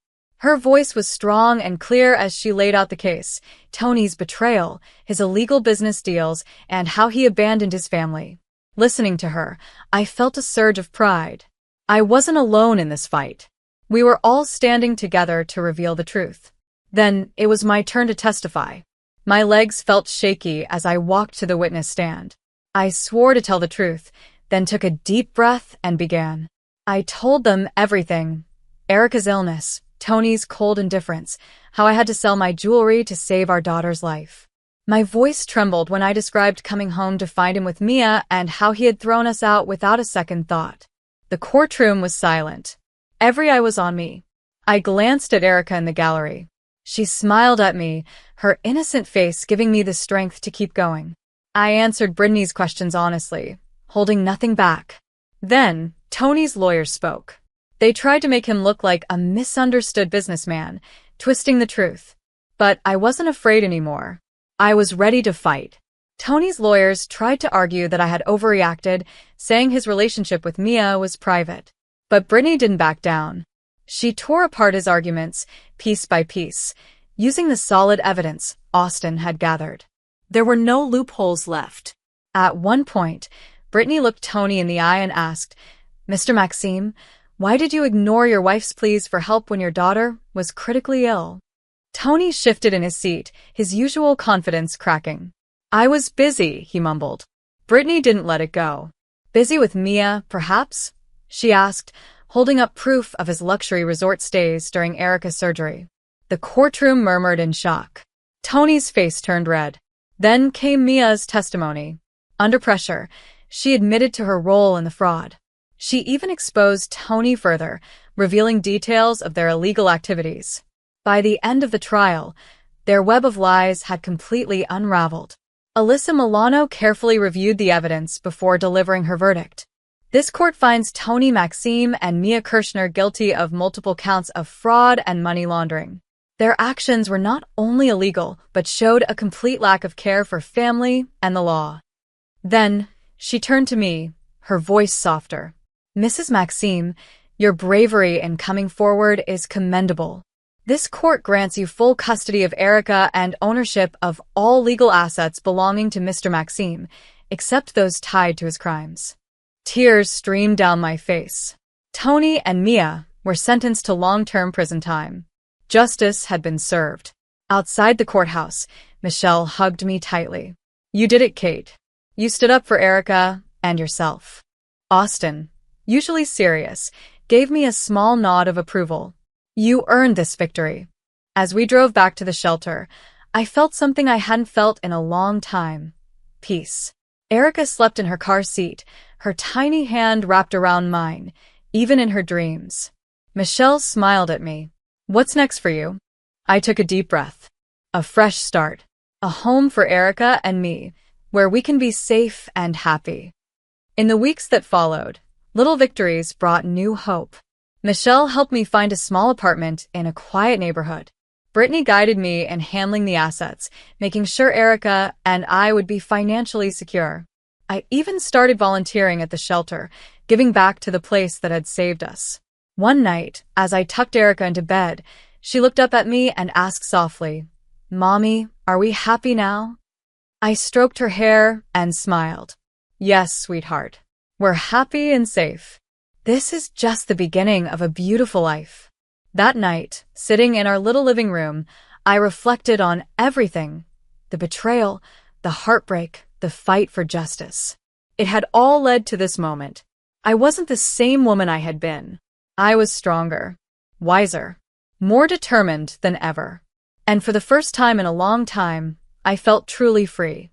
Her voice was strong and clear as she laid out the case, Tony's betrayal, his illegal business deals, and how he abandoned his family. Listening to her, I felt a surge of pride. I wasn't alone in this fight. We were all standing together to reveal the truth. Then it was my turn to testify. My legs felt shaky as I walked to the witness stand. I swore to tell the truth, then took a deep breath and began. I told them everything. Erica's illness, Tony's cold indifference, how I had to sell my jewelry to save our daughter's life. My voice trembled when I described coming home to find him with Mia and how he had thrown us out without a second thought. The courtroom was silent. Every eye was on me. I glanced at Erica in the gallery. She smiled at me, her innocent face giving me the strength to keep going. I answered Brittany's questions honestly, holding nothing back. Then, Tony's lawyers spoke. They tried to make him look like a misunderstood businessman, twisting the truth. But I wasn't afraid anymore. I was ready to fight. Tony's lawyers tried to argue that I had overreacted, saying his relationship with Mia was private. But Brittany didn't back down. She tore apart his arguments, piece by piece, using the solid evidence Austin had gathered. There were no loopholes left. At one point, Brittany looked Tony in the eye and asked, "Mr. Maxime, why did you ignore your wife's pleas for help when your daughter was critically ill?" Tony shifted in his seat, his usual confidence cracking. "I was busy," he mumbled. Brittany didn't let it go. "Busy with Mia, perhaps?" she asked, holding up proof of his luxury resort stays during Erica's surgery. The courtroom murmured in shock. Tony's face turned red. Then came Mia's testimony. Under pressure, she admitted to her role in the fraud. She even exposed Tony further, revealing details of their illegal activities. By the end of the trial, their web of lies had completely unraveled. Alyssa Milano carefully reviewed the evidence before delivering her verdict. This court finds Tony Maxime and Mia Kirshner guilty of multiple counts of fraud and money laundering. Their actions were not only illegal, but showed a complete lack of care for family and the law. Then, she turned to me, her voice softer. "Mrs. Maxime, Your bravery in coming forward is commendable. This court grants you full custody of Erica and ownership of all legal assets belonging to Mr. Maxime, except those tied to his crimes. Tears streamed down my face. Tony and Mia were sentenced to long-term prison time. Justice had been served. Outside the courthouse, Michelle hugged me tightly. You did it, Kate. You stood up for Erica and yourself. Austin, usually serious, gave me a small nod of approval. You earned this victory. As we drove back to the shelter, I felt something I hadn't felt in a long time. Peace. Erica slept in her car seat, her tiny hand wrapped around mine, even in her dreams. Michelle smiled at me. What's next for you? I took a deep breath. A fresh start. A home for Erica and me, where we can be safe and happy. In the weeks that followed, little victories brought new hope. Michelle helped me find a small apartment in a quiet neighborhood. Brittany guided me in handling the assets, making sure Erica and I would be financially secure. I even started volunteering at the shelter, giving back to the place that had saved us. One night, as I tucked Erica into bed, she looked up at me and asked softly, "Mommy, are we happy now?" I stroked her hair and smiled. Yes, sweetheart. We're happy and safe. This is just the beginning of a beautiful life. That night, sitting in our little living room, I reflected on everything. The betrayal, the heartbreak, the fight for justice. It had all led to this moment. I wasn't the same woman I had been. I was stronger, wiser, more determined than ever. And for the first time in a long time, I felt truly free.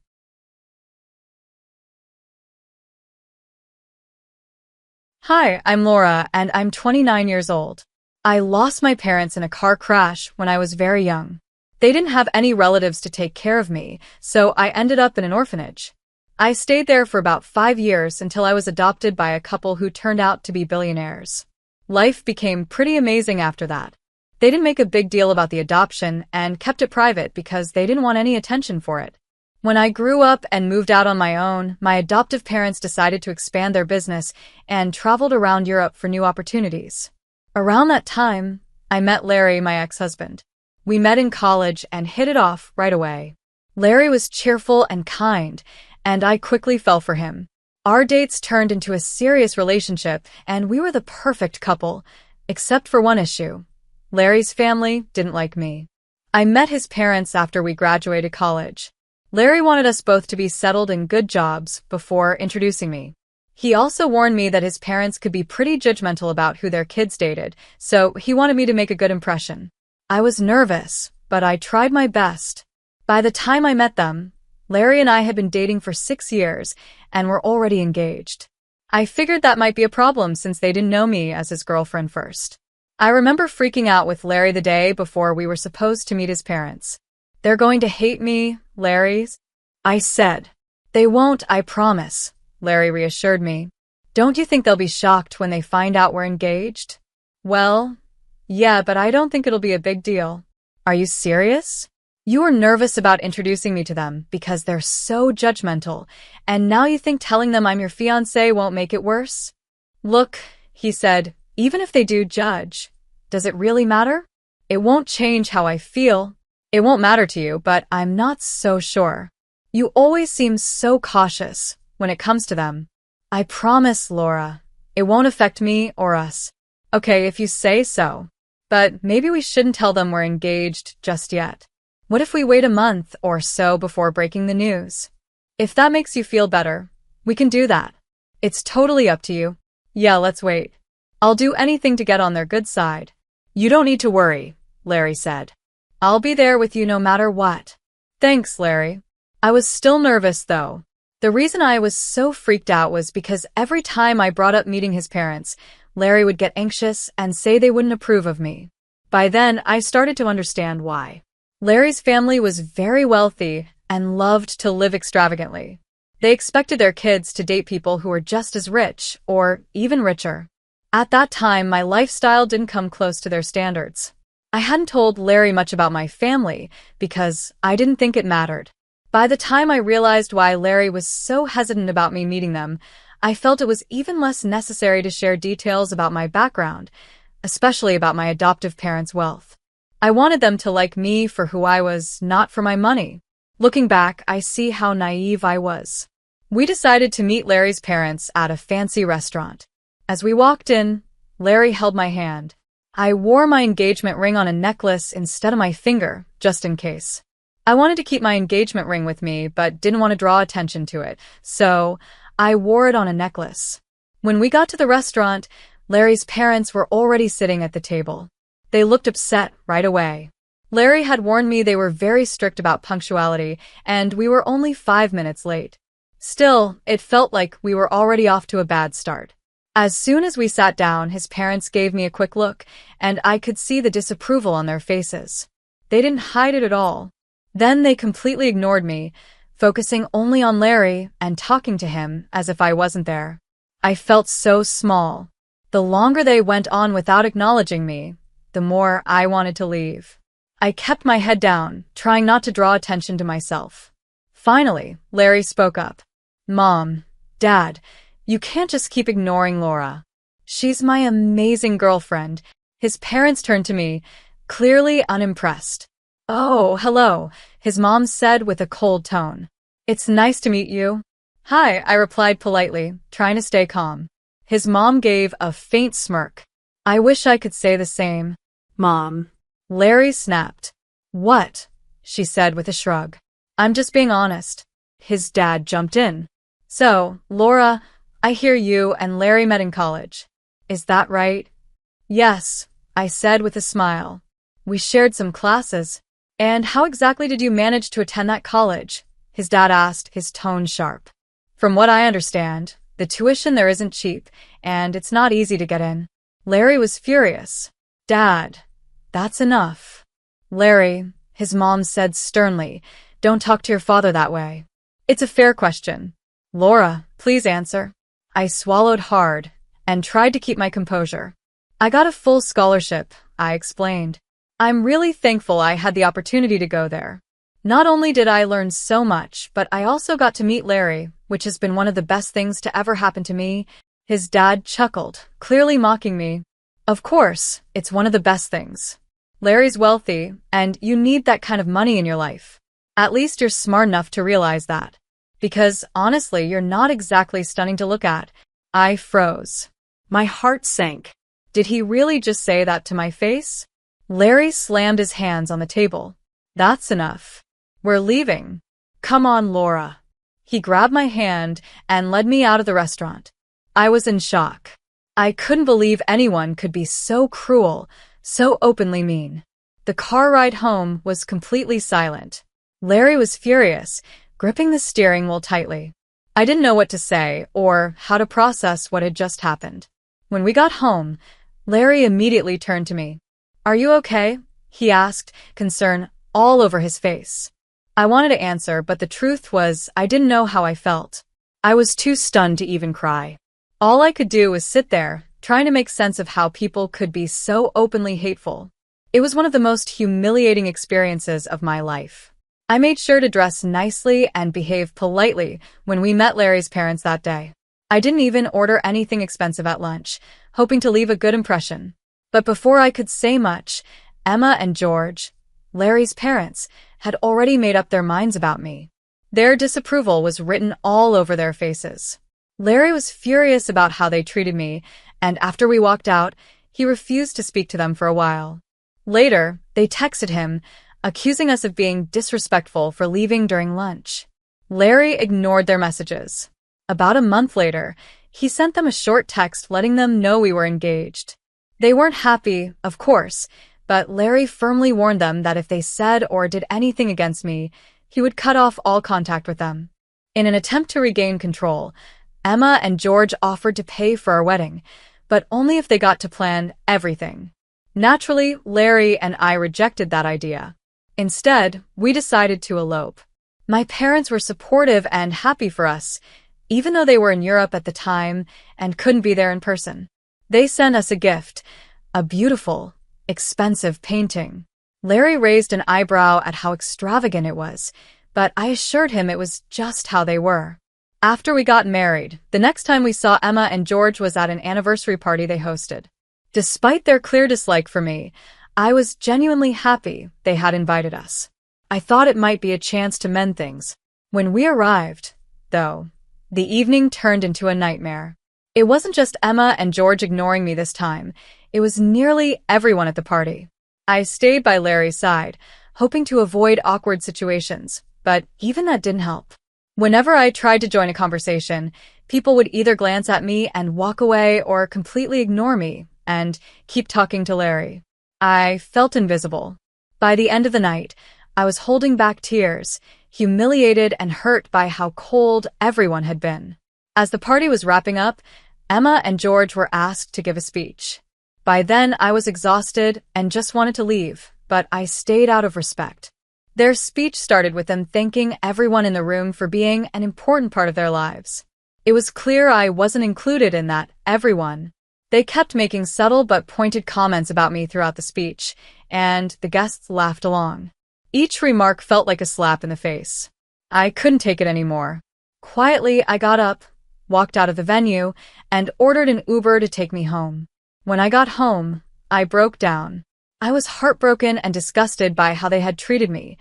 Hi, I'm Laura, and I'm 29 years old. I lost my parents in a car crash when I was very young. They didn't have any relatives to take care of me, so I ended up in an orphanage. I stayed there for about 5 years until I was adopted by a couple who turned out to be billionaires. Life became pretty amazing after that. They didn't make a big deal about the adoption and kept it private because they didn't want any attention for it. When I grew up and moved out on my own, my adoptive parents decided to expand their business and traveled around Europe for new opportunities. Around that time, I met Larry, my ex-husband. We met in college and hit it off right away. Larry was cheerful and kind, and I quickly fell for him. Our dates turned into a serious relationship, and we were the perfect couple, except for one issue. Larry's family didn't like me. I met his parents after we graduated college. Larry wanted us both to be settled in good jobs before introducing me. He also warned me that his parents could be pretty judgmental about who their kids dated, so he wanted me to make a good impression. I was nervous, but I tried my best. By the time I met them, Larry and I had been dating for 6 years and were already engaged. I figured that might be a problem since they didn't know me as his girlfriend first. I remember freaking out with Larry the day before we were supposed to meet his parents. They're going to hate me, Larry's? I said. They won't, I promise, Larry reassured me. Don't you think they'll be shocked when they find out we're engaged? Well, yeah, but I don't think it'll be a big deal. Are you serious? You were nervous about introducing me to them because they're so judgmental, and now you think telling them I'm your fiancé won't make it worse? Look, he said, even if they do judge, does it really matter? It won't change how I feel. It won't matter to you, but I'm not so sure. You always seem so cautious when it comes to them. I promise, Laura, it won't affect me or us. Okay, if you say so. But maybe we shouldn't tell them we're engaged just yet. What if we wait a month or so before breaking the news? If that makes you feel better, we can do that. It's totally up to you. Yeah, let's wait. I'll do anything to get on their good side. You don't need to worry, Larry said. I'll be there with you no matter what. Thanks, Larry. I was still nervous, though. The reason I was so freaked out was because every time I brought up meeting his parents, Larry would get anxious and say they wouldn't approve of me. By then, I started to understand why. Larry's family was very wealthy and loved to live extravagantly. They expected their kids to date people who were just as rich or even richer. At that time, my lifestyle didn't come close to their standards. I hadn't told Larry much about my family because I didn't think it mattered. By the time I realized why Larry was so hesitant about me meeting them, I felt it was even less necessary to share details about my background, especially about my adoptive parents' wealth. I wanted them to like me for who I was, not for my money. Looking back, I see how naive I was. We decided to meet Larry's parents at a fancy restaurant. As we walked in, Larry held my hand. I wore my engagement ring on a necklace instead of my finger, just in case. I wanted to keep my engagement ring with me, but didn't want to draw attention to it, so I wore it on a necklace. When we got to the restaurant, Larry's parents were already sitting at the table. They looked upset right away. Larry had warned me they were very strict about punctuality, and we were only 5 minutes late. Still, it felt like we were already off to a bad start. As soon as we sat down, his parents gave me a quick look, and I could see the disapproval on their faces. They didn't hide it at all. Then they completely ignored me, focusing only on Larry and talking to him as if I wasn't there. I felt so small. The longer they went on without acknowledging me, the more I wanted to leave. I kept my head down, trying not to draw attention to myself. Finally, Larry spoke up. "Mom, Dad, you can't just keep ignoring Laura. She's my amazing girlfriend." His parents turned to me, clearly unimpressed. "Oh, hello," his mom said with a cold tone. "It's nice to meet you." "Hi," I replied politely, trying to stay calm. His mom gave a faint smirk. "I wish I could say the same." Mom. Larry snapped. "What?" she said with a shrug. "I'm just being honest." His dad jumped in. "So, Laura, I hear you and Larry met in college. Is that right?" "Yes," I said with a smile. "We shared some classes." "And how exactly did you manage to attend that college?" his dad asked, his tone sharp. "From what I understand, the tuition there isn't cheap, and it's not easy to get in." Larry was furious. "Dad, that's enough." "Larry," his mom said sternly, "don't talk to your father that way. It's a fair question. Laura, please answer." I swallowed hard and tried to keep my composure. "I got a full scholarship," I explained. "I'm really thankful I had the opportunity to go there. Not only did I learn so much, but I also got to meet Larry, which has been one of the best things to ever happen to me." His dad chuckled, clearly mocking me. "Of course, it's one of the best things. Larry's wealthy, and you need that kind of money in your life. At least you're smart enough to realize that. Because, honestly, you're not exactly stunning to look at." I froze. My heart sank. Did he really just say that to my face? Larry slammed his hands on the table. "That's enough. We're leaving. Come on, Laura." He grabbed my hand and led me out of the restaurant. I was in shock. I couldn't believe anyone could be so cruel, so openly mean. The car ride home was completely silent. Larry was furious, gripping the steering wheel tightly. I didn't know what to say or how to process what had just happened. When we got home, Larry immediately turned to me. "Are you okay?" he asked, concern all over his face. I wanted to answer, but the truth was I didn't know how I felt. I was too stunned to even cry. All I could do was sit there, trying to make sense of how people could be so openly hateful. It was one of the most humiliating experiences of my life. I made sure to dress nicely and behave politely when we met Larry's parents that day. I didn't even order anything expensive at lunch, hoping to leave a good impression. But before I could say much, Emma and George, Larry's parents, had already made up their minds about me. Their disapproval was written all over their faces. Larry was furious about how they treated me, and after we walked out, he refused to speak to them for a while. Later, they texted him, accusing us of being disrespectful for leaving during lunch. Larry ignored their messages. About a month later, he sent them a short text letting them know we were engaged. They weren't happy, of course, but Larry firmly warned them that if they said or did anything against me, he would cut off all contact with them. In an attempt to regain control, Emma and George offered to pay for our wedding, but only if they got to plan everything. Naturally, Larry and I rejected that idea. Instead, we decided to elope. My parents were supportive and happy for us, even though they were in Europe at the time and couldn't be there in person. They sent us a gift, a beautiful, expensive painting. Larry raised an eyebrow at how extravagant it was, but I assured him it was just how they were. After we got married, the next time we saw Emma and George was at an anniversary party they hosted. Despite their clear dislike for me, I was genuinely happy they had invited us. I thought it might be a chance to mend things. When we arrived, though, the evening turned into a nightmare. It wasn't just Emma and George ignoring me this time. It was nearly everyone at the party. I stayed by Larry's side, hoping to avoid awkward situations, but even that didn't help. Whenever I tried to join a conversation, people would either glance at me and walk away or completely ignore me and keep talking to Larry. I felt invisible. By the end of the night, I was holding back tears, humiliated and hurt by how cold everyone had been. As the party was wrapping up, Emma and George were asked to give a speech. By then, I was exhausted and just wanted to leave, but I stayed out of respect. Their speech started with them thanking everyone in the room for being an important part of their lives. It was clear I wasn't included in that everyone. They kept making subtle but pointed comments about me throughout the speech, and the guests laughed along. Each remark felt like a slap in the face. I couldn't take it anymore. Quietly, I got up, walked out of the venue, and ordered an Uber to take me home. When I got home, I broke down. I was heartbroken and disgusted by how they had treated me,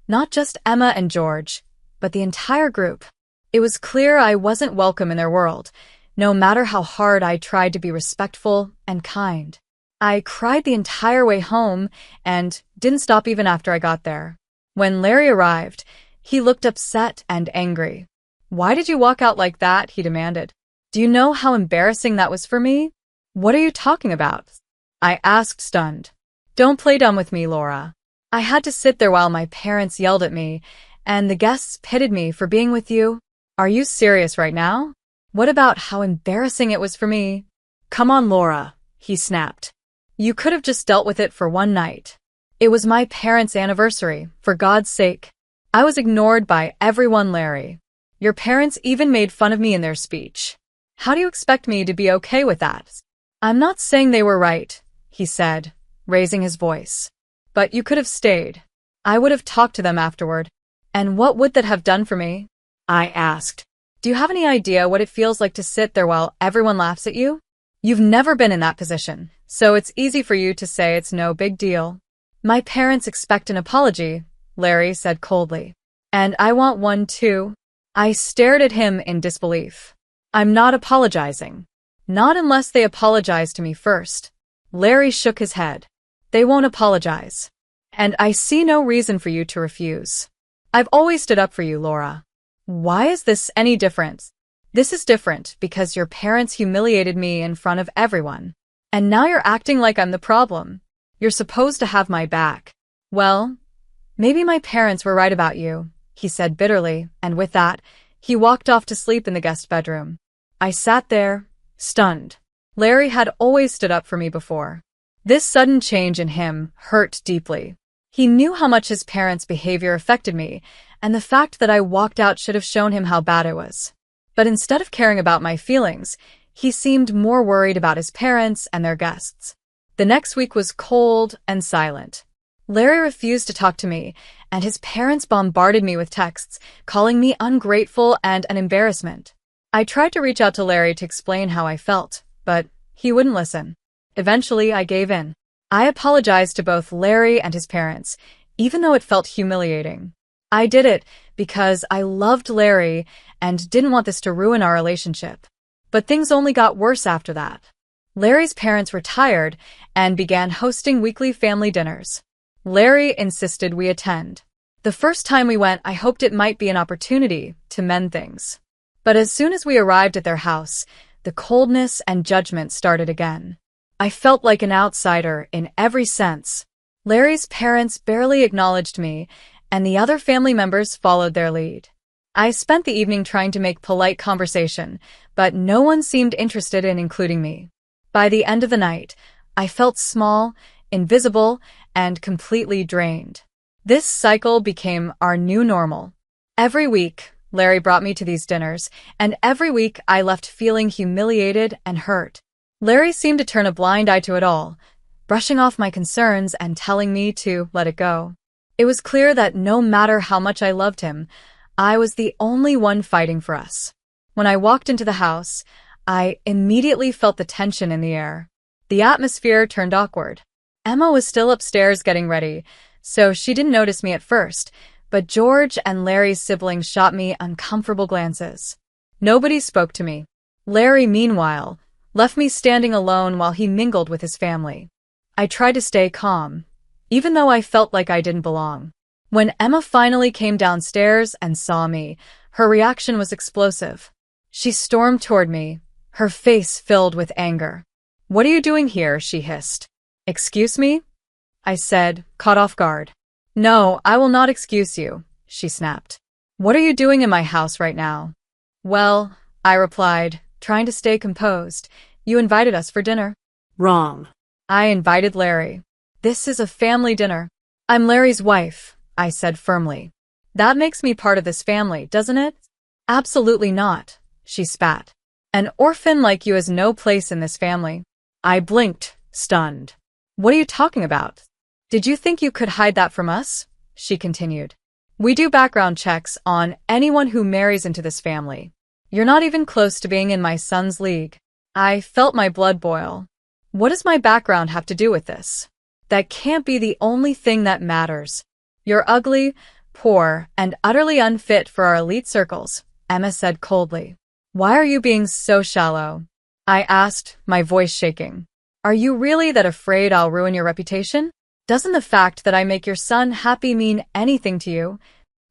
not just Emma and George, but the entire group. It was clear I wasn't welcome in their world, no matter how hard I tried to be respectful and kind. I cried the entire way home and didn't stop even after I got there. When Larry arrived, he looked upset and angry. "Why did you walk out like that?" he demanded. "Do you know how embarrassing that was for me?" "What are you talking about?" I asked, stunned. "Don't play dumb with me, Laura. I had to sit there while my parents yelled at me, and the guests pitied me for being with you. Are you serious right now? What about how embarrassing it was for me?" "Come on, Laura," he snapped. "You could have just dealt with it for one night. It was my parents' anniversary, for God's sake." I was ignored by everyone, Larry. "Your parents even made fun of me in their speech. How do you expect me to be okay with that?" "I'm not saying they were right," he said, raising his voice. "But you could have stayed. I would have talked to them afterward." "And what would that have done for me?" I asked. "Do you have any idea what it feels like to sit there while everyone laughs at you? You've never been in that position, so it's easy for you to say it's no big deal." "My parents expect an apology," Larry said coldly. "And I want one too." I stared at him in disbelief. "I'm not apologizing. Not unless they apologize to me first." Larry shook his head. "They won't apologize. And I see no reason for you to refuse. I've always stood up for you, Laura. Why is this any different?" "This is different because your parents humiliated me in front of everyone. And now you're acting like I'm the problem. You're supposed to have my back." "Well, maybe my parents were right about you," he said bitterly, and with that, he walked off to sleep in the guest bedroom. I sat there, stunned. Larry had always stood up for me before. This sudden change in him hurt deeply. He knew how much his parents' behavior affected me, and the fact that I walked out should have shown him how bad it was. But instead of caring about my feelings, he seemed more worried about his parents and their guests. The next week was cold and silent. Larry refused to talk to me, and his parents bombarded me with texts, calling me ungrateful and an embarrassment. I tried to reach out to Larry to explain how I felt, but he wouldn't listen. Eventually, I gave in. I apologized to both Larry and his parents, even though it felt humiliating. I did it because I loved Larry and didn't want this to ruin our relationship. But things only got worse after that. Larry's parents retired and began hosting weekly family dinners. Larry insisted we attend. The first time we went, I hoped it might be an opportunity to mend things. But as soon as we arrived at their house, the coldness and judgment started again. I felt like an outsider in every sense. Larry's parents barely acknowledged me, and the other family members followed their lead. I spent the evening trying to make polite conversation, but no one seemed interested in including me. By the end of the night, I felt small, invisible, and completely drained. This cycle became our new normal. Every week, Larry brought me to these dinners, and every week I left feeling humiliated and hurt. Larry seemed to turn a blind eye to it all, brushing off my concerns and telling me to let it go. It was clear that no matter how much I loved him, I was the only one fighting for us. When I walked into the house, I immediately felt the tension in the air. The atmosphere turned awkward. Emma was still upstairs getting ready, so she didn't notice me at first, but George and Larry's siblings shot me uncomfortable glances. Nobody spoke to me. Larry, meanwhile, left me standing alone while he mingled with his family. I tried to stay calm, even though I felt like I didn't belong. When Emma finally came downstairs and saw me, her reaction was explosive. She stormed toward me, her face filled with anger. "What are you doing here?" she hissed. "Excuse me?" I said, caught off guard. "No, I will not excuse you," she snapped. "What are you doing in my house right now?" "Well," I replied, trying to stay composed, "you invited us for dinner." Wrong. "I invited Larry. This is a family dinner." "I'm Larry's wife," I said firmly. "That makes me part of this family, doesn't it?" "Absolutely not," she spat. "An orphan like you has no place in this family." I blinked, stunned. "What are you talking about? Did you think you could hide that from us?" she continued. "We do background checks on anyone who marries into this family. You're not even close to being in my son's league." I felt my blood boil. What does my background have to do with this? That can't be the only thing that matters. "You're ugly, poor, and utterly unfit for our elite circles," Emma said coldly. "Why are you being so shallow?" I asked, my voice shaking. "Are you really that afraid I'll ruin your reputation? Doesn't the fact that I make your son happy mean anything to you?"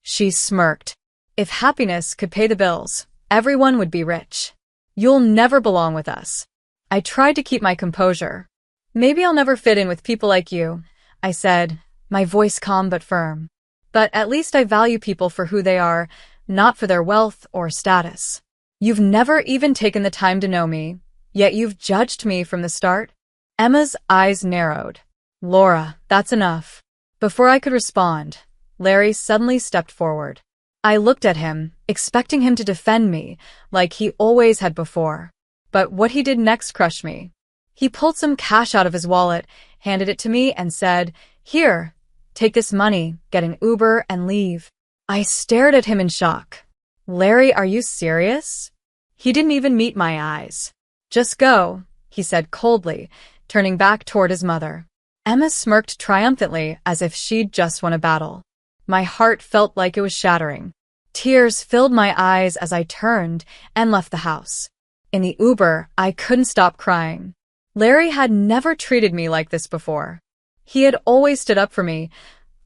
She smirked. "If happiness could pay the bills, everyone would be rich. You'll never belong with us." I tried to keep my composure. "Maybe I'll never fit in with people like you," I said, my voice calm but firm. "But at least I value people for who they are, not for their wealth or status. You've never even taken the time to know me, yet you've judged me from the start." Emma's eyes narrowed. "Laura, that's enough." Before I could respond, Larry suddenly stepped forward. I looked at him, expecting him to defend me, like he always had before. But what he did next crushed me. He pulled some cash out of his wallet, handed it to me, and said, "Here, take this money, get an Uber, and leave." I stared at him in shock. "Larry, are you serious?" He didn't even meet my eyes. "Just go," he said coldly, turning back toward his mother. Emma smirked triumphantly as if she'd just won a battle. My heart felt like it was shattering. Tears filled my eyes as I turned and left the house. In the Uber, I couldn't stop crying. Larry had never treated me like this before. He had always stood up for me,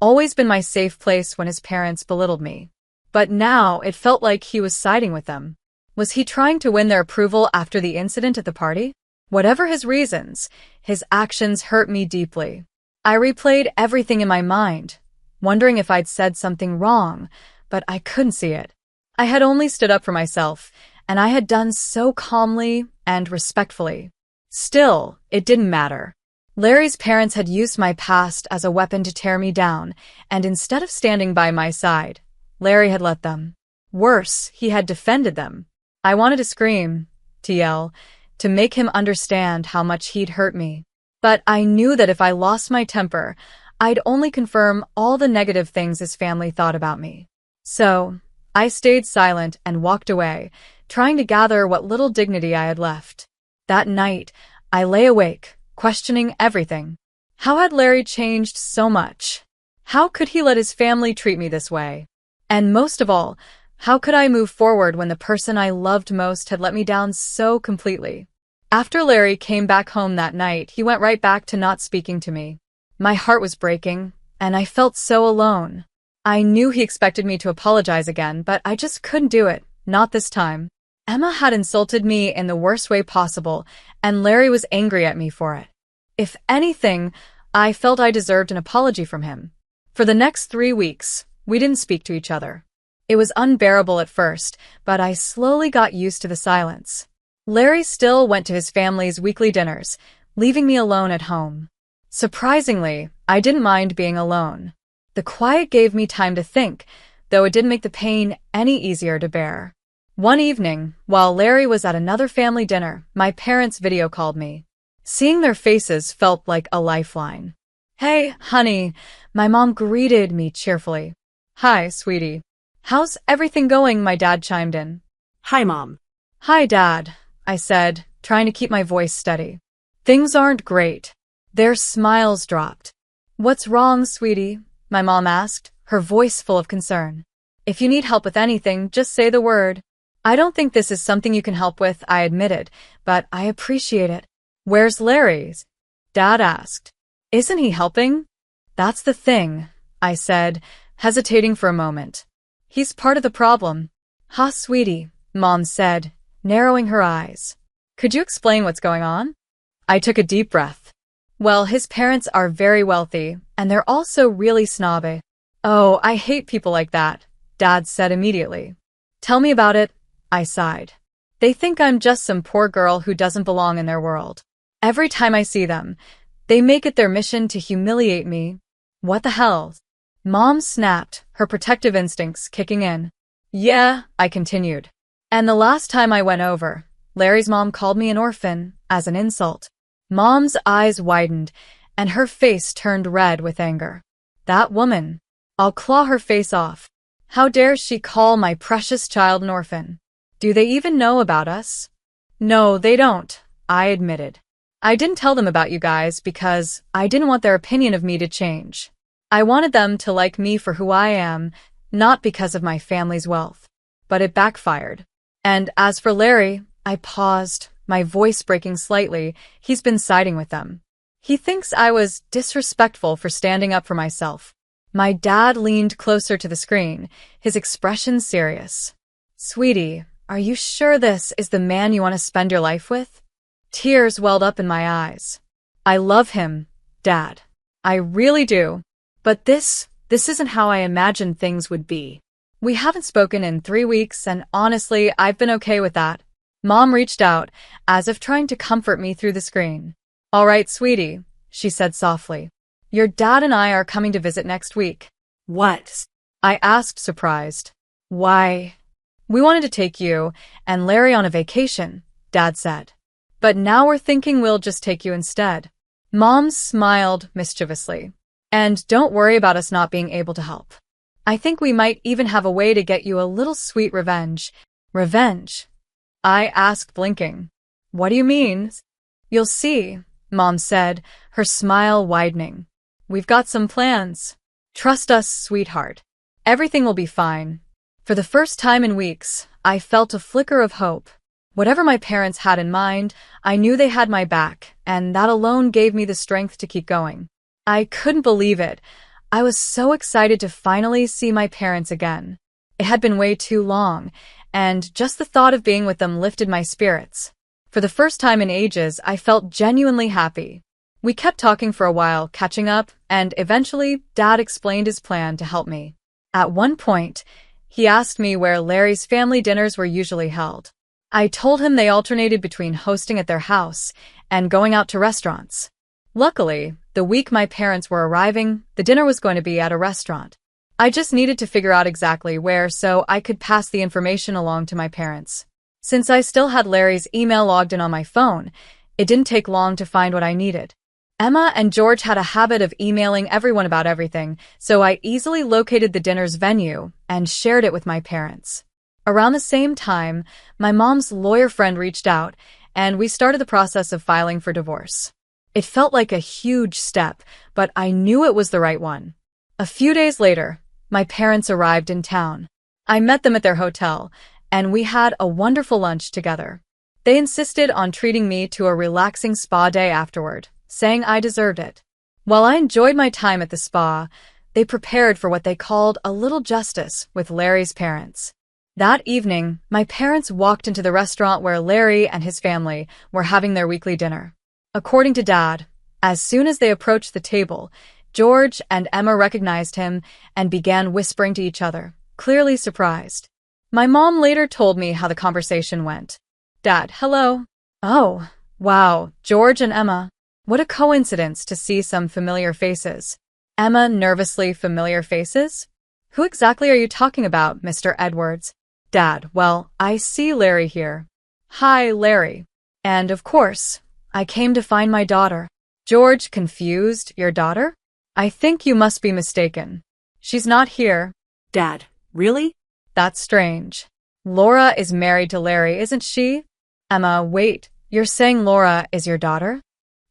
always been my safe place when his parents belittled me. But now it felt like he was siding with them. Was he trying to win their approval after the incident at the party? Whatever his reasons, his actions hurt me deeply. I replayed everything in my mind, wondering if I'd said something wrong, but I couldn't see it. I had only stood up for myself, and I had done so calmly and respectfully. Still, it didn't matter. Larry's parents had used my past as a weapon to tear me down, and instead of standing by my side, Larry had let them. Worse, he had defended them. I wanted to scream, to yell, to make him understand how much he'd hurt me. But I knew that if I lost my temper, I'd only confirm all the negative things his family thought about me. So, I stayed silent and walked away, trying to gather what little dignity I had left. That night, I lay awake, questioning everything. How had Larry changed so much? How could he let his family treat me this way? And most of all, how could I move forward when the person I loved most had let me down so completely? After Larry came back home that night, he went right back to not speaking to me. My heart was breaking, and I felt so alone. I knew he expected me to apologize again, but I just couldn't do it, not this time. Emma had insulted me in the worst way possible, and Larry was angry at me for it. If anything, I felt I deserved an apology from him. For the next 3 weeks, we didn't speak to each other. It was unbearable at first, but I slowly got used to the silence. Larry still went to his family's weekly dinners, leaving me alone at home. Surprisingly, I didn't mind being alone. The quiet gave me time to think, though it didn't make the pain any easier to bear. One evening, while Larry was at another family dinner, my parents video called me. Seeing their faces felt like a lifeline. "Hey, honey," my mom greeted me cheerfully. "Hi, sweetie. How's everything going?" my dad chimed in. Hi, Mom. Hi, Dad, I said, trying to keep my voice steady. Things aren't great. Their smiles dropped. What's wrong, sweetie? My mom asked, her voice full of concern. If you need help with anything, just say the word. I don't think this is something you can help with, I admitted, but I appreciate it. Where's Larry's? Dad asked. Isn't he helping? That's the thing, I said, hesitating for a moment. He's part of the problem. Ha, sweetie, Mom said, narrowing her eyes. Could you explain what's going on? I took a deep breath. Well, his parents are very wealthy, and they're also really snobby. Oh, I hate people like that, Dad said immediately. Tell me about it, I sighed. They think I'm just some poor girl who doesn't belong in their world. Every time I see them, they make it their mission to humiliate me. What the hell? Mom snapped, her protective instincts kicking in. Yeah, I continued. And the last time I went over, Larry's mom called me an orphan as an insult. Mom's eyes widened, and her face turned red with anger. That woman. I'll claw her face off. How dare she call my precious child an orphan? Do they even know about us? No, they don't, I admitted. I didn't tell them about you guys because I didn't want their opinion of me to change. I wanted them to like me for who I am, not because of my family's wealth. But it backfired. And as for Larry, I paused, my voice breaking slightly. He's been siding with them. He thinks I was disrespectful for standing up for myself. My dad leaned closer to the screen, his expression serious. Sweetie, are you sure this is the man you want to spend your life with? Tears welled up in my eyes. I love him, Dad. I really do. But this isn't how I imagined things would be. We haven't spoken in 3 weeks, and honestly, I've been okay with that. Mom reached out, as if trying to comfort me through the screen. All right, sweetie, she said softly. Your dad and I are coming to visit next week. What? I asked, surprised. Why? We wanted to take you and Larry on a vacation, Dad said. But now we're thinking we'll just take you instead. Mom smiled mischievously. And don't worry about us not being able to help. I think we might even have a way to get you a little sweet revenge. Revenge? I asked, blinking. What do you mean? You'll see, Mom said, her smile widening. We've got some plans. Trust us, sweetheart. Everything will be fine. For the first time in weeks, I felt a flicker of hope. Whatever my parents had in mind, I knew they had my back, and that alone gave me the strength to keep going. I couldn't believe it. I was so excited to finally see my parents again. It had been way too long, and just the thought of being with them lifted my spirits. For the first time in ages, I felt genuinely happy. We kept talking for a while, catching up, and eventually, Dad explained his plan to help me. At one point, he asked me where Larry's family dinners were usually held. I told him they alternated between hosting at their house and going out to restaurants. Luckily, the week my parents were arriving, the dinner was going to be at a restaurant. I just needed to figure out exactly where so I could pass the information along to my parents. Since I still had Larry's email logged in on my phone, it didn't take long to find what I needed. Emma and George had a habit of emailing everyone about everything, so I easily located the dinner's venue and shared it with my parents. Around the same time, my mom's lawyer friend reached out, and we started the process of filing for divorce. It felt like a huge step, but I knew it was the right one. A few days later, my parents arrived in town. I met them at their hotel, and we had a wonderful lunch together. They insisted on treating me to a relaxing spa day afterward, saying I deserved it. While I enjoyed my time at the spa, they prepared for what they called a little justice with Larry's parents. That evening, my parents walked into the restaurant where Larry and his family were having their weekly dinner. According to Dad, as soon as they approached the table, George and Emma recognized him and began whispering to each other, clearly surprised. My mom later told me how the conversation went. Dad, hello. Oh, wow, George and Emma. What a coincidence to see some familiar faces. Emma nervously, familiar faces? Who exactly are you talking about, Mr. Edwards? Dad, well, I see Larry here. Hi, Larry. And of course, I came to find my daughter. George, confused, your daughter? I think you must be mistaken. She's not here. Dad, really? That's strange. Laura is married to Larry, isn't she? Emma, wait, you're saying Laura is your daughter?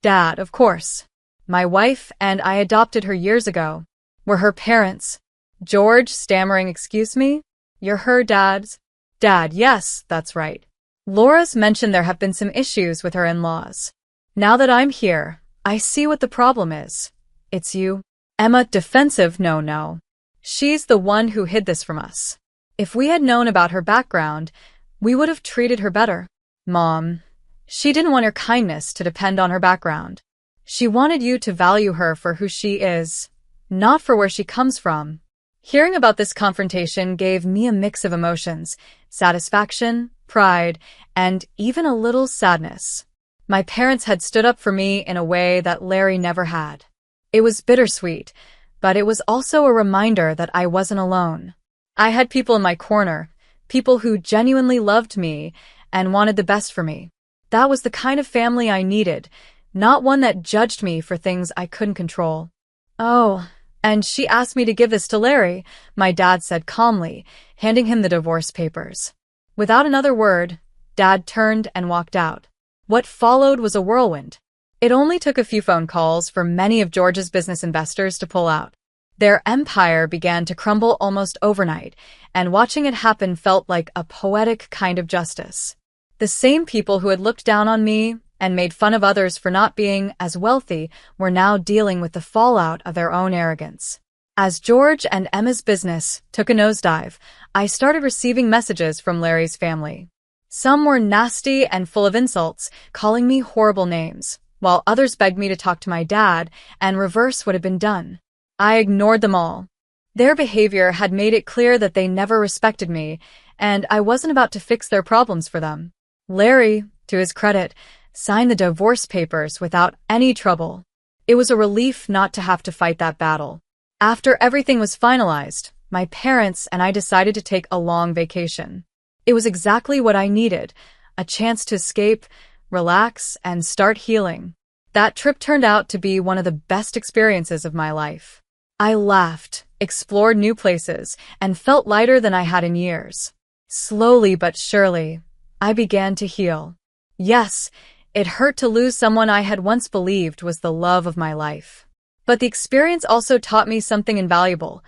Dad, of course. My wife and I adopted her years ago. We're her parents. George, stammering, excuse me? You're her dad's? Dad, yes, that's right. Laura's mentioned there have been some issues with her in-laws. Now that I'm here, I see what the problem is. It's you. Emma, defensive, no. She's the one who hid this from us. If we had known about her background, we would have treated her better. Mom, she didn't want your kindness to depend on her background. She wanted you to value her for who she is, not for where she comes from. Hearing about this confrontation gave me a mix of emotions, satisfaction, pride, and even a little sadness. My parents had stood up for me in a way that Larry never had. It was bittersweet, but it was also a reminder that I wasn't alone. I had people in my corner, people who genuinely loved me and wanted the best for me. That was the kind of family I needed, not one that judged me for things I couldn't control. Oh, and she asked me to give this to Larry, my dad said calmly, handing him the divorce papers. Without another word, Dad turned and walked out. What followed was a whirlwind. It only took a few phone calls for many of George's business investors to pull out. Their empire began to crumble almost overnight, and watching it happen felt like a poetic kind of justice. The same people who had looked down on me and made fun of others for not being as wealthy were now dealing with the fallout of their own arrogance. As George and Emma's business took a nosedive, I started receiving messages from Larry's family. Some were nasty and full of insults, calling me horrible names, while others begged me to talk to my dad and reverse what had been done. I ignored them all. Their behavior had made it clear that they never respected me, and I wasn't about to fix their problems for them. Larry, to his credit, signed the divorce papers without any trouble. It was a relief not to have to fight that battle. After everything was finalized, my parents and I decided to take a long vacation. It was exactly what I needed, a chance to escape, relax, and start healing. That trip turned out to be one of the best experiences of my life. I laughed, explored new places, and felt lighter than I had in years. Slowly but surely, I began to heal. Yes, it hurt to lose someone I had once believed was the love of my life. But the experience also taught me something invaluable,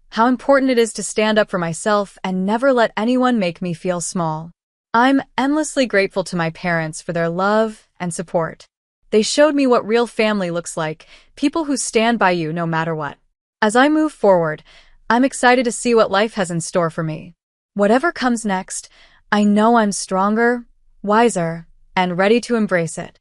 how important it is to stand up for myself and never let anyone make me feel small. I'm endlessly grateful to my parents for their love and support. They showed me what real family looks like, people who stand by you no matter what. As I move forward, I'm excited to see what life has in store for me. Whatever comes next, I know I'm stronger, wiser, and ready to embrace it.